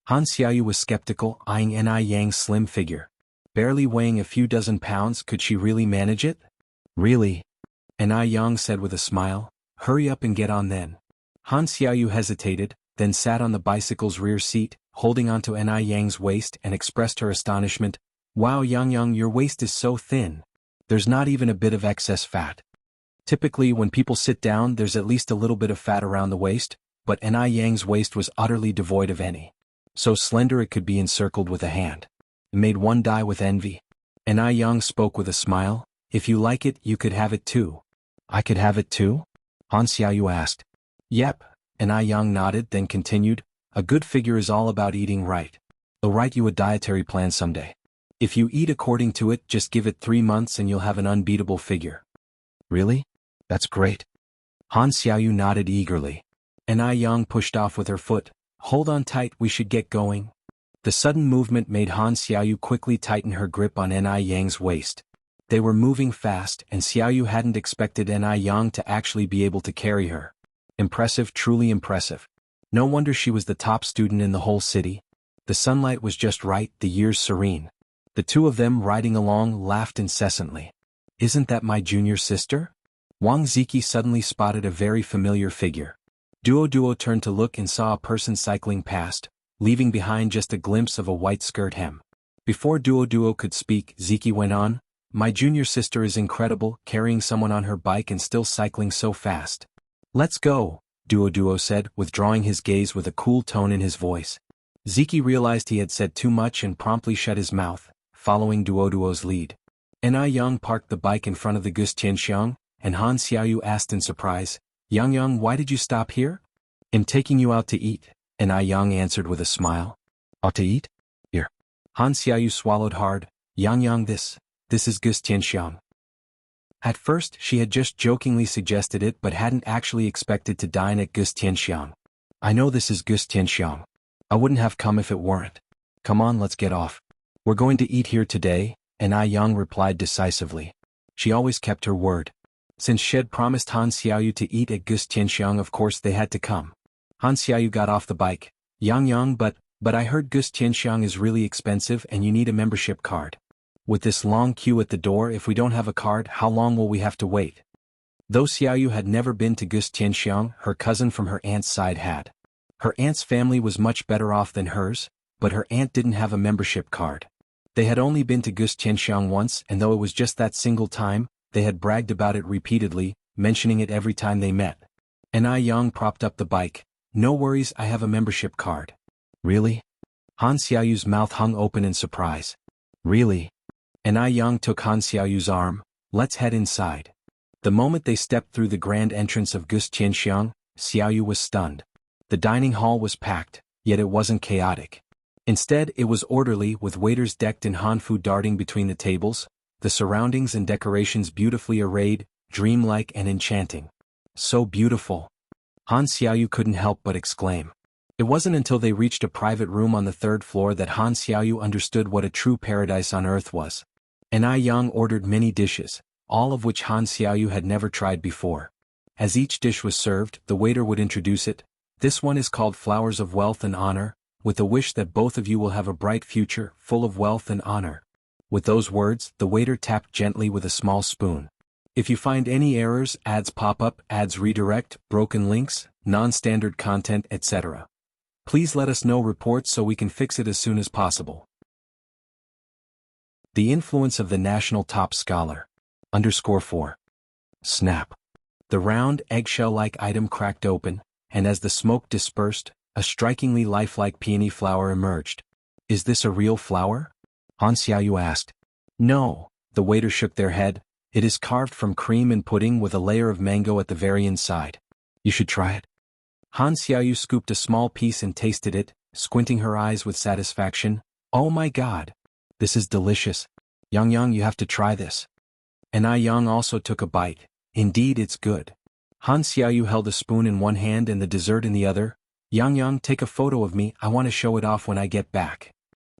Han Xiaoyu was skeptical, eyeing Ni Yang's slim figure. Barely weighing a few dozen pounds, could she really manage it? Really? Ni Yang said with a smile, hurry up and get on then. Han Xiaoyu hesitated, then sat on the bicycle's rear seat, holding onto Ni Yang's waist, and expressed her astonishment. Wow, Yang, your waist is so thin. There's not even a bit of excess fat. Typically when people sit down there's at least a little bit of fat around the waist, but Ni Yang's waist was utterly devoid of any. So slender it could be encircled with a hand. It made one die with envy. Ni Yang spoke with a smile, if you like it, you could have it too. I could have it too? Han Xiaoyu asked. Yep. Ni Yang nodded, then continued, a good figure is all about eating right. I'll write you a dietary plan someday. If you eat according to it, just give it 3 months and you'll have an unbeatable figure. Really? That's great. Han Xiaoyu nodded eagerly. Ni Yang pushed off with her foot. Hold on tight, we should get going. The sudden movement made Han Xiaoyu quickly tighten her grip on Ni Yang's waist. They were moving fast, and Xiaoyu hadn't expected Ni Yang to actually be able to carry her. Impressive, truly impressive. No wonder she was the top student in the whole city. The sunlight was just right, the years serene. The two of them riding along laughed incessantly. Isn't that my junior sister? Wang Ziki suddenly spotted a very familiar figure. Duo turned to look and saw a person cycling past, leaving behind just a glimpse of a white skirt hem. Before Duo could speak, Ziki went on, my junior sister is incredible, carrying someone on her bike and still cycling so fast. Let's go, Duo said, withdrawing his gaze with a cool tone in his voice. Ziki realized he had said too much and promptly shut his mouth, following Duo's lead. Ni Yang parked the bike in front of the Gus Tianxiang, and Han Xiaoyu asked in surprise, Yang, why did you stop here? I'm taking you out to eat, Ni Yang answered with a smile. Out to eat? Here. Han Xiaoyu swallowed hard. Yang, this is Gus Tianxiang. At first she had just jokingly suggested it but hadn't actually expected to dine at Gus Tianxiang. I know this is Gus Tianxiang. I wouldn't have come if it weren't. Come on, let's get off. We're going to eat here today, Ni Yang replied decisively. She always kept her word. Since she had promised Han Xiaoyu to eat at Gus Tianxiang, of course they had to come. Han Xiaoyu got off the bike. Yang, but I heard Gus Tianxiang is really expensive and you need a membership card. With this long queue at the door, if we don't have a card, how long will we have to wait? Though Xiaoyu had never been to Gus Tianxiang, her cousin from her aunt's side had. Her aunt's family was much better off than hers, but her aunt didn't have a membership card. They had only been to Gus Tianxiang once, and though it was just that single time, they had bragged about it repeatedly, mentioning it every time they met. Ni Yang propped up the bike. No worries, I have a membership card. Really? Han Xiaoyu's mouth hung open in surprise. Really? Ni Yang took Han Xiaoyu's arm. Let's head inside. The moment they stepped through the grand entrance of Gus Tianxiang, Xiaoyu was stunned. The dining hall was packed, yet it wasn't chaotic. Instead, it was orderly, with waiters decked in hanfu darting between the tables, the surroundings and decorations beautifully arrayed, dreamlike and enchanting. So beautiful. Han Xiaoyu couldn't help but exclaim. It wasn't until they reached a private room on the 3rd floor that Han Xiaoyu understood what a true paradise on earth was. Ni Yang ordered many dishes, all of which Han Xiaoyu had never tried before. As each dish was served, the waiter would introduce it. This one is called Flowers of Wealth and Honor, with the wish that both of you will have a bright future, full of wealth and honor. With those words, the waiter tapped gently with a small spoon. If you find any errors, ads pop up, ads redirect, broken links, non-standard content, etc., please let us know reports so we can fix it as soon as possible. The influence of the national top scholar. _4. Snap. The round, eggshell-like item cracked open, and as the smoke dispersed, a strikingly lifelike peony flower emerged. Is this a real flower? Han Xiaoyu asked. No, the waiter shook their head. It is carved from cream and pudding with a layer of mango at the very inside. You should try it. Han Xiaoyu scooped a small piece and tasted it, squinting her eyes with satisfaction. Oh my god! This is delicious. Yang, you have to try this. And Yang also took a bite. Indeed, it's good. Han Xiaoyu held a spoon in one hand and the dessert in the other. Yang, take a photo of me, I want to show it off when I get back.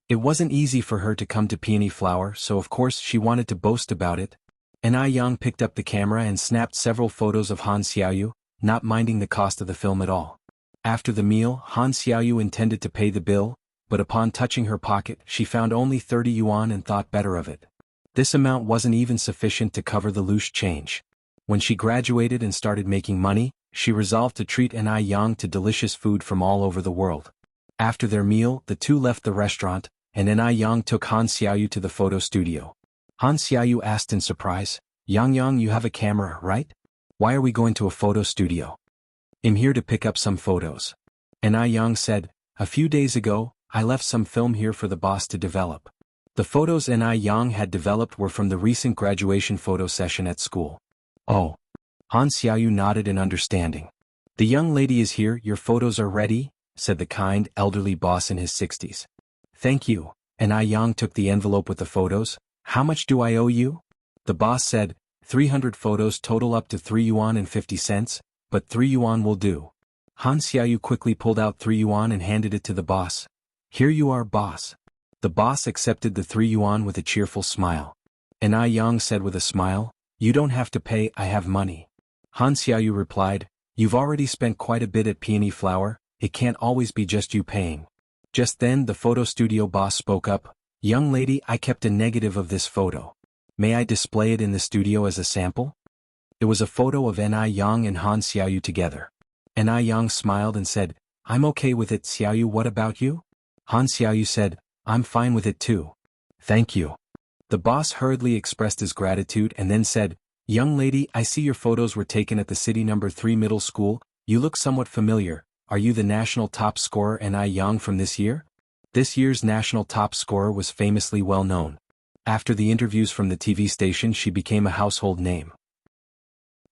It wasn't easy for her to come to Peony Flower, so of course she wanted to boast about it. And Yang picked up the camera and snapped several photos of Han Xiaoyu, not minding the cost of the film at all. After the meal, Han Xiaoyu intended to pay the bill, but upon touching her pocket she found only 30 yuan and thought better of it. This amount wasn't even sufficient to cover the loose change. When she graduated and started making money, she resolved to treat Yang to delicious food from all over the world. After their meal, the two left the restaurant, and Yang took Han Xiaoyu to the photo studio. Han Xiaoyu asked in surprise, Yang, you have a camera, right? Why are we going to a photo studio? I'm here to pick up some photos. Yang said, a few days ago, I left some film here for the boss to develop. The photos Yang had developed were from the recent graduation photo session at school. Oh. Han Xiaoyu nodded in understanding. The young lady is here, your photos are ready, said the kind, elderly boss in his 60s. Thank you. Yang took the envelope with the photos. How much do I owe you? The boss said, 300 photos total up to 3 yuan and 50 cents, but 3 yuan will do. Han Xiaoyu quickly pulled out 3 yuan and handed it to the boss. Here you are, boss. The boss accepted the 3 yuan with a cheerful smile. Yang said with a smile, you don't have to pay, I have money. Han Xiaoyu replied, you've already spent quite a bit at Peony Flower, it can't always be just you paying. Just then the photo studio boss spoke up, young lady, I kept a negative of this photo. May I display it in the studio as a sample? It was a photo of Yang and Han Xiaoyu together. Yang smiled and said, I'm okay with it, Xiaoyu, what about you? Han Xiaoyu said, I'm fine with it too. Thank you. The boss hurriedly expressed his gratitude and then said, young lady, I see your photos were taken at the city number 3 middle school, you look somewhat familiar, are you the national top scorer Yang from this year? This year's national top scorer was famously well known. After the interviews from the TV station she became a household name.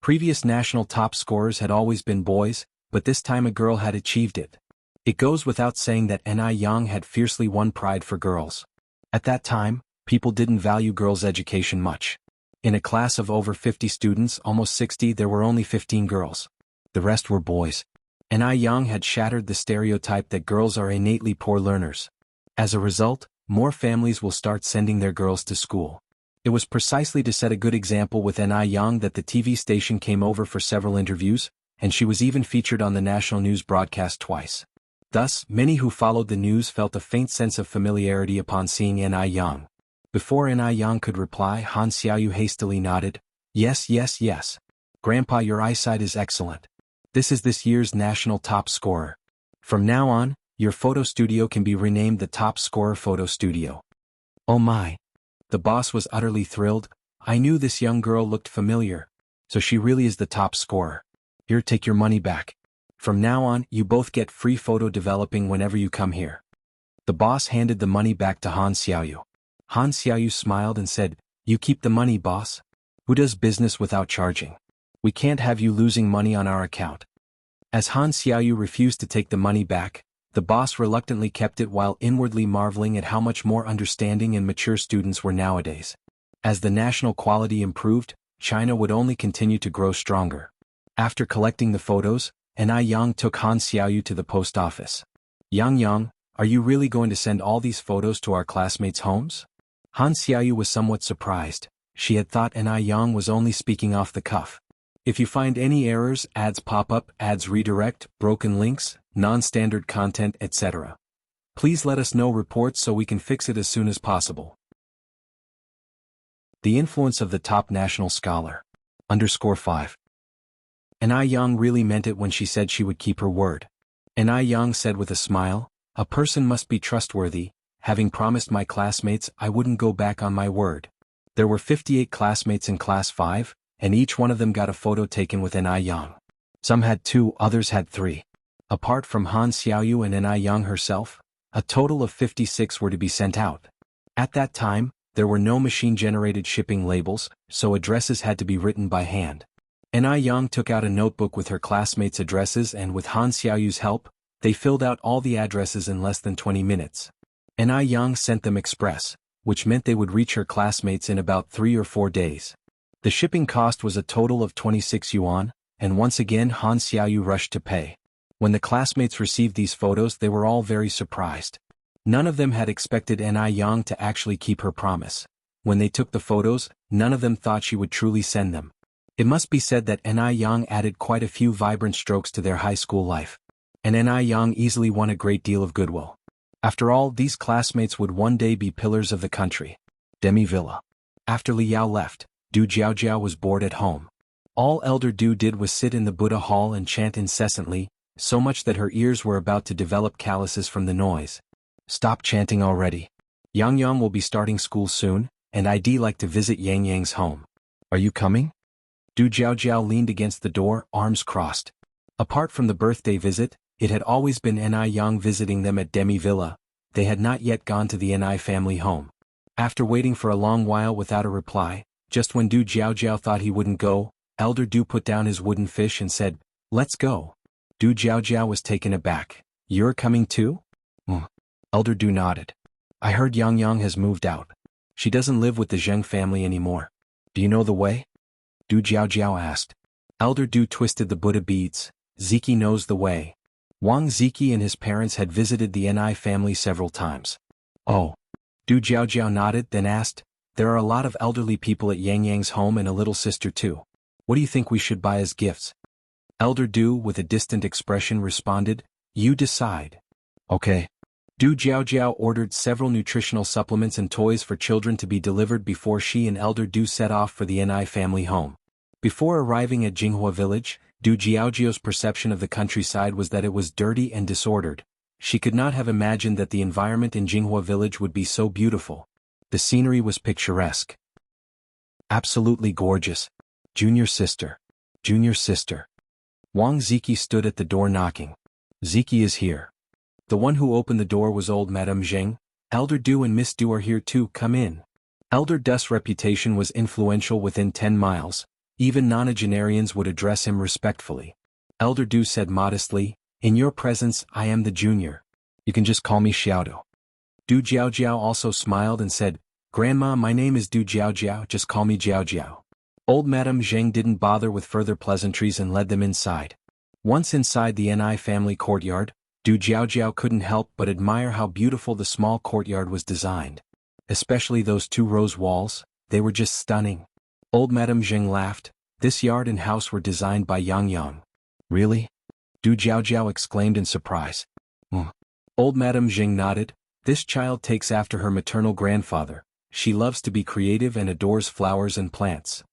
Previous national top scorers had always been boys, but this time a girl had achieved it. It goes without saying that Yang had fiercely won pride for girls. At that time, people didn't value girls' education much. In a class of over 50 students, almost 60, there were only 15 girls. The rest were boys. Yang had shattered the stereotype that girls are innately poor learners. As a result, more families will start sending their girls to school. It was precisely to set a good example with Yang that the TV station came over for several interviews, and she was even featured on the national news broadcast twice. Thus, many who followed the news felt a faint sense of familiarity upon seeing Yang. Before Yang could reply, Han Xiaoyu hastily nodded, yes. Grandpa, your eyesight is excellent. This is this year's national top scorer. From now on, your photo studio can be renamed the Top Scorer Photo Studio. Oh my. The boss was utterly thrilled. I knew this young girl looked familiar. So she really is the top scorer. Here, take your money back. From now on, you both get free photo developing whenever you come here. The boss handed the money back to Han Xiaoyu. Han Xiaoyu smiled and said, you keep the money, boss. Who does business without charging? We can't have you losing money on our account. As Han Xiaoyu refused to take the money back, the boss reluctantly kept it while inwardly marveling at how much more understanding and mature students were nowadays. As the national quality improved, China would only continue to grow stronger. After collecting the photos, Yang took Han Xiaoyu to the post office. Yang, are you really going to send all these photos to our classmates' homes? Han Xiaoyu was somewhat surprised. She had thought Yang was only speaking off the cuff. If you find any errors, ads pop up, ads redirect, broken links, non-standard content, etc., please let us know reports so we can fix it as soon as possible. The influence of the top national scholar. Underscore 5. And I Yang really meant it when she said she would keep her word. And I Yang said with a smile, a person must be trustworthy, having promised my classmates I wouldn't go back on my word. There were 58 classmates in class 5, and each one of them got a photo taken with An I Yang. Some had 2, others had 3. Apart from Han Xiaoyu and An I Yang herself, a total of 56 were to be sent out. At that time, there were no machine-generated shipping labels, so addresses had to be written by hand. An I Yang took out a notebook with her classmates' addresses and with Han Xiaoyu's help, they filled out all the addresses in less than 20 minutes. An I Yang sent them express, which meant they would reach her classmates in about 3 or 4 days. The shipping cost was a total of 26 yuan, and once again Han Xiaoyu rushed to pay. When the classmates received these photos they were all very surprised. None of them had expected An I Yang to actually keep her promise. When they took the photos, none of them thought she would truly send them. It must be said that An I Yang added quite a few vibrant strokes to their high school life. And An I Yang easily won a great deal of goodwill. After all, these classmates would one day be pillars of the country. Demi Villa. After Li Yao left, Du Jiaojiao was bored at home. All Elder Du did was sit in the Buddha hall and chant incessantly, so much that her ears were about to develop calluses from the noise. Stop chanting already. Yang Yang will be starting school soon, and I'd like to visit Yang Yang's home. Are you coming? Du Jiaojiao leaned against the door, arms crossed. Apart from the birthday visit, it had always been An I Yang visiting them at Demi Villa. They had not yet gone to the An I family home. After waiting for a long while without a reply, just when Du Jiaojiao thought he wouldn't go, Elder Du put down his wooden fish and said, "Let's go." Du Jiaojiao was taken aback. "You're coming too?" Elder Du nodded. "I heard Yang Yang has moved out. She doesn't live with the Zheng family anymore. Do you know the way?" Du Jiaojiao asked. Elder Du twisted the Buddha beads. "Ziki knows the way." Wang Ziki and his parents had visited the An I family several times. "Oh." Du Jiaojiao nodded, then asked, "There are a lot of elderly people at Yang Yang's home and a little sister too. What do you think we should buy as gifts?" Elder Du, with a distant expression, responded, "You decide." "Okay." Du Jiaojiao ordered several nutritional supplements and toys for children to be delivered before she and Elder Du set off for the An I family home. Before arriving at Jinghua village, Du Jiaojiao's perception of the countryside was that it was dirty and disordered. She could not have imagined that the environment in Jinghua village would be so beautiful. The scenery was picturesque. Absolutely gorgeous. Junior sister. Junior sister. Wang Ziki stood at the door knocking. "Ziki is here." The one who opened the door was old Madame Zheng. "Elder Du and Miss Du are here too, come in." Elder Du's reputation was influential within 10 miles. Even nonagenarians would address him respectfully. Elder Du said modestly, "In your presence, I am the junior. You can just call me Xiaodu." Du Jiaojiao also smiled and said, "Grandma, my name is Du Jiaojiao, just call me Jiaojiao." Old Madame Zheng didn't bother with further pleasantries and led them inside. Once inside the An I family courtyard, Du Jiaojiao couldn't help but admire how beautiful the small courtyard was designed. Especially those 2 rose walls, they were just stunning. Old Madame Zheng laughed. "This yard and house were designed by Yang Yang." "Really?" Du Jiaojiao exclaimed in surprise. Old Madame Zheng nodded. "This child takes after her maternal grandfather. She loves to be creative and adores flowers and plants."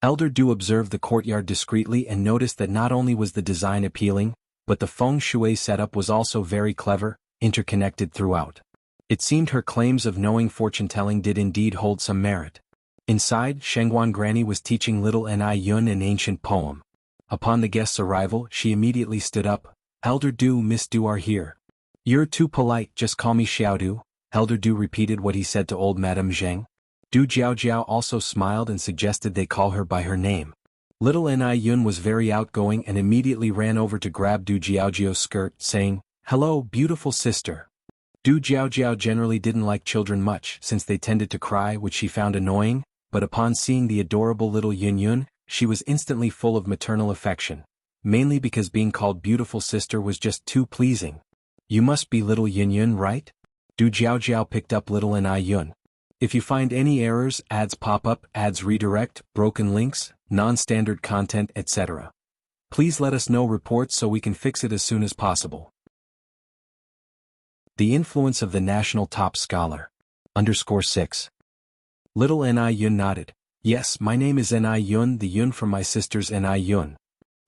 Elder Du observed the courtyard discreetly and noticed that not only was the design appealing, but the feng shui setup was also very clever, interconnected throughout. It seemed her claims of knowing fortune-telling did indeed hold some merit. Inside, Shengguan Granny was teaching little An I Yun an ancient poem. Upon the guest's arrival, she immediately stood up. "Elder Du, Miss Du are here." "You're too polite, just call me Xiaodu." Elder Du repeated what he said to old Madame Zheng. Du Jiaojiao also smiled and suggested they call her by her name. Little An I Yun was very outgoing and immediately ran over to grab Du Jiaojiao's skirt, saying, "Hello, beautiful sister." Du Jiaojiao generally didn't like children much since they tended to cry, which she found annoying, but upon seeing the adorable little Yun Yun, she was instantly full of maternal affection. Mainly because being called beautiful sister was just too pleasing. "You must be little Yun Yun, right?" Du Jiaojiao picked up little An I Yun. "If you find any errors, ads pop up, ads redirect, broken links, non-standard content, etc. Please let us know reports so we can fix it as soon as possible." The influence of the national top scholar. _6. Little An I Yun nodded. Yes, my name is Ni Yun, the Yun from my sister's Ni Yun.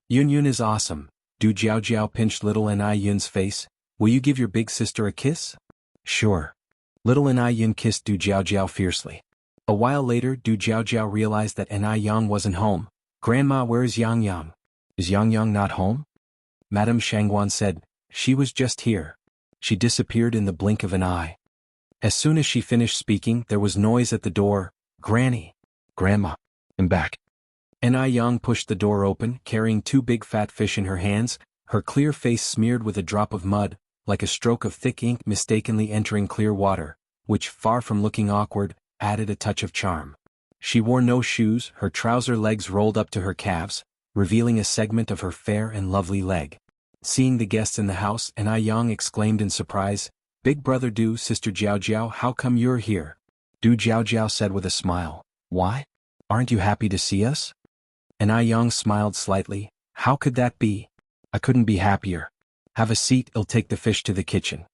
Yun Yun is awesome. Du Jiao Jiao pinched little Ni Yun's face. Will you give your big sister a kiss? Sure. Little Ni Yun kissed Du Jiao Jiao fiercely. A while later, Du Jiao Jiao realized that Ni Yang wasn't home. Grandma, where is Yang Yang? Is Yang Yang not home? Madame Shangguan said, she was just here. She disappeared in the blink of an eye. As soon as she finished speaking, there was noise at the door. Granny. Grandma. I'm back. Ni Yang pushed the door open, carrying 2 big fat fish in her hands, her clear face smeared with a drop of mud, like a stroke of thick ink mistakenly entering clear water, which, far from looking awkward, added a touch of charm. She wore no shoes, her trouser legs rolled up to her calves, revealing a segment of her fair and lovely leg. Seeing the guests in the house, Ni Yang exclaimed in surprise, Big brother Du, sister Jiao Jiao, how come you're here? Du Jiao Jiao said with a smile, Why? Aren't you happy to see us? Ni Yang smiled slightly, How could that be? I couldn't be happier. Have a seat, I'll take the fish to the kitchen.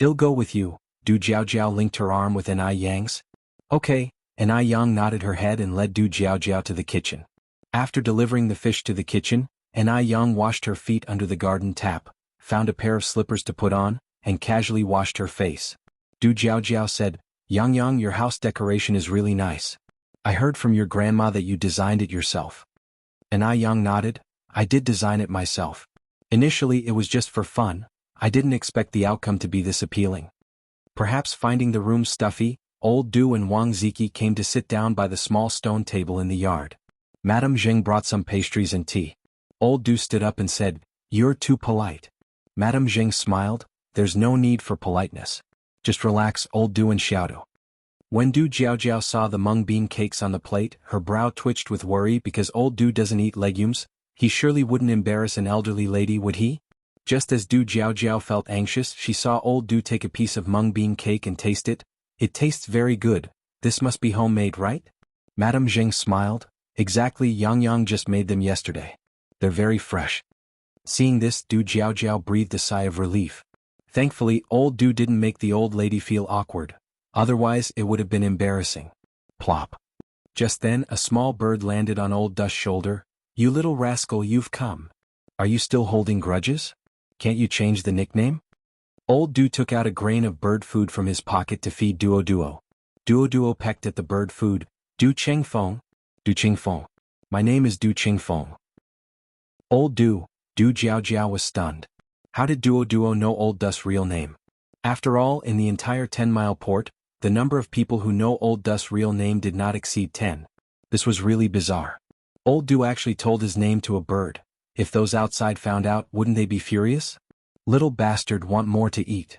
I'll go with you. Du Jiao Jiao linked her arm with Ni Yang's. Okay, Ni Yang nodded her head and led Du Jiao Jiao to the kitchen. After delivering the fish to the kitchen, Ni Yang washed her feet under the garden tap, found a pair of slippers to put on, and casually washed her face. Du Jiao Jiao said, Yang Yang, your house decoration is really nice. I heard from your grandma that you designed it yourself. Ni Yang nodded, I did design it myself. Initially it was just for fun, I didn't expect the outcome to be this appealing. Perhaps finding the room stuffy, old Du and Wang Ziki came to sit down by the small stone table in the yard. Madame Zheng brought some pastries and tea. Old Du stood up and said, You're too polite. Madame Zheng smiled, There's no need for politeness. Just relax, old Du and Xiaodu. When Du Jiao Jiao saw the mung bean cakes on the plate, her brow twitched with worry because old Du doesn't eat legumes. He surely wouldn't embarrass an elderly lady, would he? Just as Du Jiao Jiao felt anxious, she saw old Du take a piece of mung bean cake and taste it. It tastes very good. This must be homemade, right? Madame Zheng smiled. Exactly, Yang Yang just made them yesterday. They're very fresh. Seeing this, Du Jiao Jiao breathed a sigh of relief. Thankfully, old Du didn't make the old lady feel awkward. Otherwise, it would have been embarrassing. Plop. Just then, a small bird landed on old Du's shoulder. You little rascal, you've come. Are you still holding grudges? Can't you change the nickname? Old Du took out a grain of bird food from his pocket to feed Duo Duo. Duo Duo pecked at the bird food. Du Chengfeng. Du Qingfeng. My name is Du Qingfeng. Old Du Jiao Jiao was stunned. How did Duo Duo know old Du's real name? After all, in the entire 10-mile port, the number of people who know old Du's real name did not exceed 10. This was really bizarre. Old Du actually told his name to a bird. If those outside found out, wouldn't they be furious? Little bastard, want more to eat.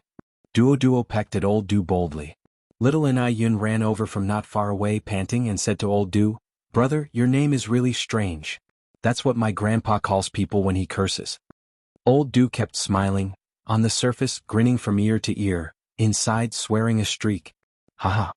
Duo Duo pecked at old Du boldly. Little Ni Yun ran over from not far away panting and said to old Du, Brother, your name is really strange. That's what my grandpa calls people when he curses. Old Du kept smiling, on the surface grinning from ear to ear, inside swearing a streak. Haha.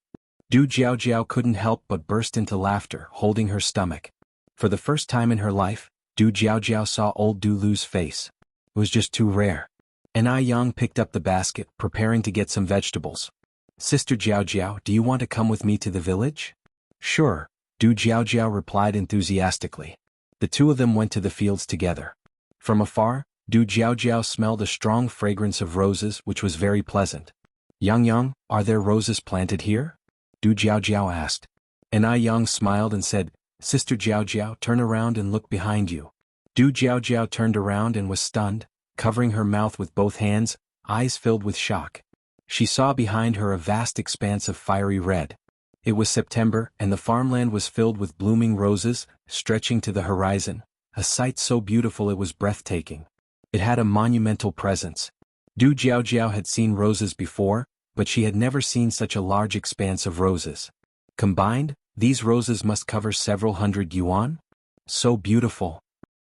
Du Jiao Jiao couldn't help but burst into laughter, holding her stomach. For the first time in her life, Du Jiao Jiao saw old Du lose face. It was just too rare. Ni Yang picked up the basket, preparing to get some vegetables. Sister Jiao Jiao, do you want to come with me to the village? Sure, Du Jiao Jiao replied enthusiastically. The two of them went to the fields together. From afar, Du Jiao Jiao smelled a strong fragrance of roses, which was very pleasant. Yang Yang, are there roses planted here? Du Jiao Jiao asked. Ni Yang smiled and said, Sister Jiao Jiao, turn around and look behind you. Du Jiao Jiao turned around and was stunned, covering her mouth with both hands, eyes filled with shock. She saw behind her a vast expanse of fiery red. It was September, and the farmland was filled with blooming roses, stretching to the horizon, a sight so beautiful it was breathtaking. It had a monumental presence. Du Jiao Jiao had seen roses before, but she had never seen such a large expanse of roses. Combined, these roses must cover several hundred yuan? So beautiful.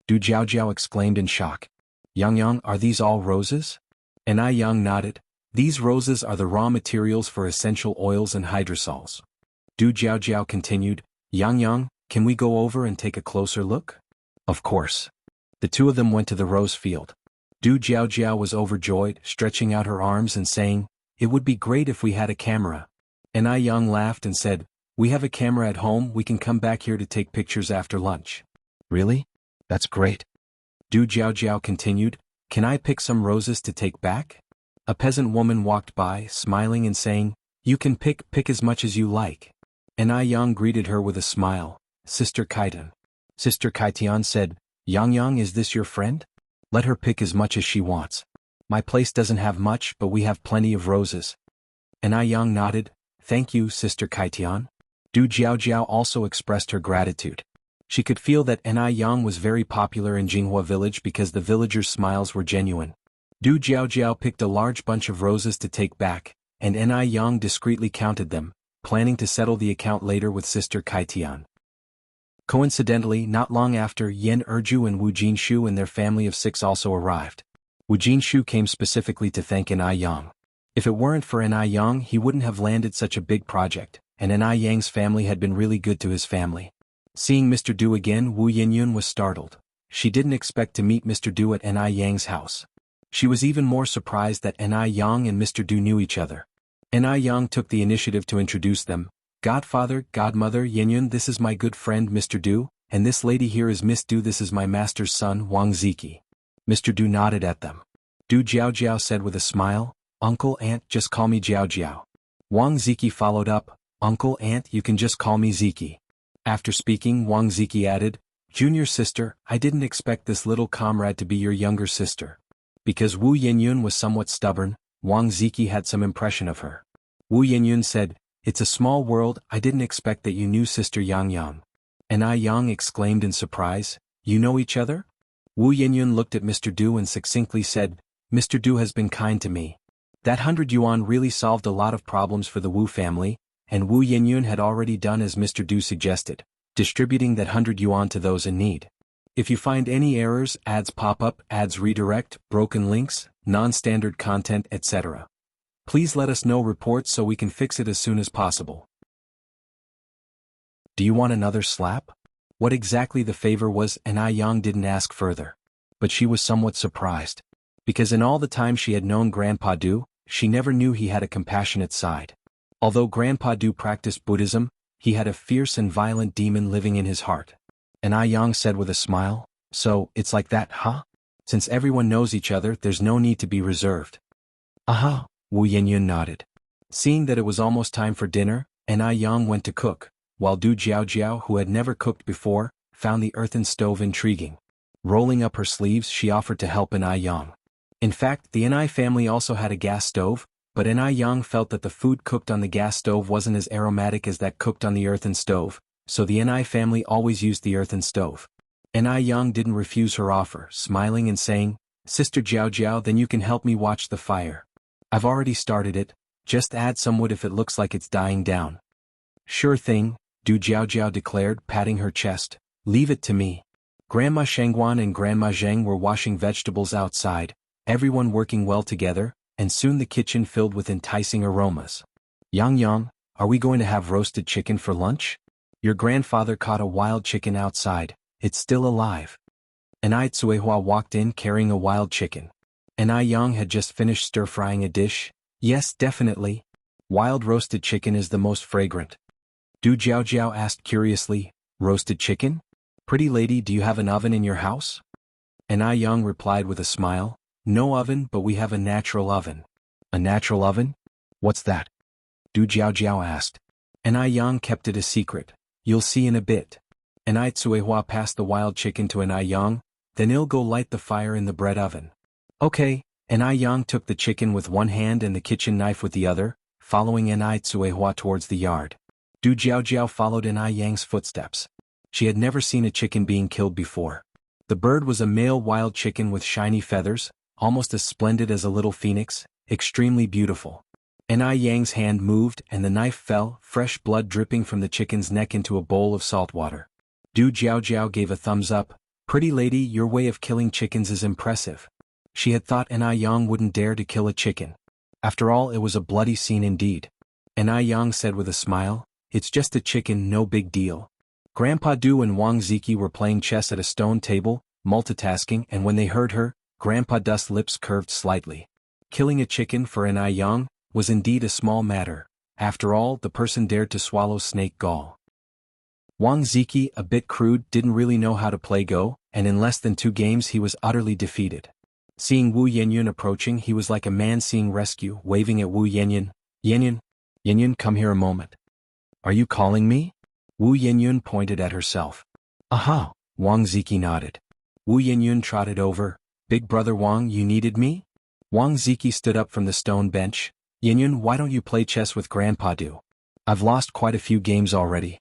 Du Jiao Jiao exclaimed in shock. Yang Yang, are these all roses? Ni Yang nodded. These roses are the raw materials for essential oils and hydrosols. Du Jiao Jiao continued, Yang Yang, can we go over and take a closer look? Of course. The two of them went to the rose field. Du Jiao Jiao was overjoyed, stretching out her arms and saying, It would be great if we had a camera. Ni Yang laughed and said, We have a camera at home, we can come back here to take pictures after lunch. Really? That's great. Du Jiao continued, can I pick some roses to take back? A peasant woman walked by, smiling and saying, you can pick as much as you like. And Yang greeted her with a smile, Sister Kaitan. Sister Kaitian said, Yang, is this your friend? Let her pick as much as she wants. My place doesn't have much, but we have plenty of roses. And Yang nodded, thank you, Sister Kaitian. Du Jiao also expressed her gratitude. She could feel that Yang was very popular in Jinghua village because the villagers' smiles were genuine. Du Jiao picked a large bunch of roses to take back, and Yang discreetly counted them, planning to settle the account later with Sister Kaitian. Coincidentally, not long after, Yen Erju and Wu Jinshu and their family of 6 also arrived. Wu Jinshu came specifically to thank Yang. If it weren't for Yang, he wouldn't have landed such a big project, and Yang's family had been really good to his family. Seeing Mr. Du again, Wu Yinyun was startled. She didn't expect to meet Mr. Du at Yang's house. She was even more surprised that Yang and Mr. Du knew each other. Yang took the initiative to introduce them. Godfather, godmother, Yinyun, this is my good friend Mr. Du, and this lady here is Miss Du, this is my master's son, Wang Ziki. Mr. Du nodded at them. Du Jiao said with a smile, Uncle, Aunt, just call me Jiao. Wang Ziki followed up, Uncle, Aunt, you can just call me Ziki. After speaking, Wang Ziki added, Junior sister, I didn't expect this little comrade to be your younger sister. Because Wu Yinyun was somewhat stubborn, Wang Ziki had some impression of her. Wu Yinyun said, it's a small world, I didn't expect that you knew Sister Yang. And Yang exclaimed in surprise, you know each other? Wu Yinyun looked at Mr. Du and succinctly said, Mr. Du has been kind to me. That 100 yuan really solved a lot of problems for the Wu family, and Wu Yinyun had already done as Mr. Du suggested, distributing that 100 yuan to those in need. If you find any errors, ads pop up, ads redirect, broken links, non-standard content, etc., please let us know reports so we can fix it as soon as possible. Do you want another slap? What exactly the favor was, Yang didn't ask further. But she was somewhat surprised. Because in all the time she had known Grandpa Du, she never knew he had a compassionate side. Although Grandpa Du practiced Buddhism, he had a fierce and violent demon living in his heart. Yang said with a smile, so, it's like that, huh? Since everyone knows each other, there's no need to be reserved. Aha, Wu Yinyun nodded. Seeing that it was almost time for dinner, Yang went to cook, while Du Jiao, who had never cooked before, found the earthen stove intriguing. Rolling up her sleeves, she offered to help Yang. In fact, the family also had a gas stove, but Yang felt that the food cooked on the gas stove wasn't as aromatic as that cooked on the earthen stove, so the family always used the earthen stove. Yang didn't refuse her offer, smiling and saying, Sister Jiao, then you can help me watch the fire. I've already started it, just add some wood if it looks like it's dying down. Sure thing, Du Jiao declared, patting her chest, leave it to me. Grandma Shangguan and Grandma Zheng were washing vegetables outside, everyone working well together, and soon the kitchen filled with enticing aromas. Yang, are we going to have roasted chicken for lunch? Your grandfather caught a wild chicken outside, it's still alive. Tsuehua walked in carrying a wild chicken. Yang had just finished stir-frying a dish. Yes, definitely. Wild roasted chicken is the most fragrant. Du Jiao asked curiously, roasted chicken? Pretty lady, do you have an oven in your house? Yang replied with a smile, no oven, but we have a natural oven. A natural oven? What's that? Du Jiao asked. Yang kept it a secret. You'll see in a bit. Tsuehua passed the wild chicken to Yang, then he'll go light the fire in the bread oven. Okay, Yang took the chicken with one hand and the kitchen knife with the other, following Tsuehua towards the yard. Du Jiao followed Yang's footsteps. She had never seen a chicken being killed before. The bird was a male wild chicken with shiny feathers, almost as splendid as a little phoenix, extremely beautiful. Yang's hand moved and the knife fell, fresh blood dripping from the chicken's neck into a bowl of salt water. Du Jiao gave a thumbs up, pretty lady, your way of killing chickens is impressive. She had thought Yang wouldn't dare to kill a chicken. After all, it was a bloody scene indeed. Yang said with a smile, it's just a chicken, no big deal. Grandpa Du and Wang Ziki were playing chess at a stone table, multitasking, and when they heard her, Grandpa Du's lips curved slightly. Killing a chicken for Yang was indeed a small matter, After all, the person dared to swallow snake gall. Wang Ziki, a bit crude, didn't really know how to play Go, and in less than 2 games he was utterly defeated. Seeing Wu Yanyan approaching, he was like a man seeing rescue, waving at Wu Yanyan. Yanyan, Yanyan, come here a moment. Are you calling me? Wu Yanyan pointed at herself. Aha, Wang Ziki nodded. Wu Yanyan trotted over. Big brother Wang, you needed me? Wang Ziki stood up from the stone bench. Yanyan, why don't you play chess with Grandpa Du? I've lost quite a few games already.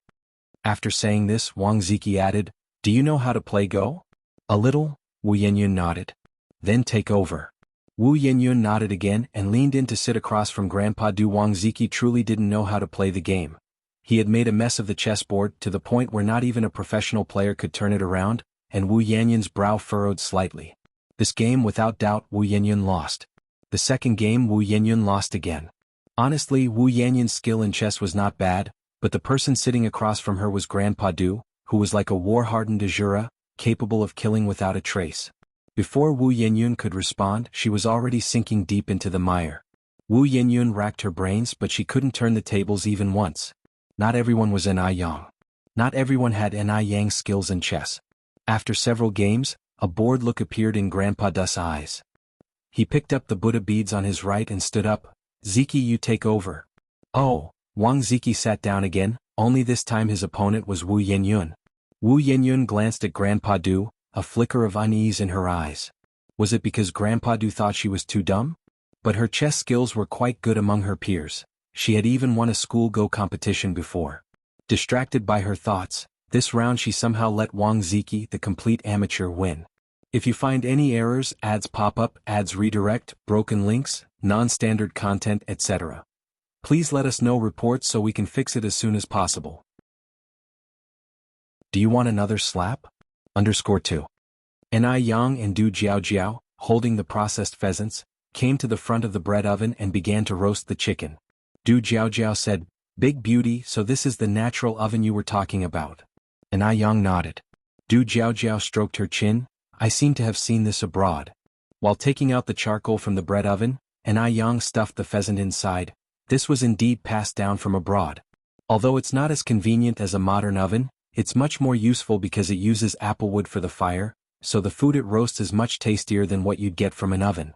After saying this, Wang Ziki added, do you know how to play Go? A little, Wu Yanyan nodded. Then take over. Wu Yanyan nodded again and leaned in to sit across from Grandpa Du. Wang Ziki truly didn't know how to play the game. He had made a mess of the chessboard to the point where not even a professional player could turn it around, and Wu Yanyan's brow furrowed slightly. This game, without doubt, Wu Yanyan lost. The second game, Wu Yanyan lost again. Honestly, Wu Yanyan's skill in chess was not bad, but the person sitting across from her was Grandpa Du, who was like a war-hardened Azura, capable of killing without a trace. Before Wu Yanyan could respond, she was already sinking deep into the mire. Wu Yanyan racked her brains, but she couldn't turn the tables even once. Not everyone was N.I. Yang. Not everyone had N.I. Yang's skills in chess. After several games, a bored look appeared in Grandpa Du's eyes. He picked up the Buddha beads on his right and stood up. Ziki, you take over. Oh, Wang Ziki sat down again, only this time his opponent was Wu Yanyan. Wu Yanyan glanced at Grandpa Du, a flicker of unease in her eyes. Was it because Grandpa Du thought she was too dumb? But her chess skills were quite good among her peers. She had even won a school Go competition before. Distracted by her thoughts, this round she somehow let Wang Ziki, the complete amateur, win. If you find any errors, ads pop up, ads redirect, broken links, non-standard content, etc., please let us know reports so we can fix it as soon as possible. Do you want another slap? _2. N.I. Yang and Du Jiao, holding the processed pheasants, came to the front of the bread oven and began to roast the chicken. Du Jiao said, Big beauty, so this is the natural oven you were talking about. N.I. Yang nodded. Du Jiao stroked her chin. I seem to have seen this abroad. While taking out the charcoal from the bread oven, N.I. Yang stuffed the pheasant inside. This was indeed passed down from abroad. Although it's not as convenient as a modern oven, it's much more useful because it uses applewood for the fire, so the food it roasts is much tastier than what you'd get from an oven.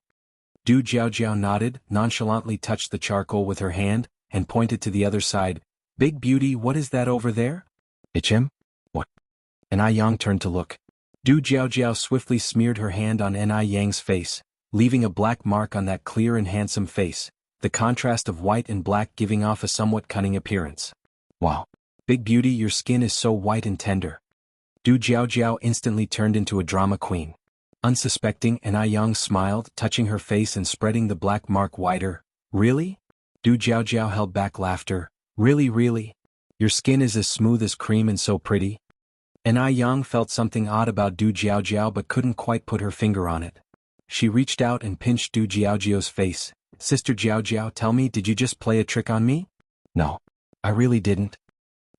Du Jiao nodded, nonchalantly touched the charcoal with her hand, and pointed to the other side. Big beauty, what is that over there? It's him? What? N.I. Yang turned to look. Du Jiao swiftly smeared her hand on N.I. Yang's face, leaving a black mark on that clear and handsome face, the contrast of white and black giving off a somewhat cunning appearance. Wow. Big beauty, your skin is so white and tender. Du Jiao instantly turned into a drama queen. Unsuspecting, N.I. Yang smiled, touching her face and spreading the black mark wider. Really? Du Jiao held back laughter. Really? Your skin is as smooth as cream and so pretty. N.I. Yang felt something odd about Du Jiao but couldn't quite put her finger on it. She reached out and pinched Du Jiao's face. Sister Jiao, tell me, did you just play a trick on me? No. I really didn't.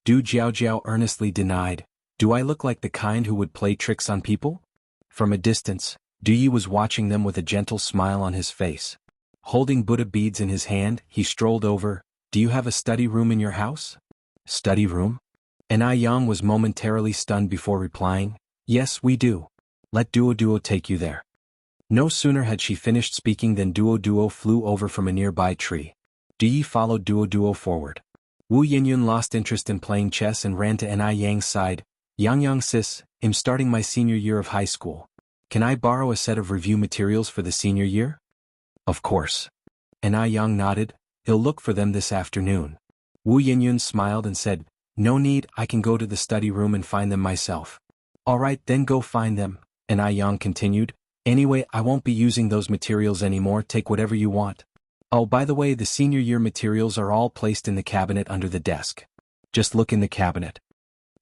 Du Jiao earnestly denied. Do I look like the kind who would play tricks on people? From a distance, Du Yi was watching them with a gentle smile on his face. Holding Buddha beads in his hand, he strolled over. Do you have a study room in your house? Study room? N.I. Yang was momentarily stunned before replying. Yes, we do. Let Duo take you there. No sooner had she finished speaking than Duo flew over from a nearby tree. Du Yi followed Duo forward. Wu Yanyan lost interest in playing chess and ran to N.I. Yang's side. Yang sis, I'm starting my senior year of high school. Can I borrow a set of review materials for the senior year? Of course. N.I. Yang nodded. He'll look for them this afternoon. Wu Yanyan smiled and said, No need, I can go to the study room and find them myself. Alright, then go find them, N.I. Yang continued. Anyway, I won't be using those materials anymore, take whatever you want. Oh, by the way, the senior year materials are all placed in the cabinet under the desk. Just look in the cabinet.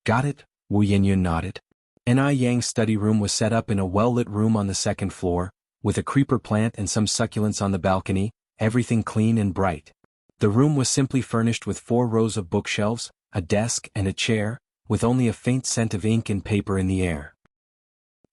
Got it? Wu Yanyan nodded. N.I. Yang's study room was set up in a well-lit room on the second floor, with a creeper plant and some succulents on the balcony, everything clean and bright. The room was simply furnished with 4 rows of bookshelves, a desk and a chair, with only a faint scent of ink and paper in the air.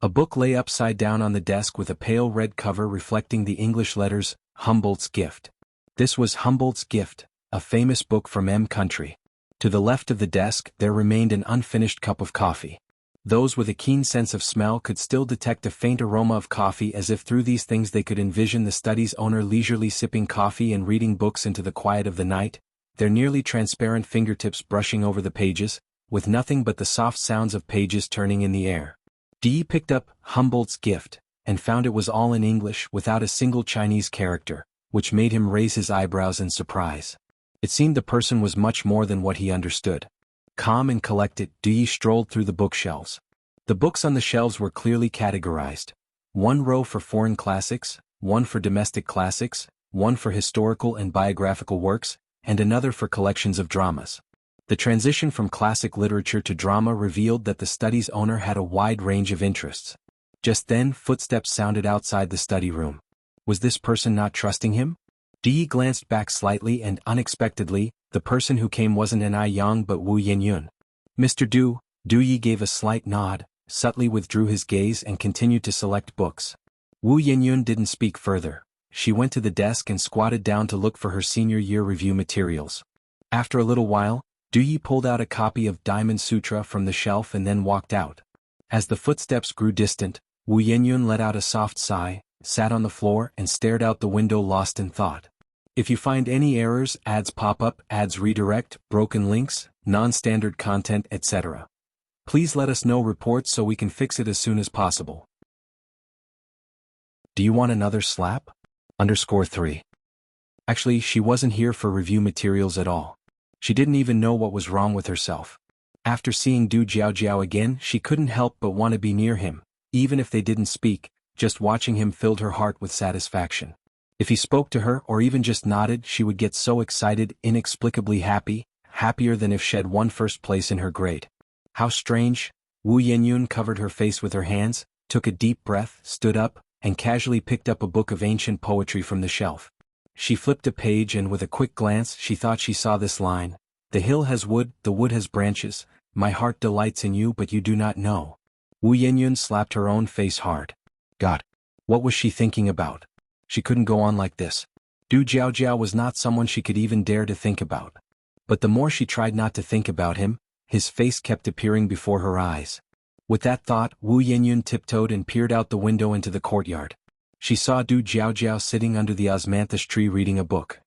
A book lay upside down on the desk with a pale red cover reflecting the English letters, Humboldt's Gift. This was Humboldt's Gift, a famous book from M country. To the left of the desk there remained an unfinished cup of coffee. Those with a keen sense of smell could still detect a faint aroma of coffee, as if through these things they could envision the study's owner leisurely sipping coffee and reading books into the quiet of the night, their nearly transparent fingertips brushing over the pages, with nothing but the soft sounds of pages turning in the air. Dee picked up Humboldt's gift, and found it was all in English without a single Chinese character, which made him raise his eyebrows in surprise. It seemed the person was much more than what he understood. Calm and collected, Dee strolled through the bookshelves. The books on the shelves were clearly categorized. One row for foreign classics, one for domestic classics, one for historical and biographical works, and another for collections of dramas. The transition from classic literature to drama revealed that the study's owner had a wide range of interests. Just then, footsteps sounded outside the study room. Was this person not trusting him? Dee glanced back slightly, and unexpectedly, the person who came wasn't An Yang but Wu Yenyun. Mr. Du Yi gave a slight nod, subtly withdrew his gaze and continued to select books. Wu Yenyun didn't speak further. She went to the desk and squatted down to look for her senior year review materials. After a little while, Du Yi pulled out a copy of Diamond Sutra from the shelf and then walked out. As the footsteps grew distant, Wu Yenyun let out a soft sigh, sat on the floor and stared out the window lost in thought. If you find any errors, ads pop up, ads redirect, broken links, non-standard content, etc., please let us know reports so we can fix it as soon as possible. Do you want another slap? _3. Actually, she wasn't here for review materials at all. She didn't even know what was wrong with herself. After seeing Du Jiaojiao again, she couldn't help but want to be near him, even if they didn't speak. Just watching him filled her heart with satisfaction. If he spoke to her or even just nodded, she would get so excited, inexplicably happy, happier than if she'd won first place in her grade. How strange. Wu Yenyun covered her face with her hands, took a deep breath, stood up, and casually picked up a book of ancient poetry from the shelf. She flipped a page and with a quick glance she thought she saw this line: "The hill has wood, the wood has branches, my heart delights in you but you do not know." Wu Yenyun slapped her own face hard. God, what was she thinking about? She couldn't go on like this. Du Jiaojiao was not someone she could even dare to think about. But the more she tried not to think about him, his face kept appearing before her eyes. With that thought, Wu Yenyun tiptoed and peered out the window into the courtyard. She saw Du Jiaojiao sitting under the osmanthus tree reading a book.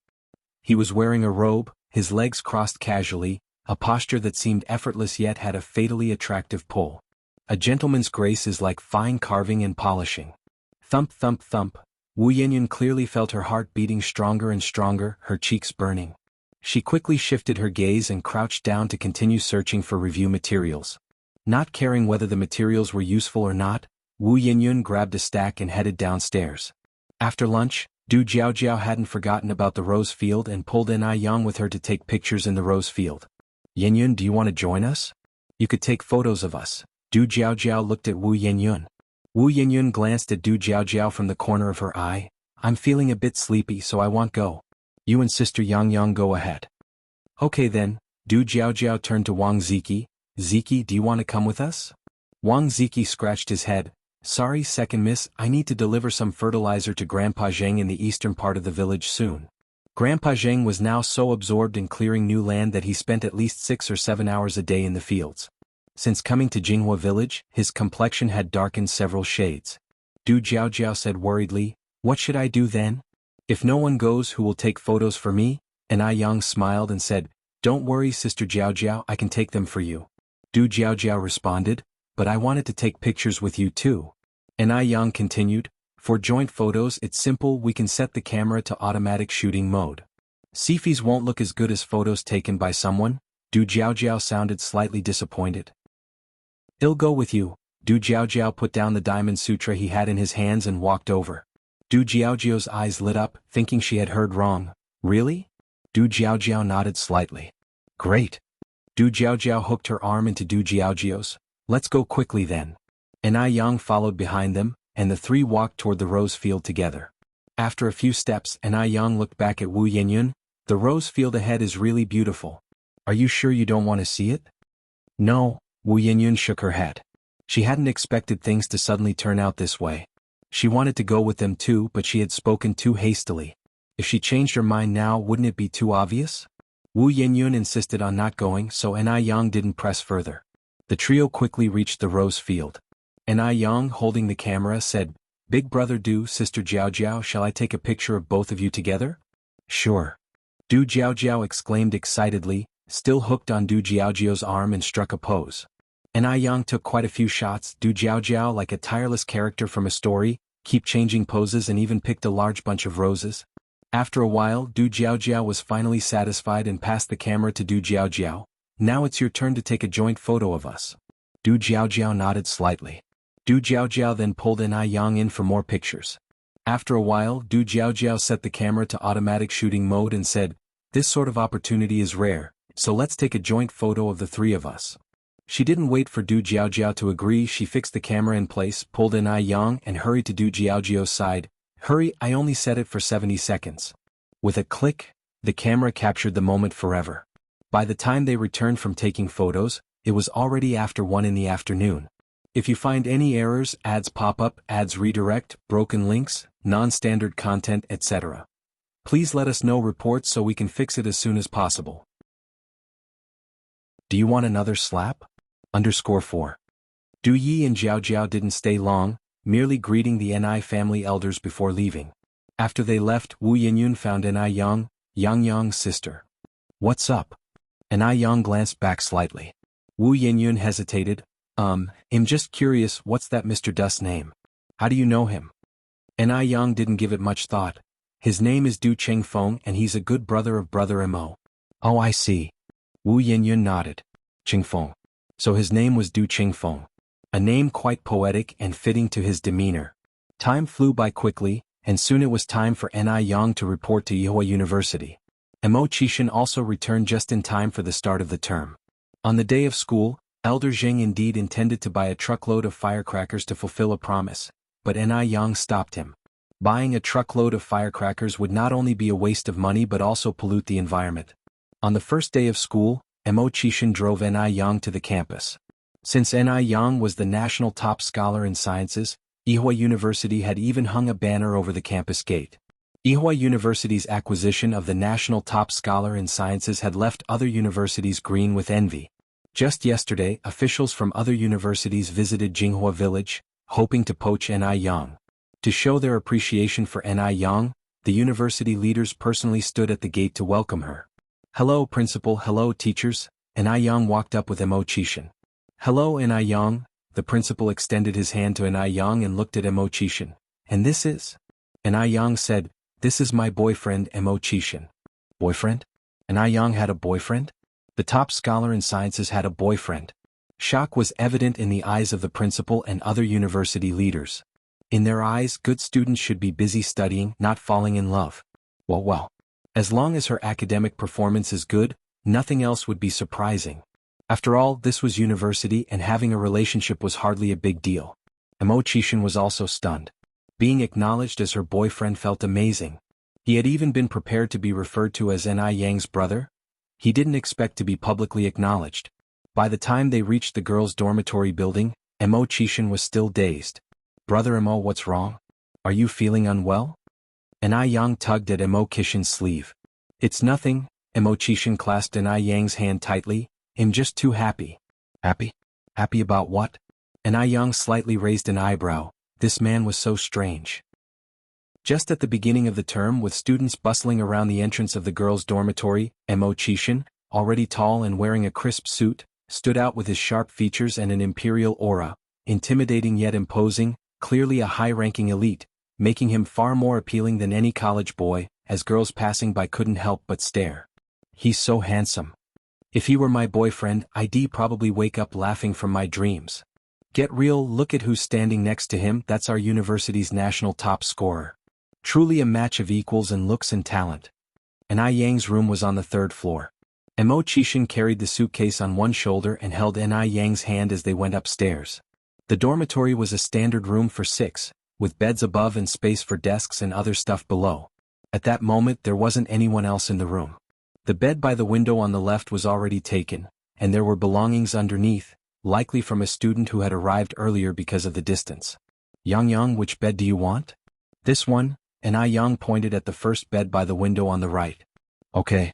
He was wearing a robe, his legs crossed casually, a posture that seemed effortless yet had a fatally attractive pull. A gentleman's grace is like fine carving and polishing. Thump thump thump. Wu Yenyun clearly felt her heart beating stronger and stronger, her cheeks burning. She quickly shifted her gaze and crouched down to continue searching for review materials. Not caring whether the materials were useful or not, Wu Yenyun grabbed a stack and headed downstairs. After lunch, Du Jiaojiao hadn't forgotten about the rose field and pulled An Yang with her to take pictures in the rose field. "Yenyun, do you want to join us? You could take photos of us." Du Jiaojiao looked at Wu Yenyun. Wu Yenyun glanced at Du Jiaojiao from the corner of her eye. "I'm feeling a bit sleepy so I won't go. You and Sister Yang go ahead." "Okay then." Du Jiaojiao turned to Wang Ziki. "Ziki, do you want to come with us?" Wang Ziki scratched his head. "Sorry, second miss, I need to deliver some fertilizer to Grandpa Zheng in the eastern part of the village soon." Grandpa Zheng was now so absorbed in clearing new land that he spent at least 6 or 7 hours a day in the fields. Since coming to Jinghua village, his complexion had darkened several shades. Du Jiaojiao said worriedly, "What should I do then? If no one goes, who will take photos for me?" And Yang smiled and said, "Don't worry, Sister Jiaojiao, I can take them for you." Du Jiaojiao responded, "But I wanted to take pictures with you too." And Yang continued, "For joint photos it's simple, we can set the camera to automatic shooting mode. Selfies won't look as good as photos taken by someone." Du Jiaojiao sounded slightly disappointed. "I'll go with you." Du Jiaojiao put down the Diamond Sutra he had in his hands and walked over. Du Jiaojiao's eyes lit up, thinking she had heard wrong. "Really?" Du Jiaojiao nodded slightly. "Great." Du Jiaojiao hooked her arm into Du Jiaojiao's. "Let's go quickly then." And Yang followed behind them, and the three walked toward the rose field together. After a few steps, Yang looked back at Wu Yenyun. "The rose field ahead is really beautiful. Are you sure you don't want to see it?" "No." Wu Yenyun shook her head. She hadn't expected things to suddenly turn out this way. She wanted to go with them too, but she had spoken too hastily. If she changed her mind now, wouldn't it be too obvious? Wu Yinyun insisted on not going, so Ni Yang didn't press further. The trio quickly reached the rose field. Ni Yang, holding the camera, said, "Big brother Du, sister Jiao Jiao, shall I take a picture of both of you together?" "Sure." Du Jiao Jiao exclaimed excitedly, still hooked on Du Jiaojiao's arm, and struck a pose. Ni Yang took quite a few shots. Du Jiaojiao, like a tireless character from a story, kept changing poses and even picked a large bunch of roses. After a while, Du Jiaojiao was finally satisfied and passed the camera to Du Jiaojiao. "Now it's your turn to take a joint photo of us." Du Jiaojiao nodded slightly. Du Jiaojiao then pulled Ni Yang in for more pictures. After a while, Du Jiaojiao set the camera to automatic shooting mode and said, "This sort of opportunity is rare, so let's take a joint photo of the three of us." She didn't wait for Du Jiaojiao to agree. She fixed the camera in place, pulled Ni Yang, and hurried to Du Jiaojiao's side. "Hurry, I only set it for 70 seconds. With a click, the camera captured the moment forever. By the time they returned from taking photos, it was already after 1 in the afternoon. If you find any errors, ads pop up, ads redirect, broken links, non-standard content, etc., please let us know reports so we can fix it as soon as possible. Do you want another slap? _4. Du Yi and Jiao Jiao didn't stay long, merely greeting the Ni family elders before leaving. After they left, Wu Yinyun found Ni Yang, Yang Yang's sister. "What's up?" Ni Yang glanced back slightly. Wu Yinyun hesitated. I'm just curious, what's that Mr. Dust's name? How do you know him?" Ni Yang didn't give it much thought. "His name is Du Chengfeng and he's a good brother of brother Mo." "Oh, I see." Wu Yinyun nodded. "Chengfeng. So his name was Du Chengfeng." A name quite poetic and fitting to his demeanor. Time flew by quickly, and soon it was time for Ni Yang to report to Yihua University. Mo Qishan also returned just in time for the start of the term. On the day of school, Elder Zheng indeed intended to buy a truckload of firecrackers to fulfill a promise, but Ni Yang stopped him. Buying a truckload of firecrackers would not only be a waste of money but also pollute the environment. On the first day of school, Mo Qishan drove Ni Yang to the campus. Since Ni Yang was the national top scholar in sciences, Yihua University had even hung a banner over the campus gate. Yihua University's acquisition of the national top scholar in sciences had left other universities green with envy. Just yesterday, officials from other universities visited Jinghua village, hoping to poach Ni Yang. To show their appreciation for Ni Yang, the university leaders personally stood at the gate to welcome her. "Hello, principal, hello, teachers." Ni Yang walked up with Mo Qishan. "Hello, Ni Yang." The principal extended his hand to Ni Yang and looked at Mo Qishan. "And this is?" Ni Yang said, "This is my boyfriend, Mo Qishan." "Boyfriend?" Ni Yang had a boyfriend? The top scholar in sciences had a boyfriend. Shock was evident in the eyes of the principal and other university leaders. In their eyes, good students should be busy studying, not falling in love. Well. As long as her academic performance is good, nothing else would be surprising. After all, this was university and having a relationship was hardly a big deal. Mo Qishan was also stunned. Being acknowledged as her boyfriend felt amazing. He had even been prepared to be referred to as Ni Yang's brother. He didn't expect to be publicly acknowledged. By the time they reached the girls' dormitory building, Mo Qishan was still dazed. "Brother Mo, what's wrong? Are you feeling unwell?" Ni Yang tugged at Mo Qishan's sleeve. "It's nothing." Mo Qishan clasped Ni Yang's hand tightly. "I'm just too happy." "Happy? Happy about what?" Ni Yang slightly raised an eyebrow. This man was so strange. Just at the beginning of the term, with students bustling around the entrance of the girls' dormitory, Mo Qishan, already tall and wearing a crisp suit, stood out with his sharp features and an imperial aura, intimidating yet imposing, clearly a high-ranking elite, making him far more appealing than any college boy, as girls passing by couldn't help but stare. "He's so handsome. If he were my boyfriend, I'd probably wake up laughing from my dreams." "Get real, look at who's standing next to him, that's our university's national top scorer. Truly a match of equals in looks and talent." Ni Yang's room was on the 3rd floor. Mo Qishan carried the suitcase on one shoulder and held Ni Yang's hand as they went upstairs. The dormitory was a standard room for 6, with beds above and space for desks and other stuff below. At that moment there wasn't anyone else in the room. The bed by the window on the left was already taken, and there were belongings underneath, likely from a student who had arrived earlier because of the distance. Yang, which bed do you want?" "This one," and Yang pointed at the first bed by the window on the right. "Okay."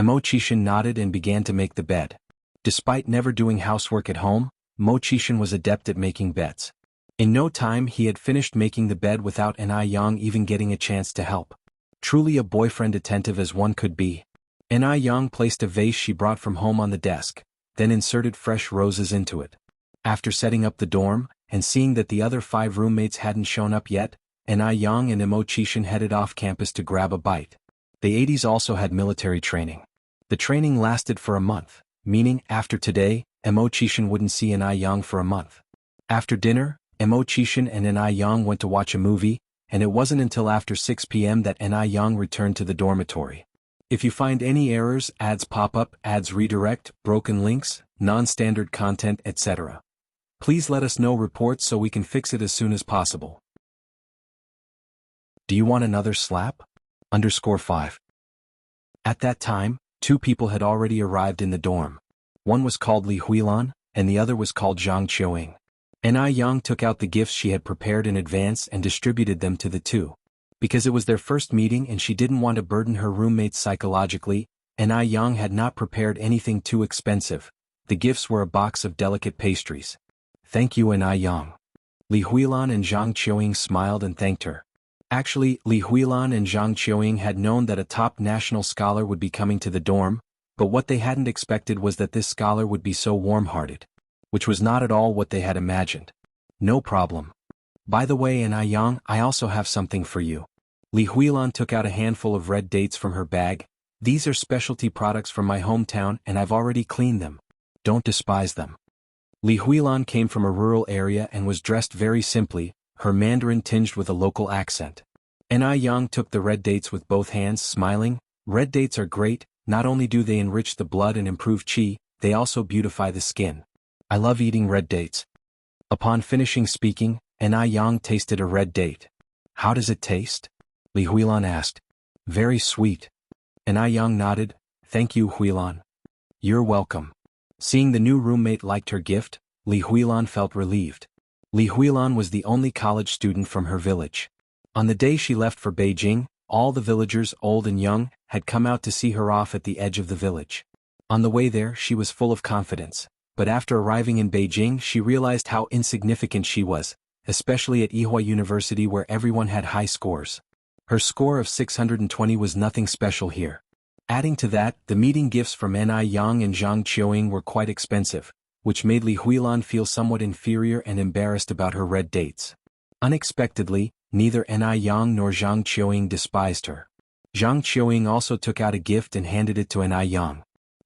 Mo Qishan nodded and began to make the bed. Despite never doing housework at home, Mo Qishan was adept at making beds. In no time he had finished making the bed without Ai Yang even getting a chance to help. Truly a boyfriend attentive as one could be. Ai Yang placed a vase she brought from home on the desk, then inserted fresh roses into it. After setting up the dorm, and seeing that the other 5 roommates hadn't shown up yet, Ai Yang and Mo Qishan headed off campus to grab a bite. The 80s also had military training. The training lasted for a month, meaning, after today, Mo Qishan wouldn't see Ai Yang for a month. After dinner, Mo Qishan and Ai Yang went to watch a movie, and it wasn't until after 6 p.m. that Ai Yang returned to the dormitory. If you find any errors, ads pop up, ads redirect, broken links, non-standard content, etc., please let us know reports so we can fix it as soon as possible. Do you want another slap? _5. At that time, 2 people had already arrived in the dorm. One was called Li Huilan, and the other was called Zhang Qiuing. Ai Yang took out the gifts she had prepared in advance and distributed them to the 2. Because it was their first meeting and she didn't want to burden her roommates psychologically, Ai Yang had not prepared anything too expensive. The gifts were a box of delicate pastries. Thank you, Ai Yang. Li Huilan and Zhang Qiuing smiled and thanked her. Actually, Li Huilan and Zhang Qiuing had known that a top national scholar would be coming to the dorm, but what they hadn't expected was that this scholar would be so warm-hearted. Which was not at all what they had imagined. No problem. By the way, Ai Yang, I also have something for you. Li Huilan took out a handful of red dates from her bag. These are specialty products from my hometown and I've already cleaned them. Don't despise them. Li Huilan came from a rural area and was dressed very simply, her Mandarin tinged with a local accent. Ai Yang took the red dates with both hands, smiling. Red dates are great, not only do they enrich the blood and improve qi, they also beautify the skin. I love eating red dates. Upon finishing speaking, Ai Yang tasted a red date. How does it taste? Li Huilan asked. Very sweet. Ai Yang nodded. Thank you, Huilan. You're welcome. Seeing the new roommate liked her gift, Li Huilan felt relieved. Li Huilan was the only college student from her village. On the day she left for Beijing, all the villagers, old and young, had come out to see her off at the edge of the village. On the way there, she was full of confidence. But after arriving in Beijing she realized how insignificant she was, especially at Yihua University where everyone had high scores. Her score of 620 was nothing special here. Adding to that, the meeting gifts from Ai Yang and Zhang Qiuing were quite expensive, which made Li Huilan feel somewhat inferior and embarrassed about her red dates. Unexpectedly, neither Ai Yang nor Zhang Qiuing despised her. Zhang Qiuing also took out a gift and handed it to Ai Yang.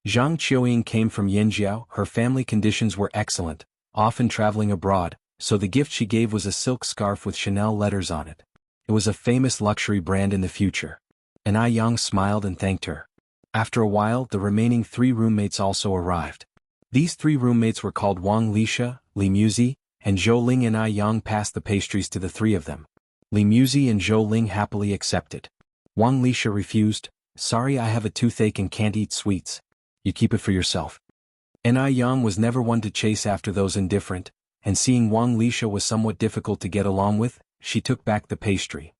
Zhang Qiuing came from Yanjiao, her family conditions were excellent, often traveling abroad, so the gift she gave was a silk scarf with Chanel letters on it. It was a famous luxury brand in the future. Ai Yang smiled and thanked her. After a while the remaining 3 roommates also arrived. These 3 roommates were called Wang Lisha, Li Muzi, and Zhou Ling. Ai Yang passed the pastries to the 3 of them. Li Muzi and Zhou Ling happily accepted. Wang Lisha refused. Sorry, I have a toothache and can't eat sweets. You keep it for yourself. Ai Yang was never one to chase after those indifferent, and seeing Wang Lisha was somewhat difficult to get along with, she took back the pastry.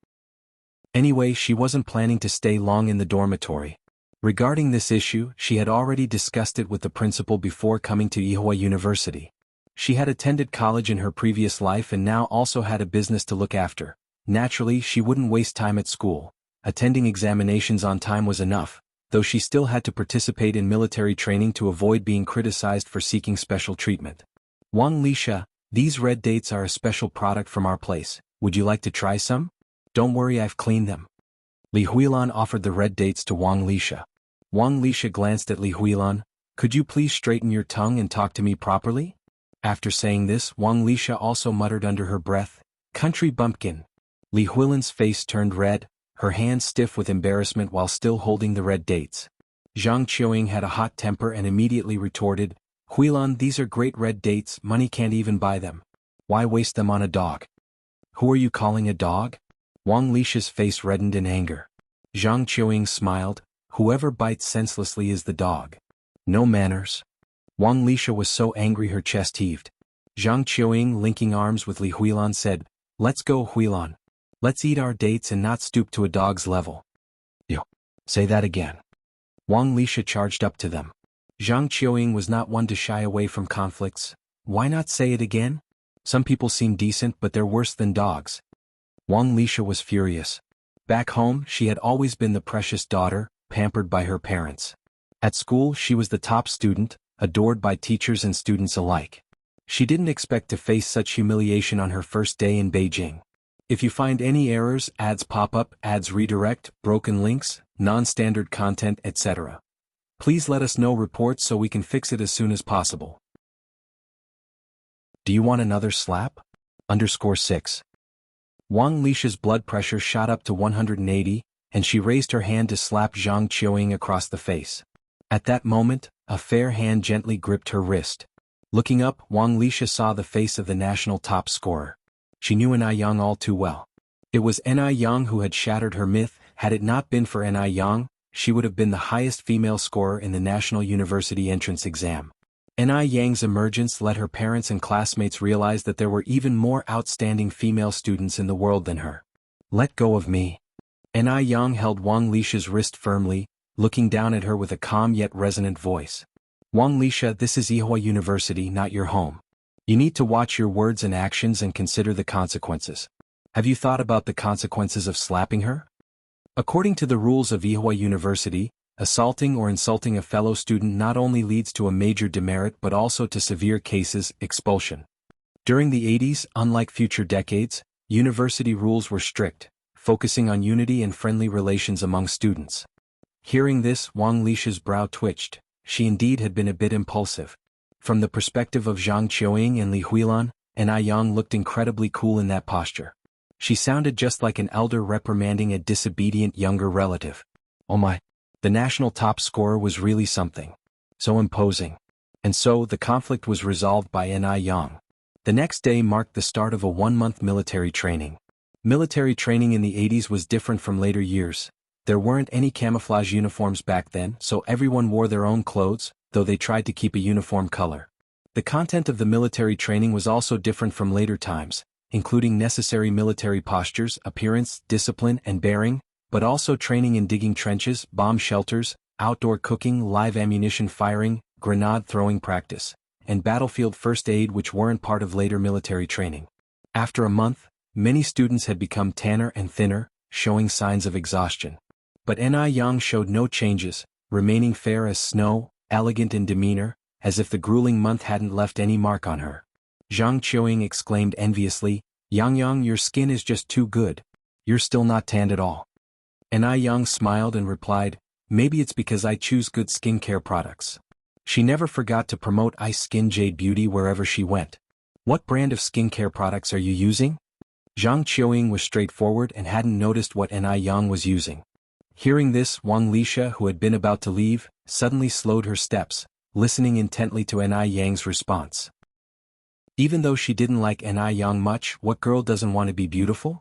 Anyway, she wasn't planning to stay long in the dormitory. Regarding this issue, she had already discussed it with the principal before coming to Yihua University. She had attended college in her previous life and now also had a business to look after. Naturally, she wouldn't waste time at school. Attending examinations on time was enough, though she still had to participate in military training to avoid being criticized for seeking special treatment. Wang Lisha, these red dates are a special product from our place. Would you like to try some? Don't worry, I've cleaned them. Li Huilan offered the red dates to Wang Lisha. Wang Lisha glanced at Li Huilan. Could you please straighten your tongue and talk to me properly? After saying this, Wang Lisha also muttered under her breath, Country bumpkin. Li Huilan's face turned red, her hands stiff with embarrassment while still holding the red dates. Zhang Qiuing had a hot temper and immediately retorted, Huilan, these are great red dates, money can't even buy them. Why waste them on a dog? Who are you calling a dog? Wang Lisha's face reddened in anger. Zhang Qiuing smiled, whoever bites senselessly is the dog. No manners. Wang Lisha was so angry her chest heaved. Zhang Qiuing, linking arms with Li Huilan, said, Let's go, Huilan. Let's eat our dates and not stoop to a dog's level. Yo. Say that again. Wang Lisha charged up to them. Zhang Qiuying was not one to shy away from conflicts. Why not say it again? Some people seem decent but they're worse than dogs. Wang Lisha was furious. Back home, she had always been the precious daughter, pampered by her parents. At school, she was the top student, adored by teachers and students alike. She didn't expect to face such humiliation on her first day in Beijing. If you find any errors, ads pop up, ads redirect, broken links, non-standard content, etc., please let us know reports so we can fix it as soon as possible. Do you want another slap? _6. Wang Lisha's blood pressure shot up to 180, and she raised her hand to slap Zhang Qiuying across the face. At that moment, a fair hand gently gripped her wrist. Looking up, Wang Lisha saw the face of the national top scorer. She knew Ni Yang all too well. It was Ni Yang who had shattered her myth. Had it not been for Ni Yang, she would have been the highest female scorer in the National University entrance exam. Ni Yang's emergence let her parents and classmates realize that there were even more outstanding female students in the world than her. Let go of me. Ni Yang held Wang Lisha's wrist firmly, looking down at her with a calm yet resonant voice. Wang Lisha, this is Yihua University, not your home. You need to watch your words and actions and consider the consequences. Have you thought about the consequences of slapping her? According to the rules of Yihua University, assaulting or insulting a fellow student not only leads to a major demerit but also to severe cases, expulsion. During the 80s, unlike future decades, university rules were strict, focusing on unity and friendly relations among students. Hearing this, Wang Lisha's brow twitched. She indeed had been a bit impulsive. From the perspective of Zhang Qiuying and Li Huilan, Ni Yang looked incredibly cool in that posture. She sounded just like an elder reprimanding a disobedient younger relative. Oh my. The national top scorer was really something. So imposing. And so, the conflict was resolved by Ni Yang. The next day marked the start of a 1-month military training. Military training in the 80s was different from later years. There weren't any camouflage uniforms back then, so everyone wore their own clothes, though they tried to keep a uniform color. The content of the military training was also different from later times, including necessary military postures, appearance, discipline, and bearing, but also training in digging trenches, bomb shelters, outdoor cooking, live ammunition firing, grenade throwing practice, and battlefield first aid, which weren't part of later military training. After a month, many students had become tanner and thinner, showing signs of exhaustion. But Ni Yang showed no changes, remaining fair as snow, elegant in demeanor, as if the grueling month hadn't left any mark on her. Zhang Qiuying exclaimed enviously, Yang, your skin is just too good. You're still not tanned at all. Ni Yang smiled and replied, maybe it's because I choose good skincare products. She never forgot to promote Ice Skin Jade Beauty wherever she went. What brand of skincare products are you using? Zhang Qiuying was straightforward and hadn't noticed what Ni Yang was using. Hearing this, Wang Lisha, who had been about to leave, suddenly slowed her steps, listening intently to Ni Yang's response. Even though she didn't like Ni Yang much, what girl doesn't want to be beautiful?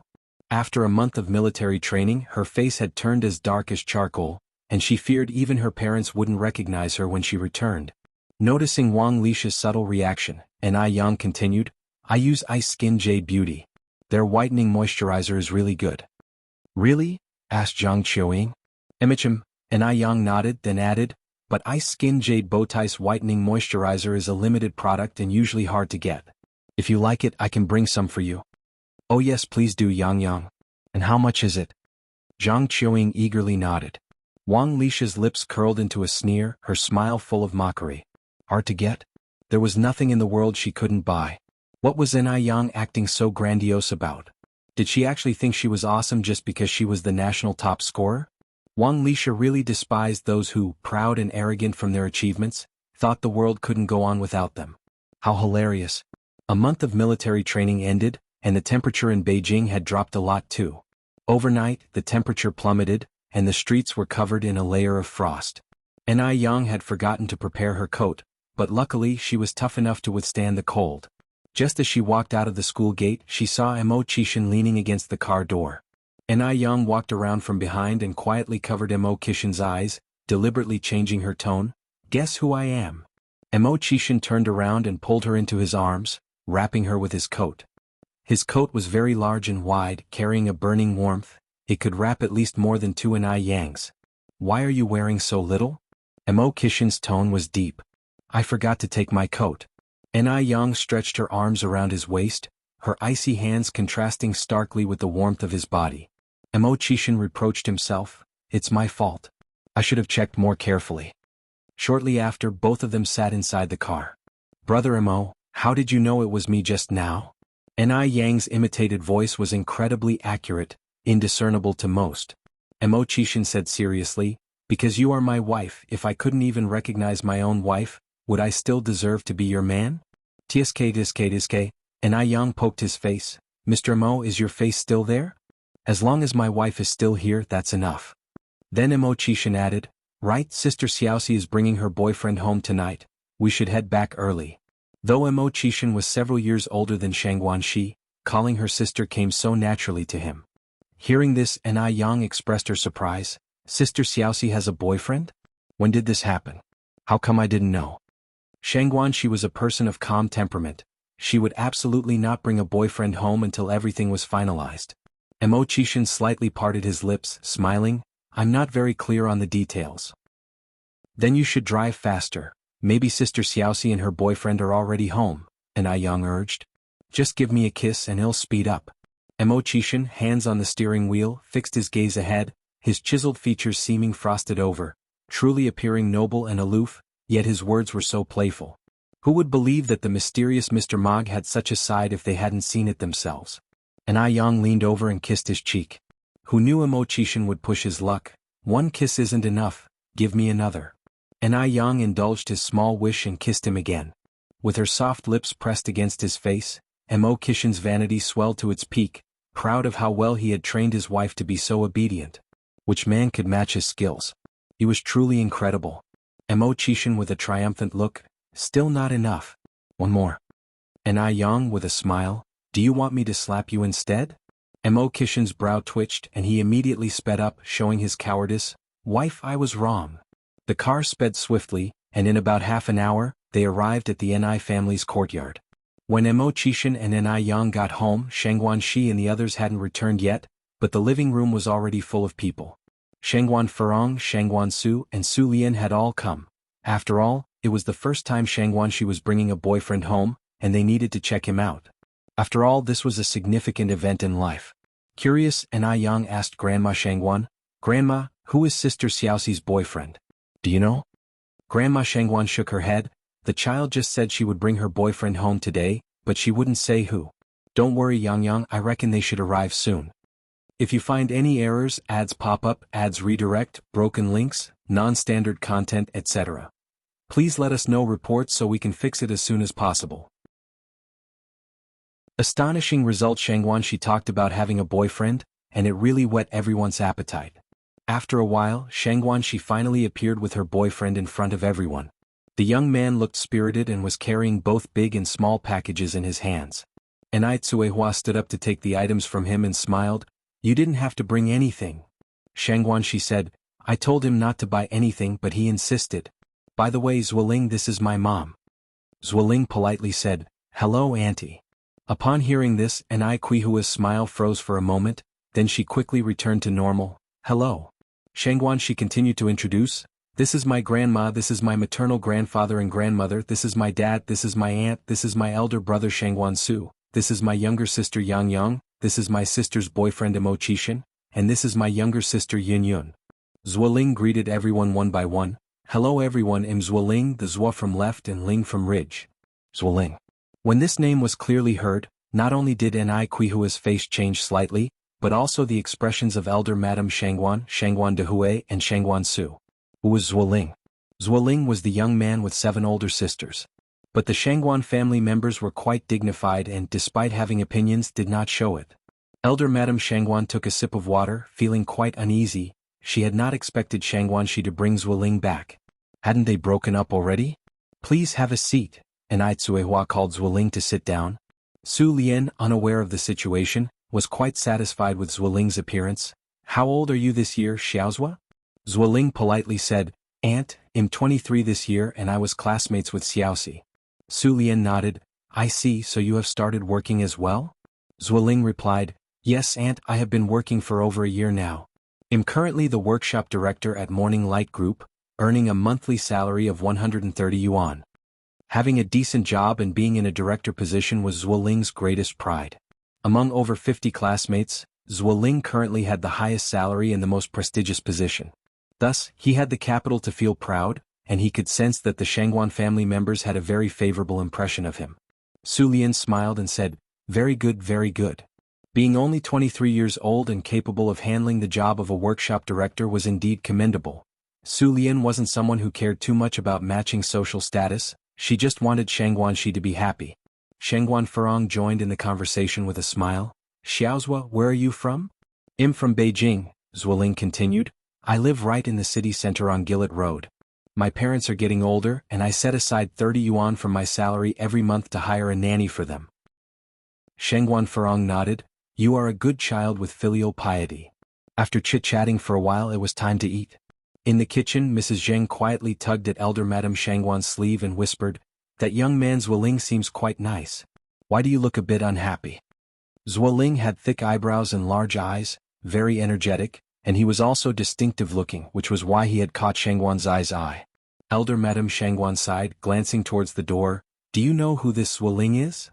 After a month of military training, her face had turned as dark as charcoal, and she feared even her parents wouldn't recognize her when she returned. Noticing Wang Lisha's subtle reaction, Ni Yang continued, I use Ice Skin Jade Beauty. Their whitening moisturizer is really good. Really? Asked Zhang Qiuying. Ni Yang nodded, then added, but Ice Skin Jade Bowtie's whitening moisturizer is a limited product and usually hard to get. If you like it, I can bring some for you. Oh yes, please do, Yang. And how much is it? Zhang Qiuying eagerly nodded. Wang Lisha's lips curled into a sneer, her smile full of mockery. Hard to get? There was nothing in the world she couldn't buy. What was Ni Yang acting so grandiose about? Did she actually think she was awesome just because she was the national top scorer? Wang Lisha really despised those who, proud and arrogant from their achievements, thought the world couldn't go on without them. How hilarious. A month of military training ended, and the temperature in Beijing had dropped a lot too. Overnight, the temperature plummeted, and the streets were covered in a layer of frost. Ni Yang had forgotten to prepare her coat, but luckily she was tough enough to withstand the cold. Just as she walked out of the school gate, she saw Mo Qishan leaning against the car door. Ni Yang walked around from behind and quietly covered Mo Qishan's eyes, deliberately changing her tone. Guess who I am? Mo Qishan turned around and pulled her into his arms, wrapping her with his coat. His coat was very large and wide, carrying a burning warmth. It could wrap at least more than two Ni Yangs. Why are you wearing so little? Mo Kishin's tone was deep. I forgot to take my coat. Ni Yang stretched her arms around his waist, her icy hands contrasting starkly with the warmth of his body. Mo Chishin reproached himself. It's my fault. I should have checked more carefully. Shortly after, both of them sat inside the car. Brother Mo, how did you know it was me just now? Ni Yang's imitated voice was incredibly accurate, indiscernible to most. Mo Chishin said seriously, because you are my wife. If I couldn't even recognize my own wife, would I still deserve to be your man? Tiske. Ni Yang poked his face. Mr. Mo, is your face still there? As long as my wife is still here, that's enough. Then Mo Chishin added, right, Sister Xiaoxi is bringing her boyfriend home tonight. We should head back early. Though Mo Chishin was several years older than Shang Guanxi, calling her sister came so naturally to him. Hearing this, Ni Yang expressed her surprise. Sister Xiaoxi has a boyfriend? When did this happen? How come I didn't know? Shang Guanxi was a person of calm temperament. She would absolutely not bring a boyfriend home until everything was finalized. Mo Chishin slightly parted his lips, smiling. I'm not very clear on the details. Then you should drive faster. Maybe Sister Xiaoxi and her boyfriend are already home, Ni Yang urged. Just give me a kiss and it'll speed up. Mo Chishin, hands on the steering wheel, fixed his gaze ahead, his chiseled features seeming frosted over, truly appearing noble and aloof, yet his words were so playful. Who would believe that the mysterious Mr. Mog had such a side if they hadn't seen it themselves? Ni Yang leaned over and kissed his cheek. Who knew Mo Chishin would push his luck? One kiss isn't enough, give me another. Ni Yang indulged his small wish and kissed him again. With her soft lips pressed against his face, Mo Kishin's vanity swelled to its peak, proud of how well he had trained his wife to be so obedient. Which man could match his skills? He was truly incredible. Mo Chishin with a triumphant look, still not enough. One more. Ni Yang with a smile, do you want me to slap you instead? Mo Kishin's brow twitched and he immediately sped up, showing his cowardice. Wife, I was wrong. The car sped swiftly, and in about half an hour, they arrived at the Ni family's courtyard. When Mo Chishin and Ni Yang got home, Shang Guanxi and the others hadn't returned yet, but the living room was already full of people. Shang Guanfeng, Shang Guansu, and Su Lian had all come. After all, it was the first time Shang Guanxi was bringing a boyfriend home, and they needed to check him out. After all, this was a significant event in life. Curious, Ni Yang asked Grandma Shangguan, Grandma, who is Sister Xiaoxi's boyfriend? Do you know? Grandma Shangguan shook her head. The child just said she would bring her boyfriend home today, but she wouldn't say who. Don't worry, Yang, I reckon they should arrive soon. If you find any errors, ads pop up, ads redirect, broken links, non-standard content, etc. Please let us know reports so we can fix it as soon as possible. Astonishing result. Shang Guanxi talked about having a boyfriend, and it really whet everyone's appetite. After a while, Shang Guanxi finally appeared with her boyfriend in front of everyone. The young man looked spirited and was carrying both big and small packages in his hands. Ni Tsuehua stood up to take the items from him and smiled. You didn't have to bring anything. Shang Guanxi said, I told him not to buy anything but he insisted. By the way, Zueling, this is my mom. Zueling politely said, Hello, Auntie. Upon hearing this, Ni Kuihua's smile froze for a moment, then she quickly returned to normal. Hello. Shang Guanxi continued to introduce, This is my grandma, this is my maternal grandfather and grandmother, this is my dad, this is my aunt, this is my elder brother Shang Guansu, this is my younger sister Yang Yang, this is my sister's boyfriend Mo Chishin, and this is my younger sister Yin Yun. Zueling greeted everyone one by one. Hello everyone, I'm Zueling, the Zua from left and Ling from ridge. Zueling. When this name was clearly heard, not only did Ni Kuihua's face change slightly, but also the expressions of elder Madame Shangguan, Shangguan Dehue, and Shangguan Su. Who was Zueling? Zueling was the young man with 7 older sisters. But the Shangguan family members were quite dignified and, despite having opinions, did not show it. Elder Madame Shangguan took a sip of water, feeling quite uneasy. She had not expected Shangguanxi to bring Zueling back. Hadn't they broken up already? Please have a seat. Ni Tsuehua called Zueling to sit down. Su Lian, unaware of the situation, was quite satisfied with Zueling's appearance. How old are you this year, Xiaozhua? Zueling politely said, Aunt, I'm 23 this year and I was classmates with Xiaoxi. Su Lian nodded. I see, so you have started working as well? Zueling replied, Yes, Aunt, I have been working for over a year now. I'm currently the workshop director at Morning Light Group, earning a monthly salary of 130 yuan. Having a decent job and being in a director position was Zuoling's greatest pride. Among over 50 classmates, Zuoling currently had the highest salary and the most prestigious position. Thus, he had the capital to feel proud, and he could sense that the Shangguan family members had a very favorable impression of him. Su Lian smiled and said, "Very good, very good." Being only 23 years old and capable of handling the job of a workshop director was indeed commendable. Su Lian wasn't someone who cared too much about matching social status, she just wanted Shangguan Shi to be happy. Shangguan Furong joined in the conversation with a smile. "Xiaozhua, where are you from?" "I'm from Beijing," Zuoling continued. "I live right in the city center on Gillett Road. My parents are getting older and I set aside 30 yuan from my salary every month to hire a nanny for them." Shangguan Furong nodded. "You are a good child with filial piety." After chit-chatting for a while, it was time to eat. In the kitchen, Mrs. Zheng quietly tugged at elder Madame Shangguan's sleeve and whispered, "That young man Zuoling seems quite nice. Why do you look a bit unhappy?" Zuoling had thick eyebrows and large eyes, very energetic, and he was also distinctive-looking, which was why he had caught Shangguan's eye. Elder Madame Shangguan sighed, glancing towards the door. "Do you know who this Zuoling is?"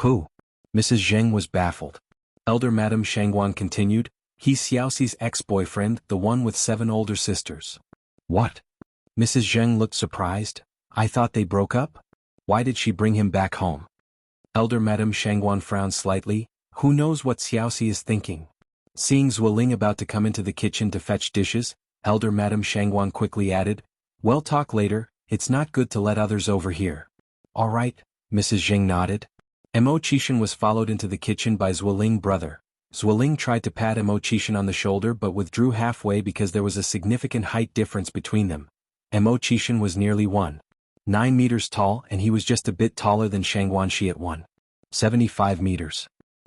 "Who?" Mrs. Zheng was baffled. Elder Madame Shangguan continued, "He's Xiaoxi's ex-boyfriend, the one with 7 older sisters." "What?" Mrs. Zheng looked surprised. "I thought they broke up? Why did she bring him back home?" Elder Madame Shangguan frowned slightly. "Who knows what Xiaoxi is thinking?" Seeing Zuoling about to come into the kitchen to fetch dishes, Elder Madame Shangguan quickly added, "We'll talk later, it's not good to let others overhear." "All right," Mrs. Zheng nodded. Mo Qishan was followed into the kitchen by Zuoling brother. Zuoling tried to pat Mo Qishan on the shoulder but withdrew halfway because there was a significant height difference between them. Mo Qishan was nearly 1.9 meters tall and he was just a bit taller than Shangguan Shi at 1.75 meters.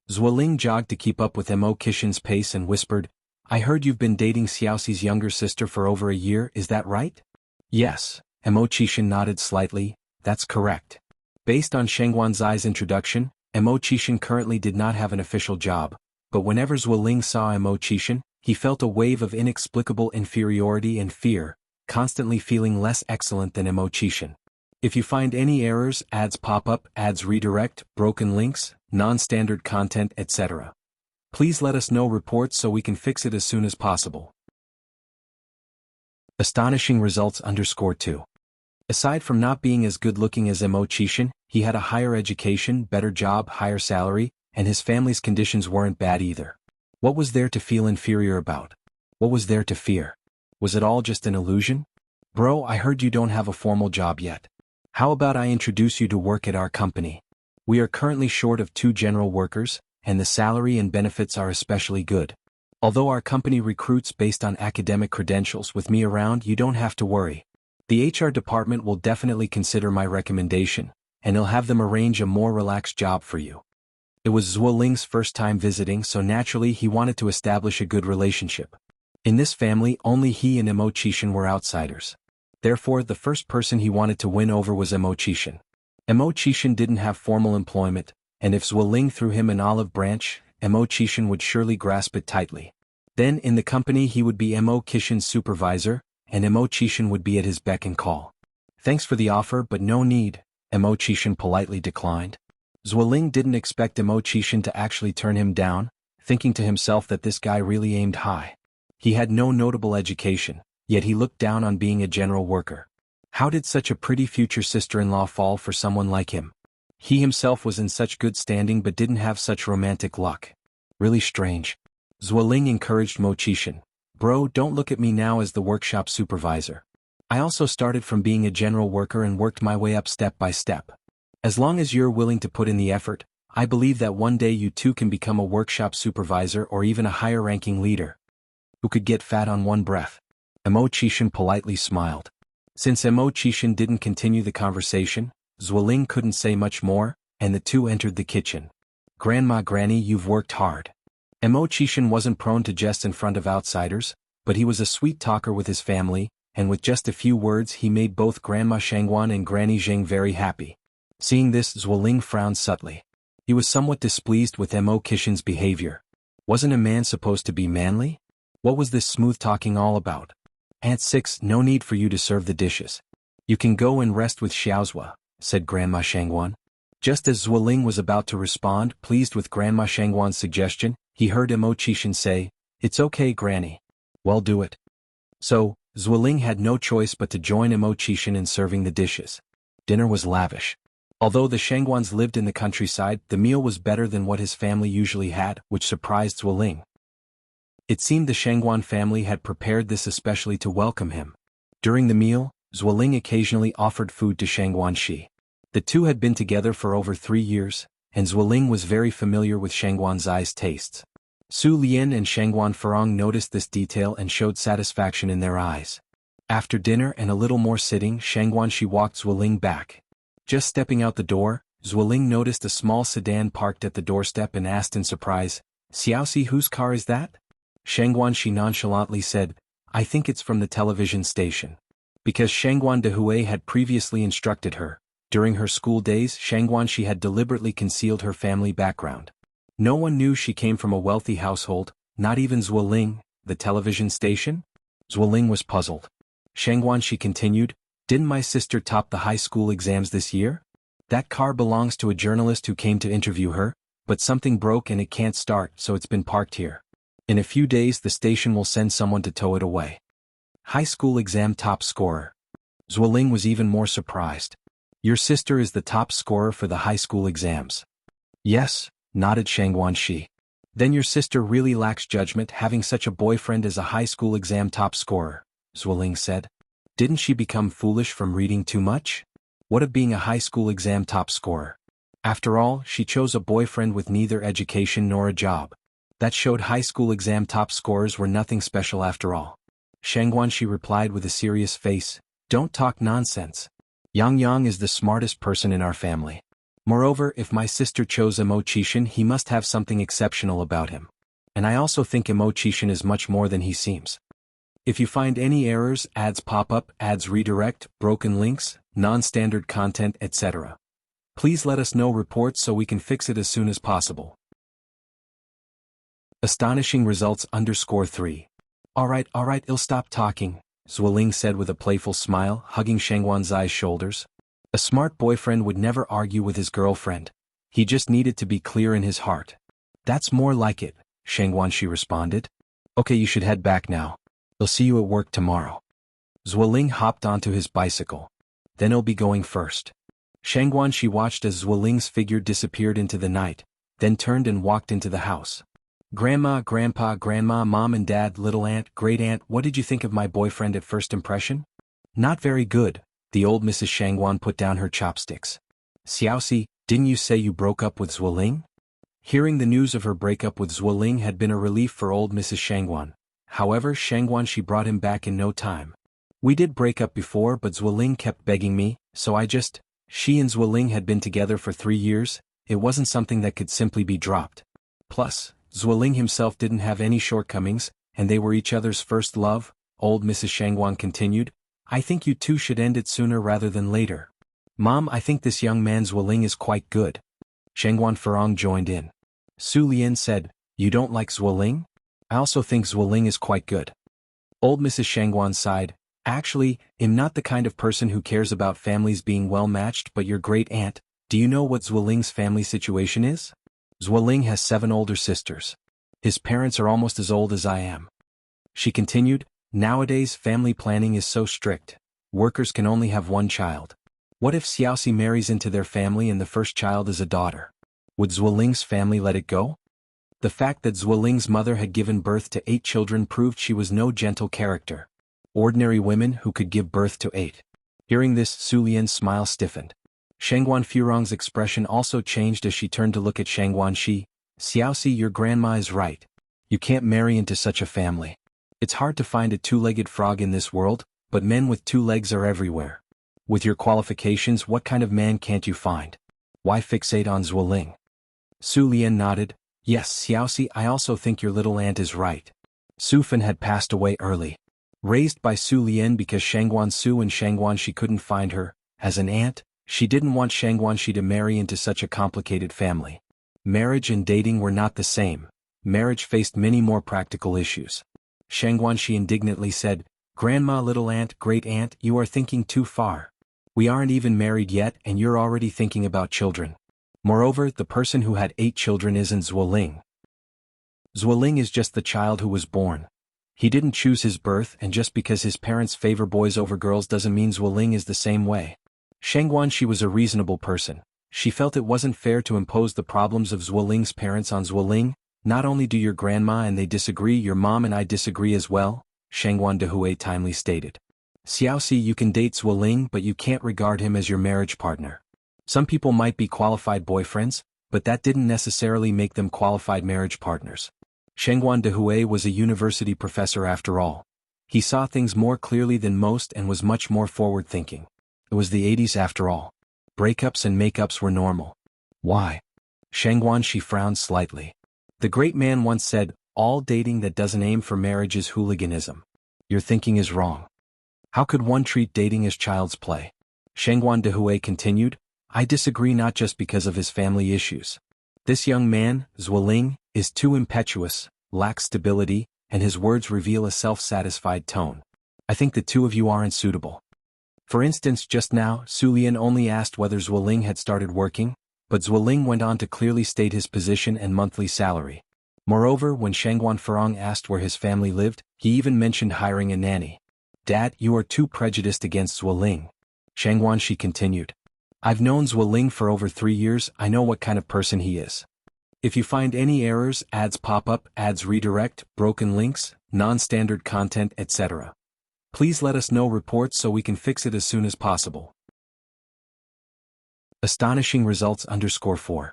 Zuoling jogged to keep up with Mo Qishan's pace and whispered, "I heard you've been dating Xiaoxi's younger sister for over a year, is that right?" "Yes," Mo Qishan nodded slightly, "that's correct." Based on Shangguan Zai's introduction, Mo Qishan currently did not have an official job, but whenever Zuoling saw Mo Qishan, he felt a wave of inexplicable inferiority and fear, constantly feeling less excellent than Mo Qishan. If you find any errors, ads pop up, ads redirect, broken links, non-standard content, etc., please let us know reports so we can fix it as soon as possible. Astonishing results _2. Aside from not being as good-looking as Mo Qishan, he had a higher education, better job, higher salary, and his family's conditions weren't bad either. What was there to feel inferior about? What was there to fear? Was it all just an illusion? "Bro, I heard you don't have a formal job yet. How about I introduce you to work at our company? We are currently short of 2 general workers, and the salary and benefits are especially good. Although our company recruits based on academic credentials, with me around you don't have to worry. The HR department will definitely consider my recommendation, and they'll have them arrange a more relaxed job for you." It was Zuoling's first time visiting, so naturally he wanted to establish a good relationship. In this family, only he and Mo Qishan were outsiders. Therefore, the first person he wanted to win over was Mo Qishan. Mo Qishan didn't have formal employment, and if Zuoling threw him an olive branch, Mo Qishan would surely grasp it tightly. Then in the company he would be Mo Qishan's supervisor, and Mo Qishan would be at his beck and call. "Thanks for the offer but no need," Mo Qishan politely declined. Zuoling didn't expect Mo Qishan to actually turn him down, thinking to himself that this guy really aimed high. He had no notable education, yet he looked down on being a general worker. How did such a pretty future sister-in-law fall for someone like him? He himself was in such good standing but didn't have such romantic luck. Really strange. Zuoling encouraged Mo Qishan. "Bro, don't look at me now as the workshop supervisor. I also started from being a general worker and worked my way up step by step. As long as you're willing to put in the effort, I believe that one day you too can become a workshop supervisor or even a higher-ranking leader." Who could get fat on one breath? Mo Qishan politely smiled. Since Mo Qishan didn't continue the conversation, Zuoling couldn't say much more, and the two entered the kitchen. "Grandma, Granny, you've worked hard." Mo Qishan wasn't prone to jest in front of outsiders, but he was a sweet talker with his family, and with just a few words he made both Grandma Shangguan and Granny Zheng very happy. Seeing this, Zuoling frowned subtly. He was somewhat displeased with Mo Qishan's behavior. Wasn't a man supposed to be manly? What was this smooth talking all about? Aunt 6, no need for you to serve the dishes. You can go and rest with Xiaozhua, said Grandma Shangguan. Just as Zuoling was about to respond, pleased with Grandma Shangguan's suggestion, he heard Imo Qishan say, "It's okay, Granny. Well, do it." So, Zuoling had no choice but to join Imo Qishan in serving the dishes. Dinner was lavish. Although the Shangguans lived in the countryside, the meal was better than what his family usually had, which surprised Zuoling. It seemed the Shangguan family had prepared this especially to welcome him. During the meal, Zuoling occasionally offered food to Shangguan Shi. The two had been together for over 3 years, and Zuoling was very familiar with Shangguan Zai's tastes. Su Lian and Shangguan Farong noticed this detail and showed satisfaction in their eyes. After dinner and a little more sitting, Shangguan Shi walked Zuoling back. Just stepping out the door, Zuoling noticed a small sedan parked at the doorstep and asked in surprise, "Xiaoxi, whose car is that?" Shangguan Shi nonchalantly said, "I think it's from the television station." Because Shangguan Dehui had previously instructed her, during her school days Shangguan Shi had deliberately concealed her family background. No one knew she came from a wealthy household, not even Zuoling. The television station? Zuoling was puzzled. Shangguan Shi continued, "Didn't my sister top the high school exams this year? That car belongs to a journalist who came to interview her, but something broke and it can't start, so it's been parked here. In a few days the station will send someone to tow it away." High school exam top scorer. Zuoling was even more surprised. "Your sister is the top scorer for the high school exams?" "Yes," nodded Shangguan Shi. "Then your sister really lacks judgment having such a boyfriend as a high school exam top scorer," Zuoling said. "Didn't she become foolish from reading too much? What of being a high school exam top scorer? After all, she chose a boyfriend with neither education nor a job. That showed high school exam top scorers were nothing special after all." Shangguan Shi replied with a serious face, "Don't talk nonsense. Yang Yang is the smartest person in our family. Moreover, if my sister chose Imo Qishan, he must have something exceptional about him. And I also think Imo Qishan is much more than he seems. If you find any errors, ads pop up, ads redirect, broken links, non-standard content, etc., please let us know reports so we can fix it as soon as possible." Astonishing results _3. Alright, I'll stop talking, Zuoling said with a playful smile, hugging Shangguan Zai's shoulders. A smart boyfriend would never argue with his girlfriend. He just needed to be clear in his heart. "That's more like it," Shangguan Shi responded. "Okay, you should head back now. I'll see you at work tomorrow." Zuoling hopped onto his bicycle. "Then he'll be going first." Shangguan Shi watched as Zuoling's figure disappeared into the night, then turned and walked into the house. "Grandma, Grandpa, Grandma, Mom and Dad, little aunt, great aunt, what did you think of my boyfriend at first impression?" "Not very good," the old Mrs. Shangguan put down her chopsticks. "Xiaoxi, didn't you say you broke up with Zuoling?" Hearing the news of her breakup with Zuoling had been a relief for old Mrs. Shangguan. However, Shangguan Shi brought him back in no time. "We did break up before, but Zuoling kept begging me, so I just..." She and Zuoling had been together for 3 years, it wasn't something that could simply be dropped. Plus, Zuoling himself didn't have any shortcomings, and they were each other's first love, old Mrs. Shangguan continued. "I think you two should end it sooner rather than later. Mom, I think this young man Zuoling is quite good." Shangguan Farong joined in. Su Lian said, "You don't like Zuoling?" "I also think Zuoling is quite good." Old Mrs. Shangguan sighed. "Actually, I'm not the kind of person who cares about families being well matched, but your great aunt, do you know what Zuoling's family situation is? Zuoling has 7 older sisters. His parents are almost as old as I am." She continued, "Nowadays family planning is so strict. Workers can only have 1 child. What if Xiaoxi marries into their family and the first child is a daughter? Would Zuoling's family let it go?" The fact that Zuoling's mother had given birth to 8 children proved she was no gentle character. Ordinary women who could give birth to 8. Hearing this, Su Lian's smile stiffened. Shangguan Furong's expression also changed as she turned to look at Shangguan Shi. "Xiaoxi, your grandma is right. You can't marry into such a family. It's hard to find a 2-legged frog in this world, but men with 2 legs are everywhere. With your qualifications, what kind of man can't you find? Why fixate on Zuoling?" Su Lian nodded. "Yes, Xiaoxi, I also think your little aunt is right." Su Fan had passed away early. Raised by Su Lian because Shangguan Su and Shangguan Shi couldn't find her, as an aunt, she didn't want Shangguan Shi to marry into such a complicated family. Marriage and dating were not the same. Marriage faced many more practical issues. Shang Guanxi indignantly said, "Grandma, little aunt, great aunt, you are thinking too far. We aren't even married yet and you're already thinking about children. Moreover, the person who had 8 children isn't Zuoling. Zuoling is just the child who was born. He didn't choose his birth, and just because his parents favor boys over girls doesn't mean Zuoling is the same way." Shang Guanxi was a reasonable person. She felt it wasn't fair to impose the problems of Zuoling's parents on Zuoling. "Not only do your grandma and they disagree, your mom and I disagree as well," Shangguan Dehui timely stated. "Xiaoxi, you can date Zuoling, but you can't regard him as your marriage partner. Some people might be qualified boyfriends, but that didn't necessarily make them qualified marriage partners." Shangguan Dehui was a university professor after all. He saw things more clearly than most and was much more forward-thinking. It was the 80s after all. Breakups and makeups were normal. "Why?" Shangguanxi frowned slightly. "The great man once said, all dating that doesn't aim for marriage is hooliganism. Your thinking is wrong. How could one treat dating as child's play?" Shangguan Dehui continued, "I disagree not just because of his family issues. This young man, Zuoling, is too impetuous, lacks stability, and his words reveal a self-satisfied tone. I think the two of you aren't suitable." For instance, just now, Su Lian only asked whether Zuoling had started working, but Zuoling went on to clearly state his position and monthly salary. Moreover, when Shangguan Farong asked where his family lived, he even mentioned hiring a nanny. "Dad, you are too prejudiced against Zuoling." Shangguanxi continued. "I've known Zuoling for over 3 years, I know what kind of person he is. If you find any errors, ads pop up, ads redirect, broken links, non-standard content, etc. please let us know reports so we can fix it as soon as possible." Astonishing results _4.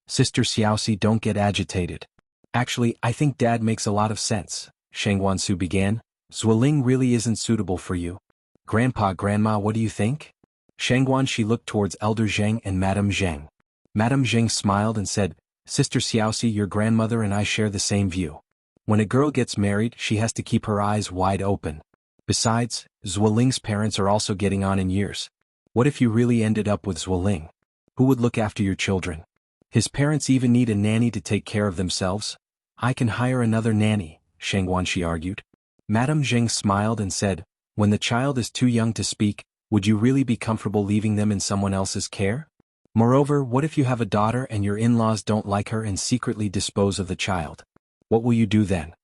Sister Xiaoxi, don't get agitated. "Actually, I think Dad makes a lot of sense," Shangguansu began. "Zuoling really isn't suitable for you. Grandpa, Grandma, what do you think?" Shangguanxi looked towards Elder Zheng and Madame Zheng. Madame Zheng smiled and said, "Sister Xiaoxi, your grandmother and I share the same view. When a girl gets married, she has to keep her eyes wide open. Besides, Zuoling's parents are also getting on in years. What if you really ended up with Zuoling? Who would look after your children? His parents even need a nanny to take care of themselves." "I can hire another nanny," Shangguanxi argued. Madame Zheng smiled and said, "When the child is too young to speak, would you really be comfortable leaving them in someone else's care? Moreover, what if you have a daughter and your in-laws don't like her and secretly dispose of the child? What will you do then?"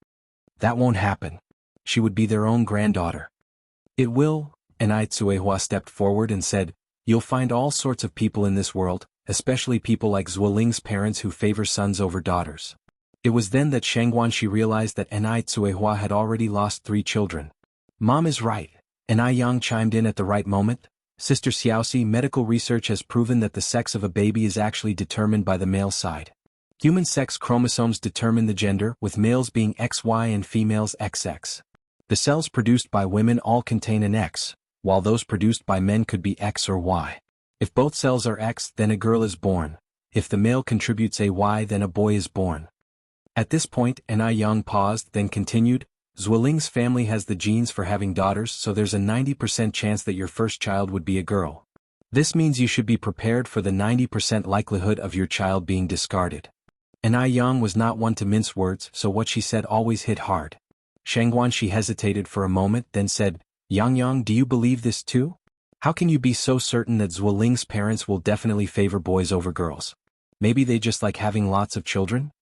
"That won't happen. She would be their own granddaughter." "It will," and Ai Tsuehua stepped forward and said, "You'll find all sorts of people in this world, especially people like Zuoling's parents who favor sons over daughters." It was then that Shangguanxi realized that Ai Tsuehua had already lost 3 children. "Mom is right," and Ai Yang chimed in at the right moment. "Sister Xiaoxi, medical research has proven that the sex of a baby is actually determined by the male side. Human sex chromosomes determine the gender, with males being XY and females XX. The cells produced by women all contain an X, while those produced by men could be X or Y. If both cells are X, then a girl is born. If the male contributes a Y, then a boy is born." At this point, Ai Yang paused, then continued, "Zuoling's family has the genes for having daughters, so there's a 90% chance that your first child would be a girl. This means you should be prepared for the 90% likelihood of your child being discarded." Ai Yang was not one to mince words, so what she said always hit hard. Shangguanxi hesitated for a moment, then said, Yang, do you believe this too? How can you be so certain that Zuoling's parents will definitely favor boys over girls? Maybe they just like having lots of children?"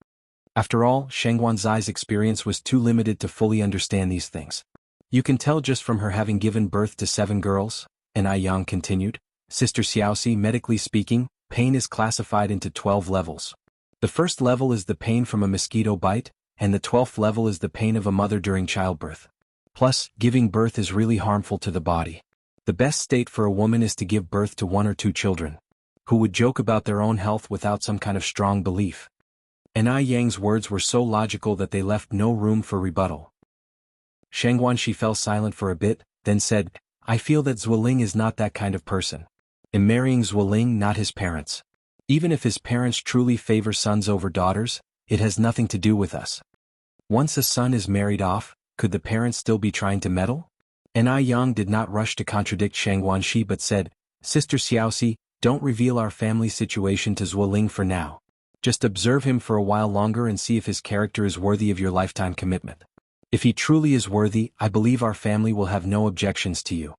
After all, Shangguanxi's experience was too limited to fully understand these things. "You can tell just from her having given birth to 7 girls, Ai Yang continued. "Sister Xiaoxi, medically speaking, pain is classified into 12 levels. The first level is the pain from a mosquito bite, and the 12th level is the pain of a mother during childbirth. Plus, giving birth is really harmful to the body. The best state for a woman is to give birth to 1 or 2 children. Who would joke about their own health without some kind of strong belief?" Ai Yang's words were so logical that they left no room for rebuttal. Shangguanxi fell silent for a bit, then said, "I feel that Zuoling is not that kind of person. I'm marrying Zuoling, not his parents. Even if his parents truly favor sons over daughters, it has nothing to do with us. Once a son is married off, could the parents still be trying to meddle?" Ai Yang did not rush to contradict Shangguanxi but said, "Sister Xiaoxi, don't reveal our family situation to Zuoling for now. Just observe him for a while longer and see if his character is worthy of your lifetime commitment. If he truly is worthy, I believe our family will have no objections to you.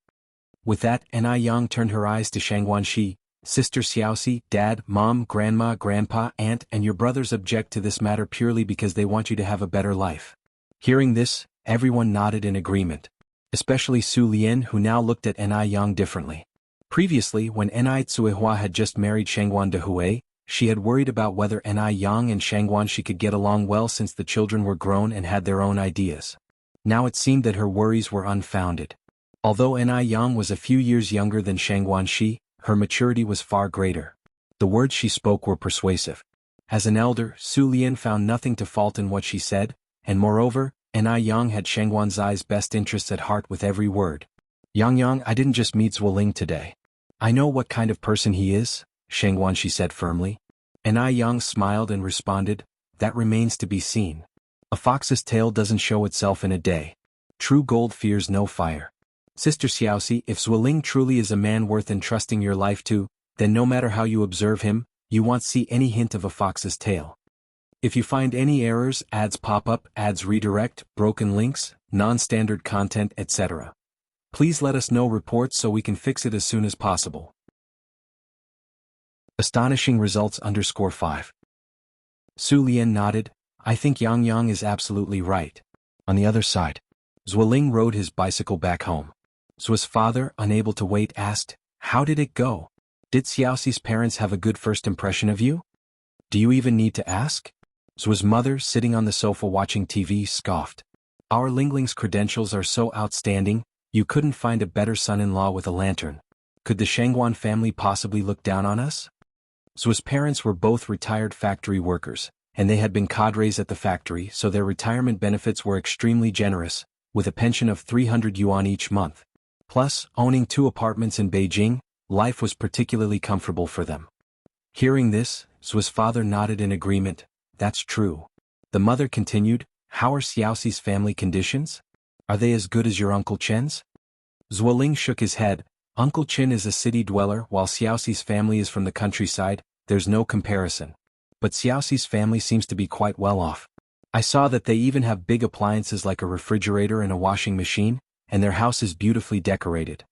With that, Anai Yang turned her eyes to Shangguanxi. Sister Xiaoxi, Dad, Mom, Grandma, Grandpa, Aunt, and your brothers object to this matter purely because they want you to have a better life. Hearing this, everyone nodded in agreement. Especially Su Lian, who now looked at Anai Yang differently. Previously, when Anai Tsuehua had just married Shangguan Dehui, she had worried about whether Anai Yang and Shangguanxi could get along well since the children were grown and had their own ideas. Now it seemed that her worries were unfounded. Although Anai Yang was a few years younger than Shangguanxi, her maturity was far greater. The words she spoke were persuasive. As an elder, Su Lian found nothing to fault in what she said, and moreover, Anai Yang had Shangguanxi's best interests at heart with every word. Yang, I didn't just meet Zuoling today. I know what kind of person he is, Shangguanxi said firmly. Anai Yang smiled and responded, that remains to be seen. A fox's tail doesn't show itself in a day. True gold fears no fire. Sister Xiaoxi, if Zuoling truly is a man worth entrusting your life to, then no matter how you observe him, you won't see any hint of a fox's tail. If you find any errors, ads pop up, ads redirect, broken links, non-standard content, etc., please let us know reports so we can fix it as soon as possible. Astonishing results _5. Su Lian nodded, I think Yang is absolutely right. On the other side, Zuoling rode his bicycle back home. Zuo's father, unable to wait, asked, how did it go? Did Xiaoxi's parents have a good first impression of you? Do you even need to ask? Zuo's mother, sitting on the sofa watching TV, scoffed. Our Lingling's credentials are so outstanding, you couldn't find a better son-in-law with a lantern. Could the Shangguan family possibly look down on us? Zuo's parents were both retired factory workers, and they had been cadres at the factory, so their retirement benefits were extremely generous, with a pension of 300 yuan each month. Plus, owning 2 apartments in Beijing, life was particularly comfortable for them. Hearing this, Zuo's father nodded in agreement, that's true. The mother continued, how are Xiaoxi's family conditions? Are they as good as your Uncle Chen's? Zuoling shook his head, Uncle Chen is a city dweller while Xiaoxi's family is from the countryside, there's no comparison. But Xiaoxi's family seems to be quite well off. I saw that they even have big appliances like a refrigerator and a washing machine, and their house is beautifully decorated.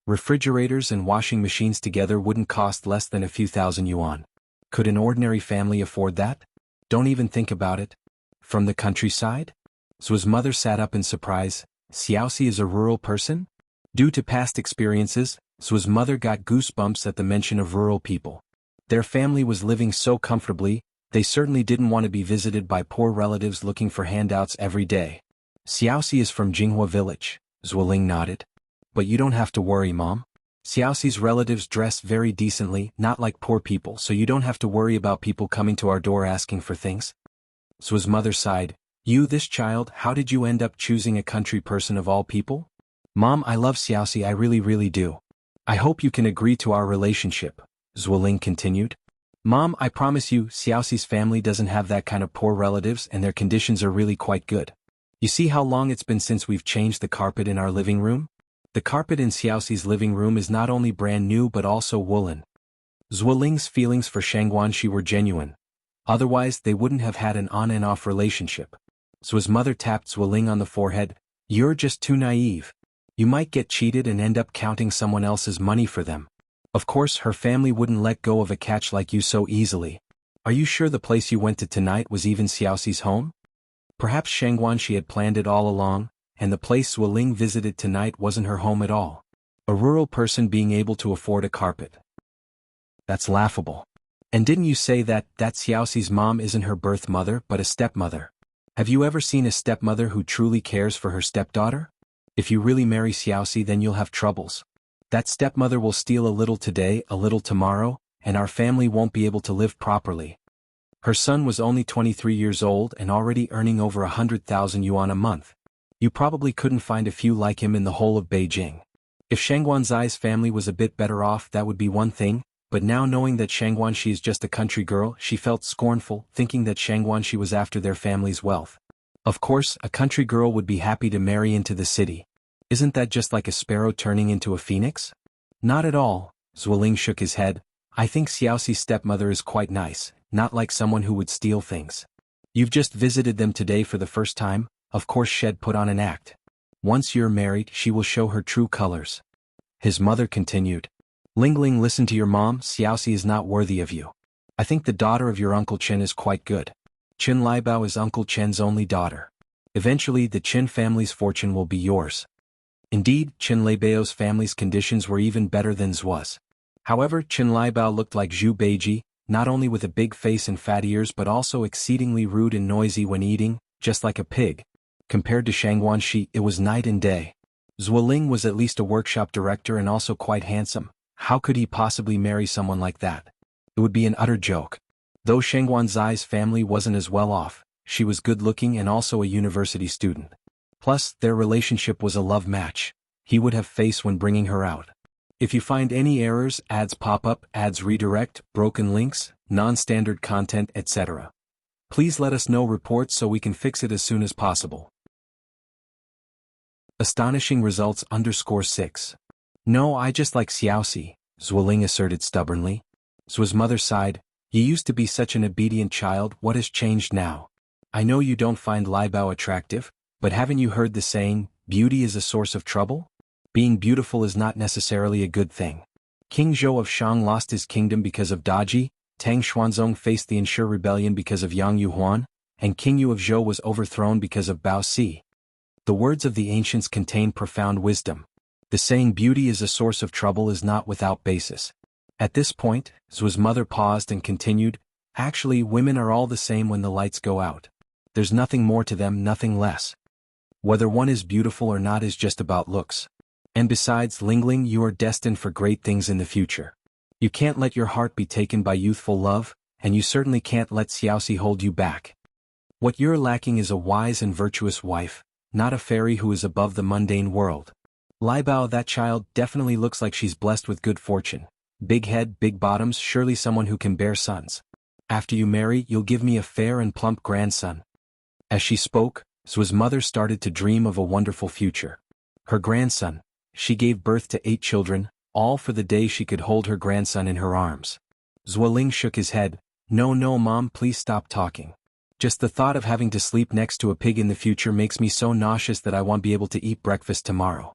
Refrigerators and washing machines together wouldn't cost less than a few thousand yuan. Could an ordinary family afford that? Don't even think about it. From the countryside? Zuo's mother sat up in surprise, Xiaoxi is a rural person? Due to past experiences, Zuo's mother got goosebumps at the mention of rural people. Their family was living so comfortably, they certainly didn't want to be visited by poor relatives looking for handouts every day. Xiaoxi is from Jinghua village, Zuoling nodded. But you don't have to worry, Mom. Xiaoxi's relatives dress very decently, not like poor people, so you don't have to worry about people coming to our door asking for things. Zuo's mother sighed, this child, how did you end up choosing a country person of all people? Mom, I love Xiaoxi, I really do. I hope you can agree to our relationship, Zuoling continued. Mom, I promise you, Xiaoxi's family doesn't have that kind of poor relatives and their conditions are really quite good. You see how long it's been since we've changed the carpet in our living room? The carpet in Xiaoxi's living room is not only brand new but also woolen. Zuoling's feelings for Shangguanxi were genuine. Otherwise, they wouldn't have had an on and off relationship. Zuo's mother tapped Zuoling on the forehead, you're just too naive. You might get cheated and end up counting someone else's money for them. Of course, her family wouldn't let go of a catch like you so easily. Are you sure the place you went to tonight was even Xiaoxi's home? Perhaps Shangguanxi had planned it all along, and the place Zuoling visited tonight wasn't her home at all. A rural person being able to afford a carpet. That's laughable. And didn't you say that Xiaoxi's mom isn't her birth mother but a stepmother? Have you ever seen a stepmother who truly cares for her stepdaughter? If you really marry Xiaoxi, then you'll have troubles. That stepmother will steal a little today, a little tomorrow, and our family won't be able to live properly. Her son was only 23 years old and already earning over 100,000 yuan a month. You probably couldn't find a few like him in the whole of Beijing. If Shangguanxi's family was a bit better off, that would be one thing, but now knowing that Shangguanxi is just a country girl, she felt scornful, thinking that Shangguanxi was after their family's wealth. Of course, a country girl would be happy to marry into the city. Isn't that just like a sparrow turning into a phoenix? Not at all, Zuoling shook his head. I think Xiaoxi's stepmother is quite nice, not like someone who would steal things. You've just visited them today for the first time, of course Shed put on an act. Once you're married, she will show her true colors. His mother continued. Lingling, listen to your mom, Xiaoxi is not worthy of you. I think the daughter of your Uncle Chen is quite good. Qin Liebao is Uncle Chen's only daughter. Eventually the Qin family's fortune will be yours. Indeed, Qin Leibao's family's conditions were even better than Zhua's. However, Qin Liebao looked like Zhu Beiji, not only with a big face and fat ears but also exceedingly rude and noisy when eating, just like a pig. Compared to Shang Guanxi, it was night and day. Zuoling was at least a workshop director and also quite handsome. How could he possibly marry someone like that? It would be an utter joke. Though Shang Guanzai's family wasn't as well off, she was good-looking and also a university student. Plus, their relationship was a love match. He would have face when bringing her out. If you find any errors, ads pop up, ads redirect, broken links, non-standard content, etc., please let us know reports so we can fix it as soon as possible. Astonishing results _6. No, I just like Xiaoxi, Zuoling asserted stubbornly. Zhua's mother sighed. You used to be such an obedient child, what has changed now? I know you don't find Liebao attractive, but haven't you heard the saying, beauty is a source of trouble? Being beautiful is not necessarily a good thing. King Zhou of Shang lost his kingdom because of Daji, Tang Xuanzong faced the Ensure rebellion because of Yang Yuhuan, and King Yu of Zhou was overthrown because of Bao Si. The words of the ancients contain profound wisdom. The saying beauty is a source of trouble is not without basis. At this point, Zhua's mother paused and continued, actually women are all the same when the lights go out. There's nothing more to them, nothing less. Whether one is beautiful or not is just about looks. And besides, Lingling, you are destined for great things in the future. You can't let your heart be taken by youthful love, and you certainly can't let Xiaoxi hold you back. What you're lacking is a wise and virtuous wife, not a fairy who is above the mundane world. Liebao, that child, definitely looks like she's blessed with good fortune. Big head, big bottoms, surely someone who can bear sons. After you marry, you'll give me a fair and plump grandson. As she spoke, Zhua's mother started to dream of a wonderful future. Her grandson. She gave birth to 8 children, all for the day she could hold her grandson in her arms. Zuoling shook his head. No, Mom, please stop talking. Just the thought of having to sleep next to a pig in the future makes me so nauseous that I won't be able to eat breakfast tomorrow.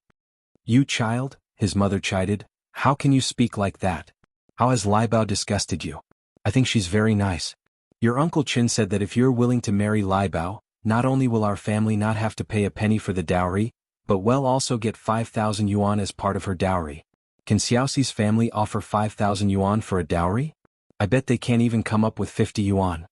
You child, his mother chided, how can you speak like that? How has Liebao disgusted you? I think she's very nice. Your Uncle Qin said that if you're willing to marry Liebao, not only will our family not have to pay a penny for the dowry, but we'll also get 5,000 yuan as part of her dowry. Can Xiaoxi's family offer 5,000 yuan for a dowry? I bet they can't even come up with 50 yuan.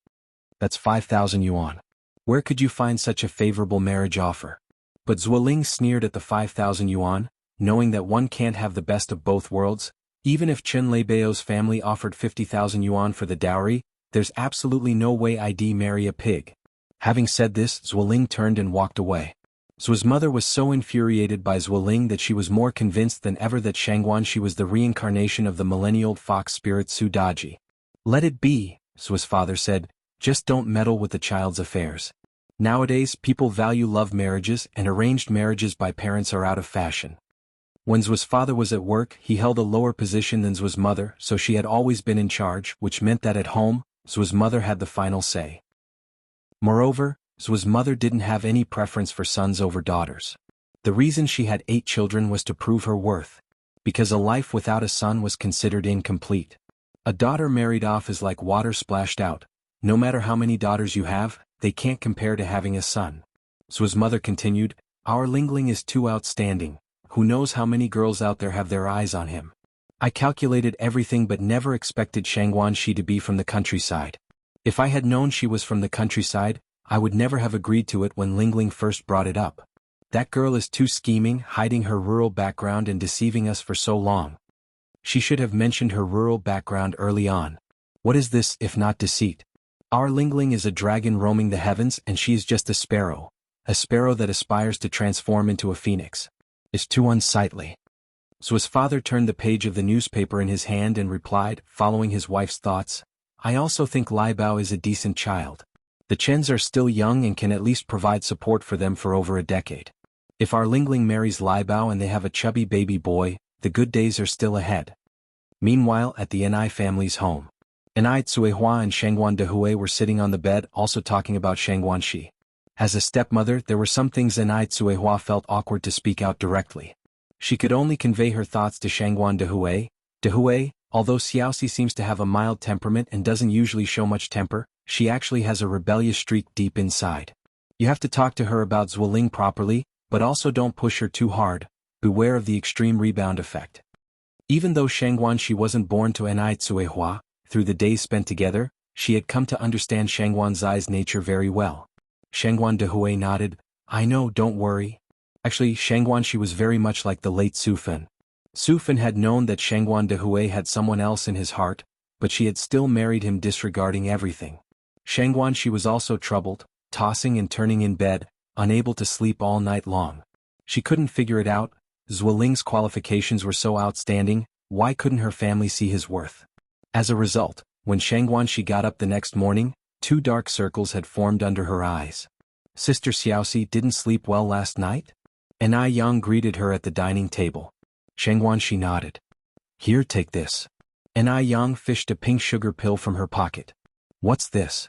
That's 5,000 yuan. Where could you find such a favorable marriage offer? But Zuoling sneered at the 5,000 yuan, knowing that one can't have the best of both worlds. Even if Qin Leibao's family offered 50,000 yuan for the dowry, there's absolutely no way I'd marry a pig. Having said this, Zuoling turned and walked away. Zhua's mother was so infuriated by Zuoling that she was more convinced than ever that Shang Guanxi was the reincarnation of the millennial fox spirit Su Daji. Let it be, Zhua's father said, just don't meddle with the child's affairs. Nowadays, people value love marriages, and arranged marriages by parents are out of fashion. When Zhua's father was at work, he held a lower position than Zhua's mother, so she had always been in charge, which meant that at home, Zhua's mother had the final say. Moreover, Zhua's mother didn't have any preference for sons over daughters. The reason she had 8 children was to prove her worth. Because a life without a son was considered incomplete. A daughter married off is like water splashed out. No matter how many daughters you have, they can't compare to having a son. Zhua's mother continued, our Lingling is too outstanding. Who knows how many girls out there have their eyes on him. I calculated everything but never expected Shang Guanxi to be from the countryside. If I had known she was from the countryside, I would never have agreed to it when Lingling first brought it up. That girl is too scheming, hiding her rural background and deceiving us for so long. She should have mentioned her rural background early on. What is this if not deceit? Our Lingling is a dragon roaming the heavens and she is just a sparrow that aspires to transform into a phoenix. It's too unsightly. So his father turned the page of the newspaper in his hand and replied, following his wife's thoughts, I also think Liebao is a decent child. The Chens are still young and can at least provide support for them for over a decade. If our Lingling marries Liebao and they have a chubby baby boy, the good days are still ahead. Meanwhile, at the Ni family's home, Ni Cuihua and Shangguan Dehui were sitting on the bed also talking about Shang Guanxi. As a stepmother, there were some things Enai Tsuehua felt awkward to speak out directly. She could only convey her thoughts to Shangguan Dehui. Dehui, although Xiaoxi seems to have a mild temperament and doesn't usually show much temper, she actually has a rebellious streak deep inside. You have to talk to her about Zuoling properly, but also don't push her too hard. Beware of the extreme rebound effect. Even though Shangguan she wasn't born to Enai Tsuehua, through the days spent together, she had come to understand Shangguan Zai's nature very well. Shangguan Dehui nodded, I know, don't worry. Actually, Shangguan she was very much like the late Su Fen. Su Fen had known that Shangguan Dehui had someone else in his heart, but she had still married him disregarding everything. Shangguan she was also troubled, tossing and turning in bed, unable to sleep all night long. She couldn't figure it out. Zuoling's qualifications were so outstanding, why couldn't her family see his worth? As a result, when Shangguan she got up the next morning, 2 dark circles had formed under her eyes. Sister Xiaoxi didn't sleep well last night? Enai Yang greeted her at the dining table. Shangguan she nodded. Here, take this. Enai Yang fished a pink sugar pill from her pocket. What's this?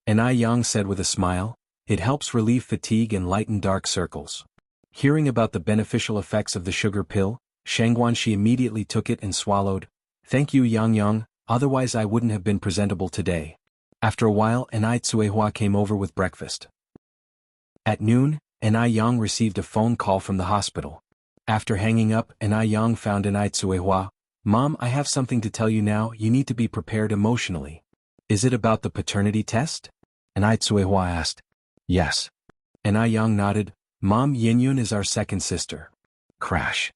Enai Yang said with a smile, it helps relieve fatigue and lighten dark circles. Hearing about the beneficial effects of the sugar pill, Shangguan she immediately took it and swallowed. Thank you Yang Yang, otherwise I wouldn't have been presentable today. After a while Enai Tsuehua came over with breakfast. At noon, Enai Yang received a phone call from the hospital. After hanging up, Enai Yang found Enai Tsuehua. Mom, I have something to tell you now, you need to be prepared emotionally. Is it about the paternity test? Enai Tsuehua asked. Yes. Enai Yang nodded. Mom, Yinyun is our second sister. Crash.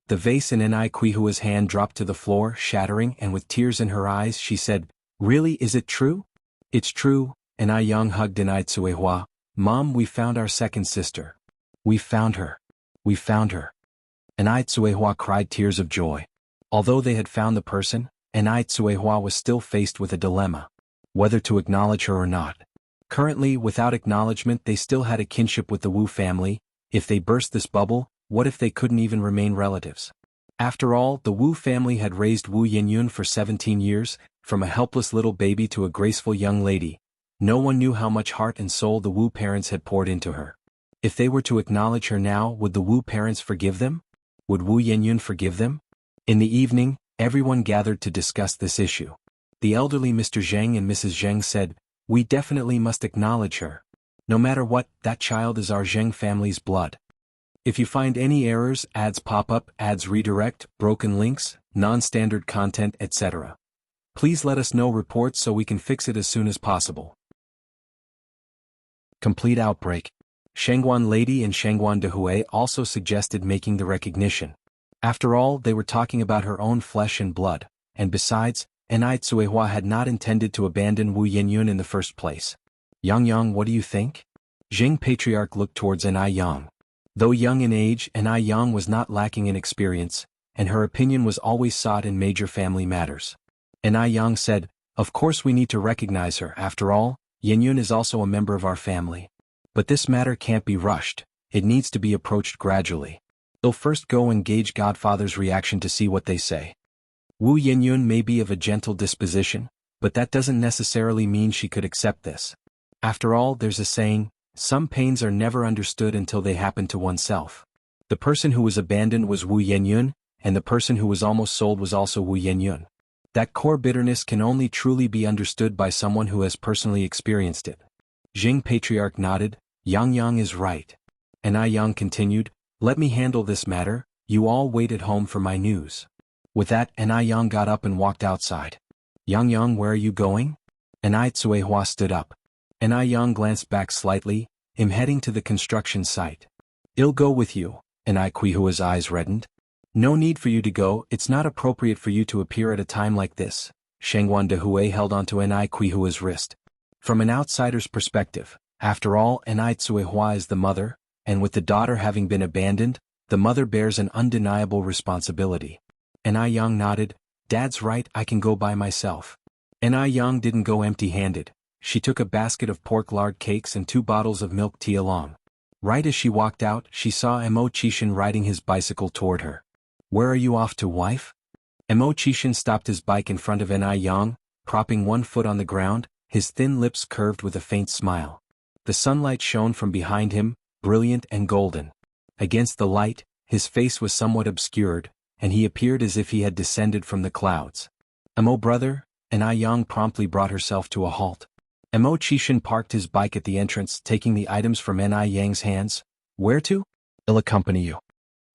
The vase in Enai Kuihua's hand dropped to the floor, shattering, and with tears in her eyes she said, Really, is it true? It's true. Enai Yang hugged Enai Tsuehua. Mom, we found our second sister. We found her. We found her. Enai Tsuehua cried tears of joy. Although they had found the person, Enai Tsuehua was still faced with a dilemma. Whether to acknowledge her or not. Currently, without acknowledgement, they still had a kinship with the Wu family. If they burst this bubble, what if they couldn't even remain relatives? After all, the Wu family had raised Wu Yinyun for 17 years, from a helpless little baby to a graceful young lady. No one knew how much heart and soul the Wu parents had poured into her. If they were to acknowledge her now, would the Wu parents forgive them? Would Wu Yinyun forgive them? In the evening, everyone gathered to discuss this issue. The elderly Mr. Zheng and Mrs. Zheng said, We definitely must acknowledge her. No matter what, that child is our Zheng family's blood. If you find any errors, ads pop up, ads redirect, broken links, non-standard content, etc. Please let us know reports so we can fix it as soon as possible. Complete outbreak. Shangguan Lady and Shangguan Dehui also suggested making the recognition. After all, they were talking about her own flesh and blood, and besides, Enai Tsuehua had not intended to abandon Wu Yinyun in the first place. Yang Yang, what do you think? Jing Patriarch looked towards Enai Yang. Though young in age, Enai Yang was not lacking in experience, and her opinion was always sought in major family matters. Enai Yang said, Of course we need to recognize her, after all, Yinyun is also a member of our family. But this matter can't be rushed, it needs to be approached gradually. They'll first go and gauge Godfather's reaction to see what they say. Wu Yinyun may be of a gentle disposition, but that doesn't necessarily mean she could accept this. After all, there's a saying, some pains are never understood until they happen to oneself. The person who was abandoned was Wu Yinyun, and the person who was almost sold was also Wu Yinyun. That core bitterness can only truly be understood by someone who has personally experienced it. Jing Patriarch nodded, Yang Yang is right. Enai Yang continued, Let me handle this matter, you all wait at home for my news. With that, Enai Yang got up and walked outside. Yang Yang, where are you going? Enai Tsuehua stood up. Enai Yang glanced back slightly, I'm heading to the construction site. I'll go with you. Enai Kuihua's eyes reddened. No need for you to go, it's not appropriate for you to appear at a time like this. Shangguan Dehui held onto Enai Kuihua's wrist. From an outsider's perspective, after all, Enai Tsuehua is the mother, and with the daughter having been abandoned, the mother bears an undeniable responsibility. Enai Yang nodded, Dad's right, I can go by myself. Enai Yang didn't go empty-handed. She took a basket of pork lard cakes and 2 bottles of milk tea along. Right as she walked out, she saw Mo Chishan riding his bicycle toward her. Where are you off to, wife? Mo Chishan stopped his bike in front of Enai Yang, propping one foot on the ground, his thin lips curved with a faint smile. The sunlight shone from behind him, brilliant and golden. Against the light, his face was somewhat obscured, and he appeared as if he had descended from the clouds. "Emo brother," and Yang promptly brought herself to a halt. Emo Chishan parked his bike at the entrance, taking the items from Yang's hands. "Where to?" "I'll accompany you."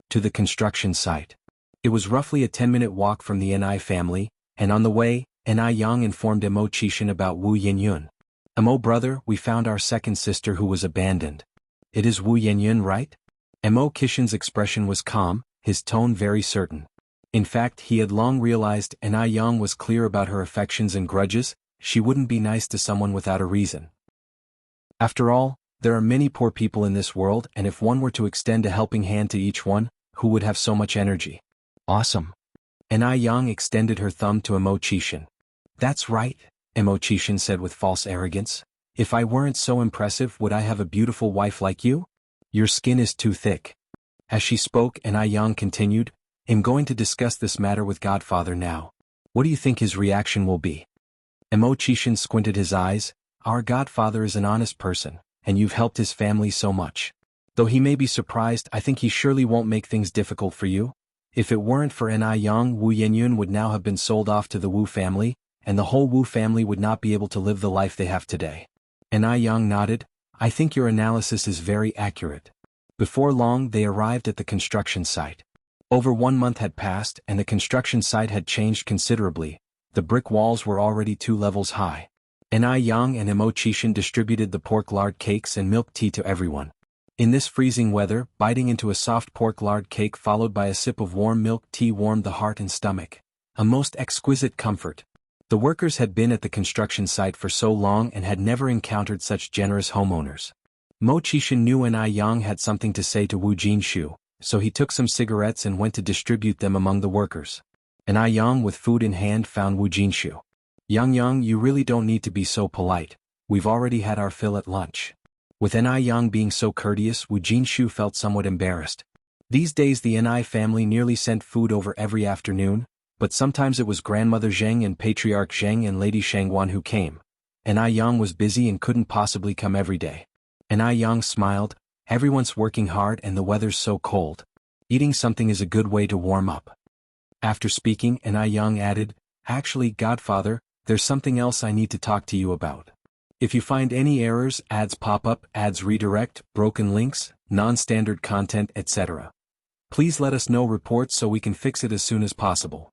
"To the construction site." It was roughly a 10-minute walk from the Ni family, and on the way, Yang informed Emo Chishan about Wu Yenyun. "Emo brother, we found our second sister who was abandoned." "It is Wu Yenyun, right?" Emo Chishan's expression was calm, his tone very certain. In fact, he had long realized Yang was clear about her affections and grudges. She wouldn't be nice to someone without a reason. After all, there are many poor people in this world, and if one were to extend a helping hand to each one, who would have so much energy? "Awesome." Yang extended her thumb to Emo Chishan. "That's right," Emo Chishan said with false arrogance. "If I weren't so impressive, would I have a beautiful wife like you? Your skin is too thick." As she spoke, Yang continued, "I'm going to discuss this matter with Godfather now. What do you think his reaction will be?" Emo Chishan squinted his eyes. "Our Godfather is an honest person, and you've helped his family so much. Though he may be surprised, I think he surely won't make things difficult for you. If it weren't for Yang, Wu Yenyun would now have been sold off to the Wu family, and the whole Wu family would not be able to live the life they have today." Yang nodded. "I think your analysis is very accurate." Before long, they arrived at the construction site. Over 1 month had passed, and the construction site had changed considerably. The brick walls were already 2 levels high. Yang and Emo Chishan distributed the pork lard cakes and milk tea to everyone. In this freezing weather, biting into a soft pork lard cake followed by a sip of warm milk tea warmed the heart and stomach. A most exquisite comfort. The workers had been at the construction site for so long and had never encountered such generous homeowners. Mo Chishan knew Yang had something to say to Wu Jinshu, so he took some cigarettes and went to distribute them among the workers. Yang, with food in hand, found Wu Jinshu. "Yang, you really don't need to be so polite. We've already had our fill at lunch." With Yang being so courteous, Wu Jinshu felt somewhat embarrassed. These days the Ni family nearly sent food over every afternoon, but sometimes it was Grandmother Zheng and Patriarch Zheng and Lady Shangguan who came. Yang was busy and couldn't possibly come every day. Yang smiled. "Everyone's working hard and the weather's so cold. Eating something is a good way to warm up." After speaking, Yang added, "Actually, Godfather, there's something else I need to talk to you about. If you find any errors, ads pop up, ads redirect, broken links, non-standard content, etc., please let us know reports so we can fix it as soon as possible."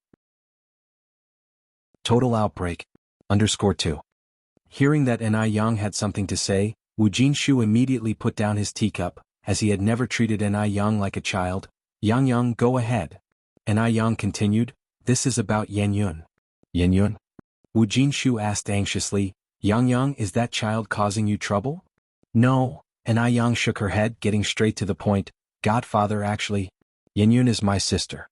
Total outbreak. _2. Hearing that Yang had something to say, Wu Jinshu immediately put down his teacup, as he had never treated Yang like a child. Yang, go ahead." Yang continued, "This is about Yenyun." "Yenyun?" Wu Jinshu asked anxiously. Yang, is that child causing you trouble?" "No," Yang shook her head, getting straight to the point. "Godfather, actually, Yenyun is my sister."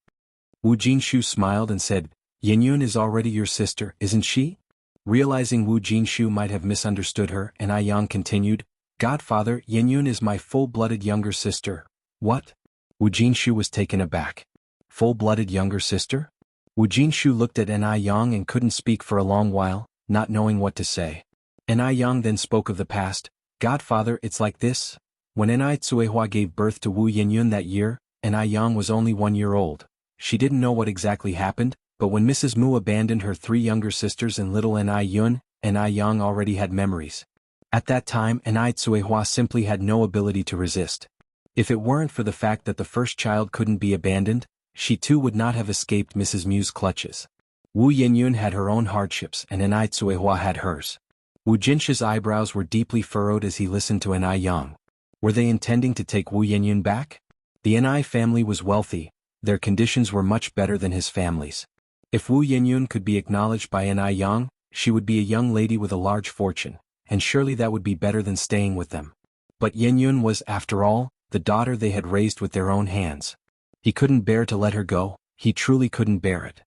Wu Jinshu smiled and said, "Yenyun is already your sister, isn't she?" Realizing Wu Jinshu might have misunderstood her, Yang continued, "Godfather, Yenyun is my full-blooded younger sister." "What?" Wu Jinshu was taken aback. "Full-blooded younger sister?" Wu Jinshu looked at Yang and couldn't speak for a long while, not knowing what to say. Yang then spoke of the past. "Godfather, it's like this. When Tsuehua gave birth to Wu Yenyun that year, Yang was only 1 year old. She didn't know what exactly happened, but when Mrs. Mu abandoned her 3 younger sisters and little Yang already had memories. At that time, Tsuehua simply had no ability to resist. If it weren't for the fact that the first child couldn't be abandoned, she too would not have escaped Mrs. Mu's clutches. Wu Yenyun had her own hardships and Tsuehua had hers. Wu Jinshu's eyebrows were deeply furrowed as he listened to Yang. Were they intending to take Wu Yenyun back? The Ni family was wealthy, their conditions were much better than his family's. If Wu Yenyun could be acknowledged by Yang, she would be a young lady with a large fortune, and surely that would be better than staying with them. But Yenyun was, after all, the daughter they had raised with their own hands. He couldn't bear to let her go, he truly couldn't bear it.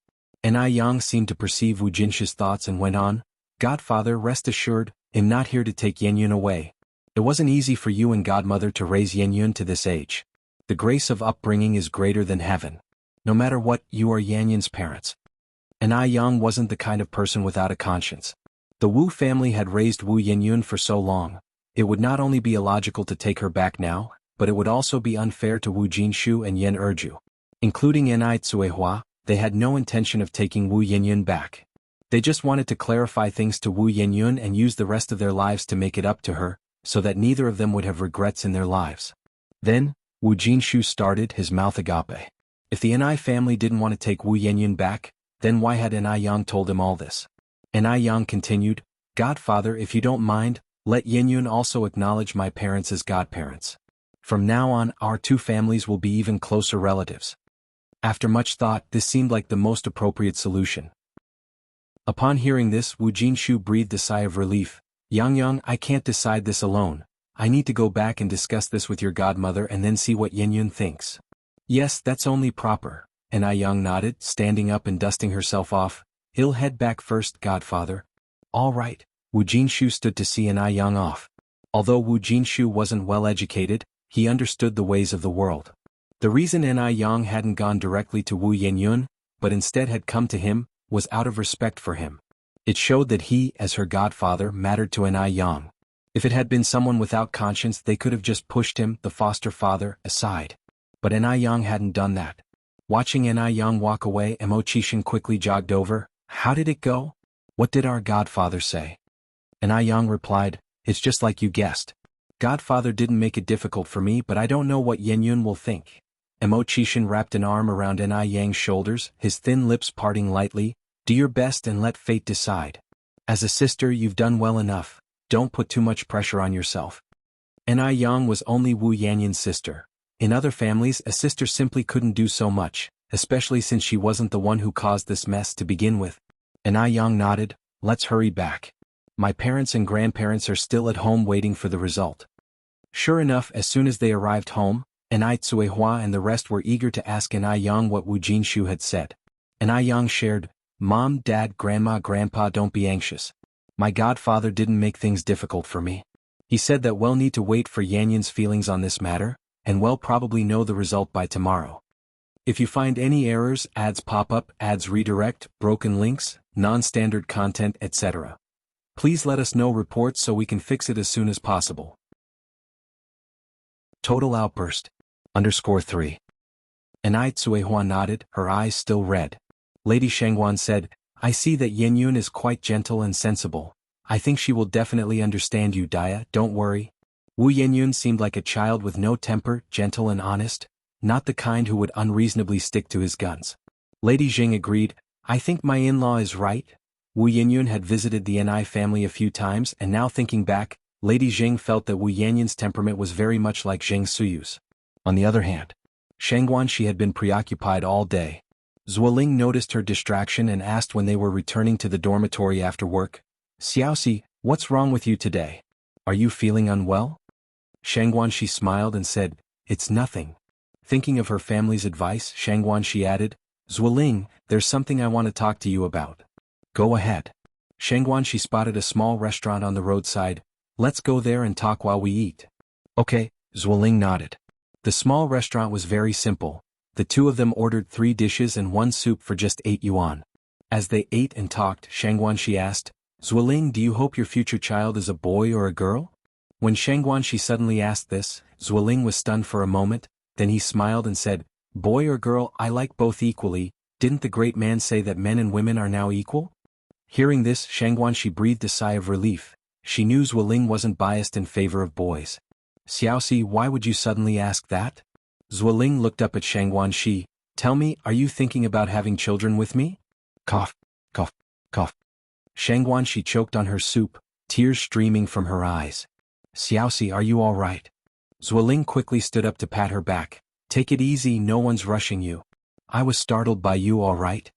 Yang seemed to perceive Wu Jinshu's thoughts and went on, "Godfather, rest assured, I'm not here to take Yenyun away. It wasn't easy for you and Godmother to raise Yenyun to this age. The grace of upbringing is greater than heaven. No matter what, you are Yenyun's parents." Yang wasn't the kind of person without a conscience. The Wu family had raised Wu Yenyun for so long. It would not only be illogical to take her back now, but it would also be unfair to Wu Jinshu and Yen Erju. Including Enai Tsuehua, they had no intention of taking Wu Yenyun back. They just wanted to clarify things to Wu Yenyun and use the rest of their lives to make it up to her, so that neither of them would have regrets in their lives. Then, Wu Jinshu started, his mouth agape. If the Enai family didn't want to take Wu Yenyun back, then why had Enai Yang told him all this? Enai Yang continued, "Godfather, if you don't mind, let Yenyun also acknowledge my parents as godparents. From now on, our two families will be even closer relatives." After much thought, this seemed like the most appropriate solution. Upon hearing this, Wu Jinshu breathed a sigh of relief. "Yang, I can't decide this alone. I need to go back and discuss this with your godmother and then see what Yenyun thinks." "Yes, that's only proper," Enai Yang nodded, standing up and dusting herself off. "I'll head back first, godfather." "All right." Wu Jinshu stood to see Enai Yang off. Although Wu Jinshu wasn't well educated, he understood the ways of the world. The reason Enai Yang hadn't gone directly to Wu Yenyun, but instead had come to him, was out of respect for him. It showed that he, as her godfather, mattered to Enai Yang. If it had been someone without conscience, they could have just pushed him, the foster father, aside. But Enai Yang hadn't done that. Watching Enai Yang walk away, Mo Chishan quickly jogged over. "How did it go? What did our godfather say?" Enai Yang replied, "It's just like you guessed. Godfather didn't make it difficult for me, but I don't know what Yenyun will think." Mo Chishan wrapped an arm around Enai Yang's shoulders, his thin lips parting lightly. "Do your best and let fate decide. As a sister, you've done well enough. Don't put too much pressure on yourself." Enai Yang was only Wu Yanyun's sister. In other families, a sister simply couldn't do so much, especially since she wasn't the one who caused this mess to begin with. Enai Yang nodded. "Let's hurry back. My parents and grandparents are still at home waiting for the result." Sure enough, as soon as they arrived home, Enai Tsuehua and the rest were eager to ask Enai Yang what Wu Jinshu had said. Enai Yang shared, "Mom, Dad, Grandma, Grandpa, don't be anxious. My godfather didn't make things difficult for me. He said that we'll need to wait for Yanyun's feelings on this matter, and we'll probably know the result by tomorrow. If you find any errors, ads pop up, ads redirect, broken links, non-standard content, etc. please let us know reports so we can fix it as soon as possible." Total outburst. _3. Enai Tsuehua nodded, her eyes still red. Lady Shangguan said, "I see that Yenyun is quite gentle and sensible. I think she will definitely understand you, Dia, don't worry." Wu Yenyun seemed like a child with no temper, gentle and honest, not the kind who would unreasonably stick to his guns. Lady Jing agreed, "I think my in-law is right." Wu Yenyun had visited the Enai family a few times, and now thinking back, Lady Jing felt that Wu Yenyun's temperament was very much like Jing Suyu's. On the other hand, Shangguan, she had been preoccupied all day. Zuoling noticed her distraction and asked when they were returning to the dormitory after work, "Xiaoxi, what's wrong with you today? Are you feeling unwell?" Shangguan, she smiled and said, "It's nothing." Thinking of her family's advice, Shangguan, she added, "Zuoling, there's something I want to talk to you about." "Go ahead." Shangguan, she spotted a small restaurant on the roadside. "Let's go there and talk while we eat." "Okay," Zuoling nodded. The small restaurant was very simple. The two of them ordered 3 dishes and 1 soup for just 8 yuan. As they ate and talked, Shangguan, she asked, "Zuoling, do you hope your future child is a boy or a girl?" When Shangguan, she suddenly asked this, Zuoling was stunned for a moment, then he smiled and said, "Boy or girl, I like both equally. Didn't the great man say that men and women are now equal?" Hearing this, Shangguan, she breathed a sigh of relief. She knew Zuoling wasn't biased in favor of boys. "Xiaoxi, why would you suddenly ask that?" Zuoling looked up at Shangguan. She, "Tell me, are you thinking about having children with me?" Cough, cough, cough. Shangguan, she choked on her soup, tears streaming from her eyes. "Xiaoxi, are you all right?" Zuoling quickly stood up to pat her back. "Take it easy, no one's rushing you. I was startled by you, all right?"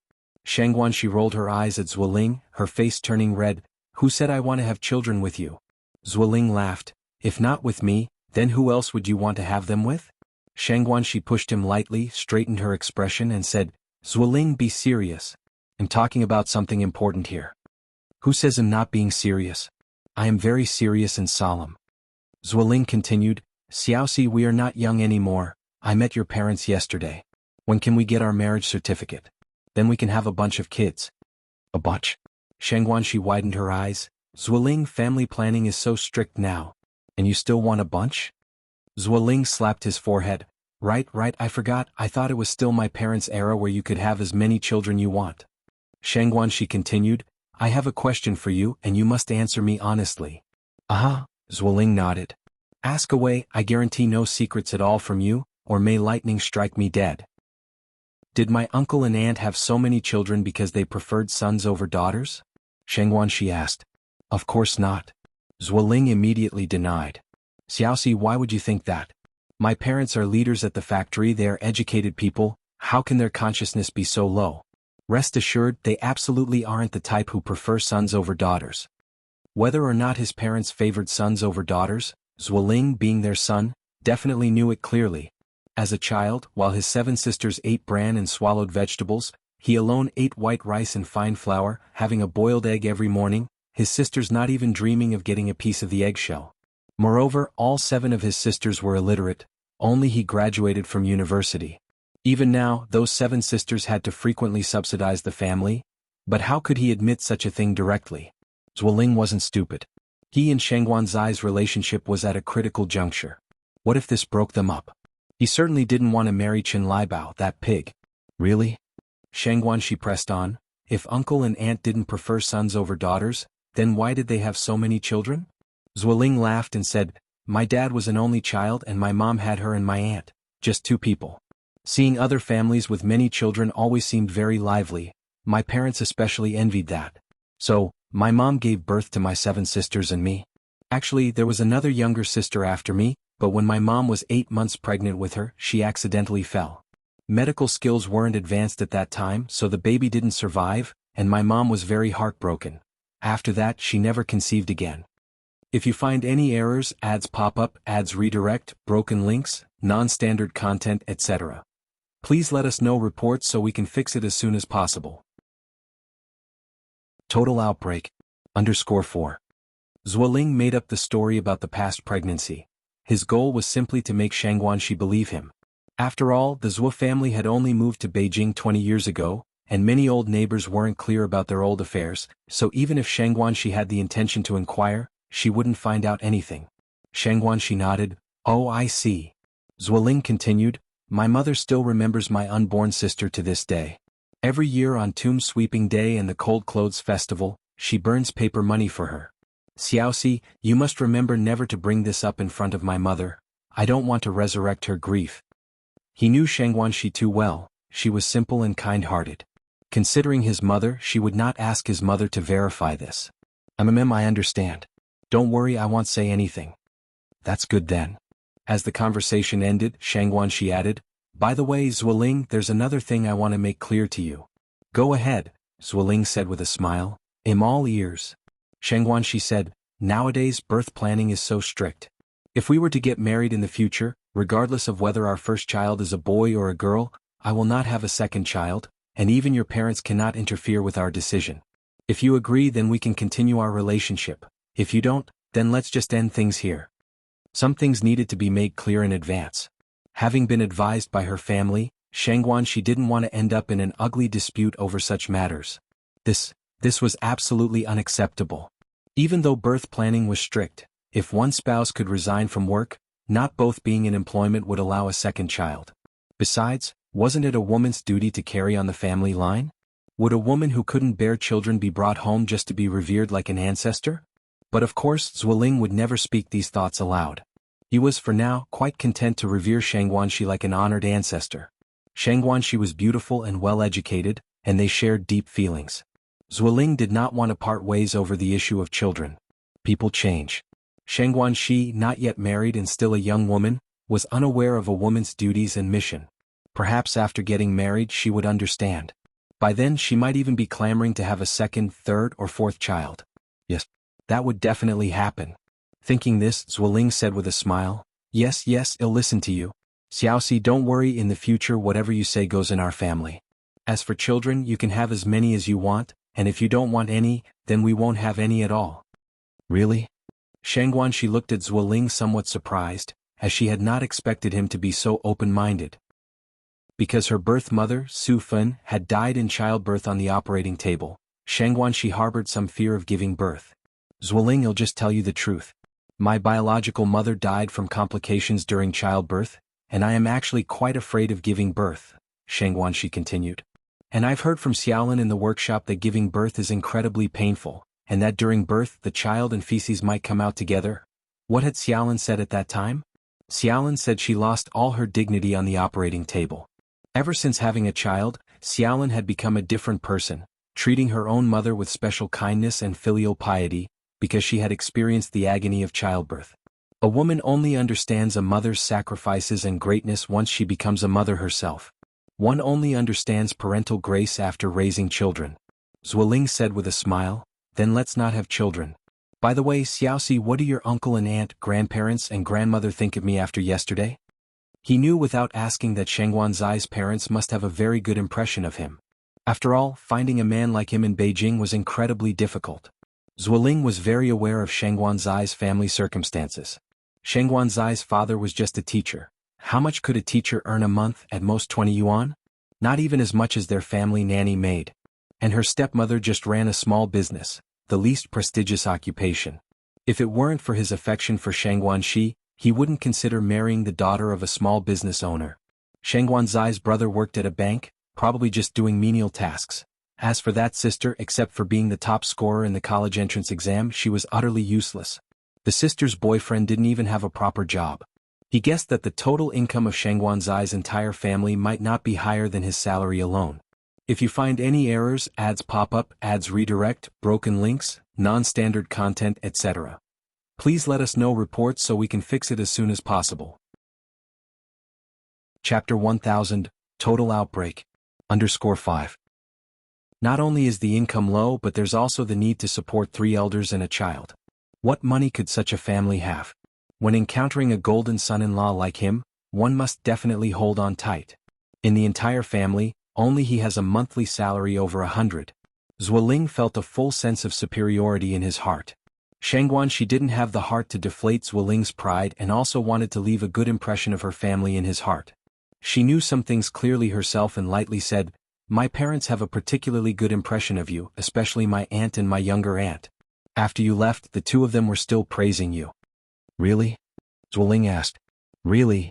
Shangguan, she rolled her eyes at Zuoling, her face turning red. "Who said I want to have children with you?" Zuoling laughed. "If not with me, then who else would you want to have them with?" Shangguan, she pushed him lightly, straightened her expression and said, "Zuoling, be serious. I'm talking about something important here." "Who says I'm not being serious? I am very serious and solemn." Zuoling continued, "Xiaoxi, we are not young anymore. I met your parents yesterday. When can we get our marriage certificate? Then we can have a bunch of kids." "A bunch?" Shangguan, she widened her eyes. "Zuoling, family planning is so strict now. And you still want a bunch? Zuoling slapped his forehead. Right, I forgot, I thought it was still my parents' era where you could have as many children you want. Shang Guanxi continued, I have a question for you and you must answer me honestly. Zuoling nodded. Ask away, I guarantee no secrets at all from you, or may lightning strike me dead. Did my uncle and aunt have so many children because they preferred sons over daughters? Shang Guanxi asked. Of course not. Zuoling immediately denied. Xiaoxi, why would you think that? My parents are leaders at the factory, they are educated people, how can their consciousness be so low? Rest assured, they absolutely aren't the type who prefer sons over daughters. Whether or not his parents favored sons over daughters, Zuoling, being their son, definitely knew it clearly. As a child, while his 7 sisters ate bran and swallowed vegetables, he alone ate white rice and fine flour, having a boiled egg every morning, his sisters not even dreaming of getting a piece of the eggshell. Moreover, all 7 of his sisters were illiterate, only he graduated from university. Even now, those 7 sisters had to frequently subsidize the family, but how could he admit such a thing directly? Zuoling wasn't stupid. He and Shang Guanxi's relationship was at a critical juncture. What if this broke them up? He certainly didn't want to marry Qin Liebao, that pig. Really? Shang Guanxi pressed on, if uncle and aunt didn't prefer sons over daughters, then why did they have so many children? Zuoling laughed and said, my dad was an only child and my mom had her and my aunt, just 2 people. Seeing other families with many children always seemed very lively, my parents especially envied that. So, my mom gave birth to my 7 sisters and me. Actually, there was another younger sister after me, but when my mom was 8 months pregnant with her, she accidentally fell. Medical skills weren't advanced at that time, so the baby didn't survive, and my mom was very heartbroken. After that, she never conceived again. If you find any errors, ads pop up, ads redirect, broken links, non-standard content, etc. Please let us know reports so we can fix it as soon as possible. Total outbreak. _4. Zuoling made up the story about the past pregnancy. His goal was simply to make Shang Guanxi believe him. After all, the Zuo family had only moved to Beijing 20 years ago, and many old neighbors weren't clear about their old affairs, so even if Shang Guanxi had the intention to inquire, she wouldn't find out anything. Shang Guanxi nodded. Oh, I see. Zuoling continued, my mother still remembers my unborn sister to this day. Every year on Tomb Sweeping Day and the Cold Clothes Festival, she burns paper money for her. Xiaoxi, you must remember never to bring this up in front of my mother. I don't want to resurrect her grief. He knew Shang Guanxi too well, she was simple and kind-hearted. Considering his mother, she would not ask his mother to verify this. I understand. Don't worry, I won't say anything. That's good then. As the conversation ended, Shang Guanxi added, by the way, Zuoling, there's another thing I want to make clear to you. Go ahead, Zuoling said with a smile. I'm all ears. Shang Guanxi said, nowadays birth planning is so strict. If we were to get married in the future, regardless of whether our first child is a boy or a girl, I will not have a second child, and even your parents cannot interfere with our decision. If you agree, then we can continue our relationship. If you don't, then let's just end things here. Some things needed to be made clear in advance. Having been advised by her family, Shang Guanxi didn't want to end up in an ugly dispute over such matters. This was absolutely unacceptable. Even though birth planning was strict, if one spouse could resign from work, not both being in employment would allow a second child. Besides, wasn't it a woman's duty to carry on the family line? Would a woman who couldn't bear children be brought home just to be revered like an ancestor? But of course, Zuoling would never speak these thoughts aloud. He was for now quite content to revere Shang Guanxi like an honored ancestor. Shang Guanxi was beautiful and well-educated, and they shared deep feelings. Zuoling did not want to part ways over the issue of children. People change. Shang Guanxi, not yet married and still a young woman, was unaware of a woman's duties and mission. Perhaps after getting married she would understand. By then she might even be clamoring to have a second, third, or fourth child. Yes, that would definitely happen. Thinking this, Zuoling said with a smile, yes, I'll listen to you. Xiaoxi, don't worry, in the future whatever you say goes in our family. As for children, you can have as many as you want, and if you don't want any, then we won't have any at all. Really? Shang Guanxi looked at Zuoling somewhat surprised, as she had not expected him to be so open-minded. Because her birth mother, Su Fen, had died in childbirth on the operating table, Shang Guanxi harbored some fear of giving birth. Zuoling, I'll just tell you the truth. My biological mother died from complications during childbirth, and I am actually quite afraid of giving birth, Sheng Guanxi continued. And I've heard from Xiaolin in the workshop that giving birth is incredibly painful, and that during birth the child and feces might come out together. What had Xiaolin said at that time? Xiaolin said she lost all her dignity on the operating table. Ever since having a child, Xiaolin had become a different person, treating her own mother with special kindness and filial piety, because she had experienced the agony of childbirth. A woman only understands a mother's sacrifices and greatness once she becomes a mother herself. One only understands parental grace after raising children. Zuoling said with a smile, then let's not have children. By the way, Xiaoxi, what do your uncle and aunt, grandparents and grandmother think of me after yesterday? He knew without asking that Sheng Guanzai's parents must have a very good impression of him. After all, finding a man like him in Beijing was incredibly difficult. Zuoling was very aware of Sheng Guanzai's family circumstances. Sheng Guanzai's father was just a teacher. How much could a teacher earn a month? At most 20 yuan? Not even as much as their family nanny maid. And her stepmother just ran a small business, the least prestigious occupation. If it weren't for his affection for Sheng Guanxi, he wouldn't consider marrying the daughter of a small business owner. Sheng Guanzai's brother worked at a bank, probably just doing menial tasks. As for that sister, except for being the top scorer in the college entrance exam, she was utterly useless. The sister's boyfriend didn't even have a proper job. He guessed that the total income of Sheng Guanzai's entire family might not be higher than his salary alone. If you find any errors, ads pop up, ads redirect, broken links, non-standard content, etc., please let us know reports so we can fix it as soon as possible. Chapter 1000, Total Outbreak. _5. Not only is the income low, but there's also the need to support 3 elders and a child. What money could such a family have? When encountering a golden son-in-law like him, one must definitely hold on tight. In the entire family, only he has a monthly salary over 100. Zuoling felt a full sense of superiority in his heart. Sheng Guanxi didn't have the heart to deflate Zuoling's pride and also wanted to leave a good impression of her family in his heart. She knew some things clearly herself and lightly said, "My parents have a particularly good impression of you, especially my aunt and my younger aunt. After you left, the two of them were still praising you." "Really?" Zuoling asked. "Really?"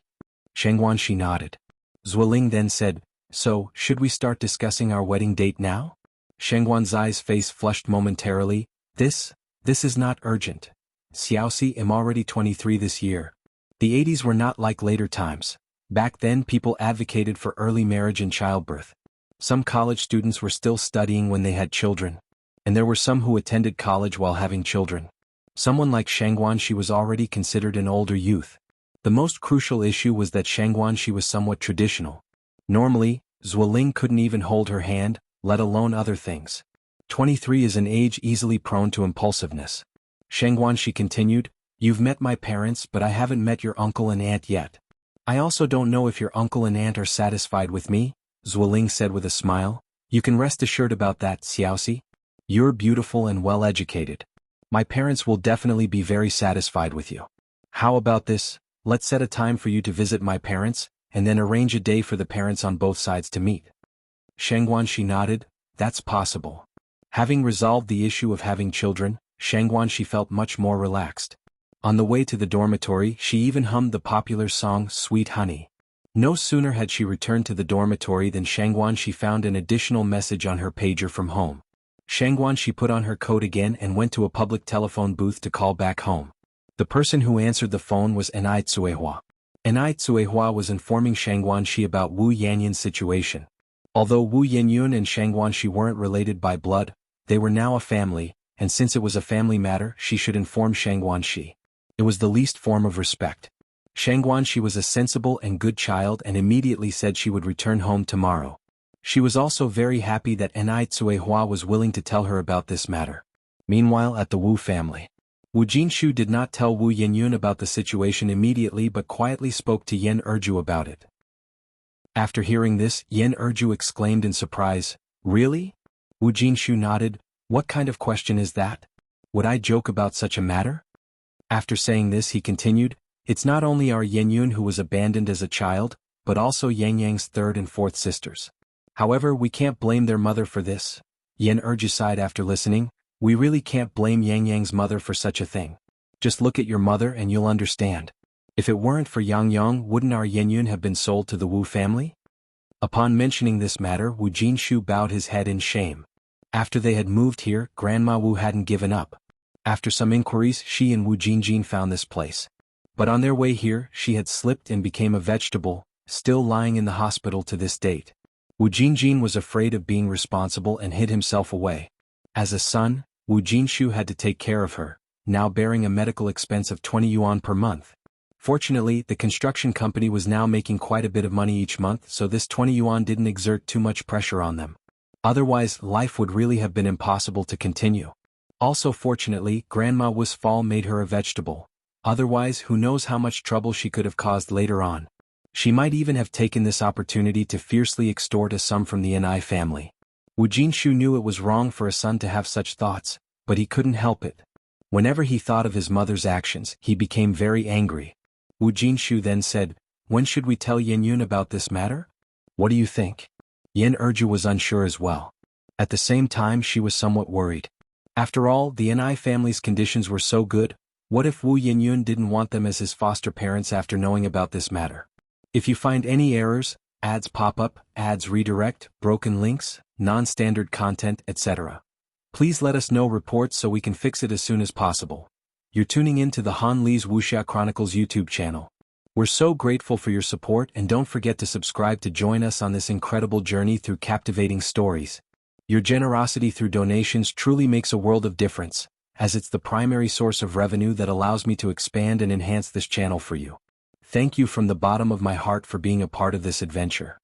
Sheng Guanxi nodded. Zuoling then said, "So, should we start discussing our wedding date now?" Sheng Guanzai's face flushed momentarily. This is not urgent. Xiaoxi, I'm already 23 this year. The 80s were not like later times. Back then people advocated for early marriage and childbirth. Some college students were still studying when they had children. And there were some who attended college while having children. Someone like Sheng Guanxi was already considered an older youth. The most crucial issue was that Sheng Guanxi was somewhat traditional. Normally, Zuoling couldn't even hold her hand, let alone other things. 23 is an age easily prone to impulsiveness. Sheng Guanxi continued, "You've met my parents, but I haven't met your uncle and aunt yet. I also don't know if your uncle and aunt are satisfied with me," Zuoling said with a smile. "You can rest assured about that, Xiaoxi. You're beautiful and well-educated. My parents will definitely be very satisfied with you. How about this? Let's set a time for you to visit my parents, and then arrange a day for the parents on both sides to meet." Sheng Guanxi nodded. "That's possible." Having resolved the issue of having children, Sheng Guanxi felt much more relaxed. On the way to the dormitory, she even hummed the popular song Sweet Honey. No sooner had she returned to the dormitory than Sheng Guanxi found an additional message on her pager from home. Sheng Guanxi put on her coat again and went to a public telephone booth to call back home. The person who answered the phone was Enai Tsuehua. Enai Tsuehua was informing Sheng Guanxi about Wu Yanyun's situation. Although Wu Yanyun and Sheng Guanxi weren't related by blood, they were now a family, and since it was a family matter, she should inform Sheng Guanxi. It was the least form of respect. Sheng Guanxi was a sensible and good child and immediately said she would return home tomorrow. She was also very happy that Enai Tsuehua was willing to tell her about this matter. Meanwhile, at the Wu family, Wu Jinshu did not tell Wu Yanyun about the situation immediately but quietly spoke to Yen Erju about it. After hearing this, Yen Erju exclaimed in surprise, "Really?" Wu Jinshu nodded. "What kind of question is that? Would I joke about such a matter?" After saying this he continued, "It's not only our Yanyun who was abandoned as a child, but also Yang Yang's third and fourth sisters. However, we can't blame their mother for this." Yen Erju sighed after listening. "We really can't blame Yang Yang's mother for such a thing. Just look at your mother and you'll understand. If it weren't for Yang Yang, wouldn't our Yenyun have been sold to the Wu family? Upon mentioning this matter, Wu Jinshu bowed his head in shame. After they had moved here, Grandma Wu hadn't given up. After some inquiries, she and Wu Jinjin found this place. But on their way here, she had slipped and became a vegetable, still lying in the hospital to this date. Wu Jinjin was afraid of being responsible and hid himself away. As a son, Wu Jinshu had to take care of her, now bearing a medical expense of 20 yuan per month. Fortunately, the construction company was now making quite a bit of money each month, so this 20 yuan didn't exert too much pressure on them. Otherwise, life would really have been impossible to continue. Also fortunately, Grandma Wu's fall made her a vegetable. Otherwise, who knows how much trouble she could have caused later on. She might even have taken this opportunity to fiercely extort a sum from the Ni family. Wu Jinshu knew it was wrong for a son to have such thoughts, but he couldn't help it. Whenever he thought of his mother's actions, he became very angry. Wu Jinshu then said, "When should we tell Yenyun about this matter? What do you think?" Yen Erju was unsure as well. At the same time, she was somewhat worried. After all, the Ni family's conditions were so good. What if Wu Yenyun didn't want them as his foster parents after knowing about this matter? If you find any errors, ads pop up, ads redirect, broken links, non-standard content, etc., please let us know reports so we can fix it as soon as possible. You're tuning in to the Han Li's Wuxia Chronicles YouTube channel. We're so grateful for your support, and don't forget to subscribe to join us on this incredible journey through captivating stories. Your generosity through donations truly makes a world of difference, as it's the primary source of revenue that allows me to expand and enhance this channel for you. Thank you from the bottom of my heart for being a part of this adventure.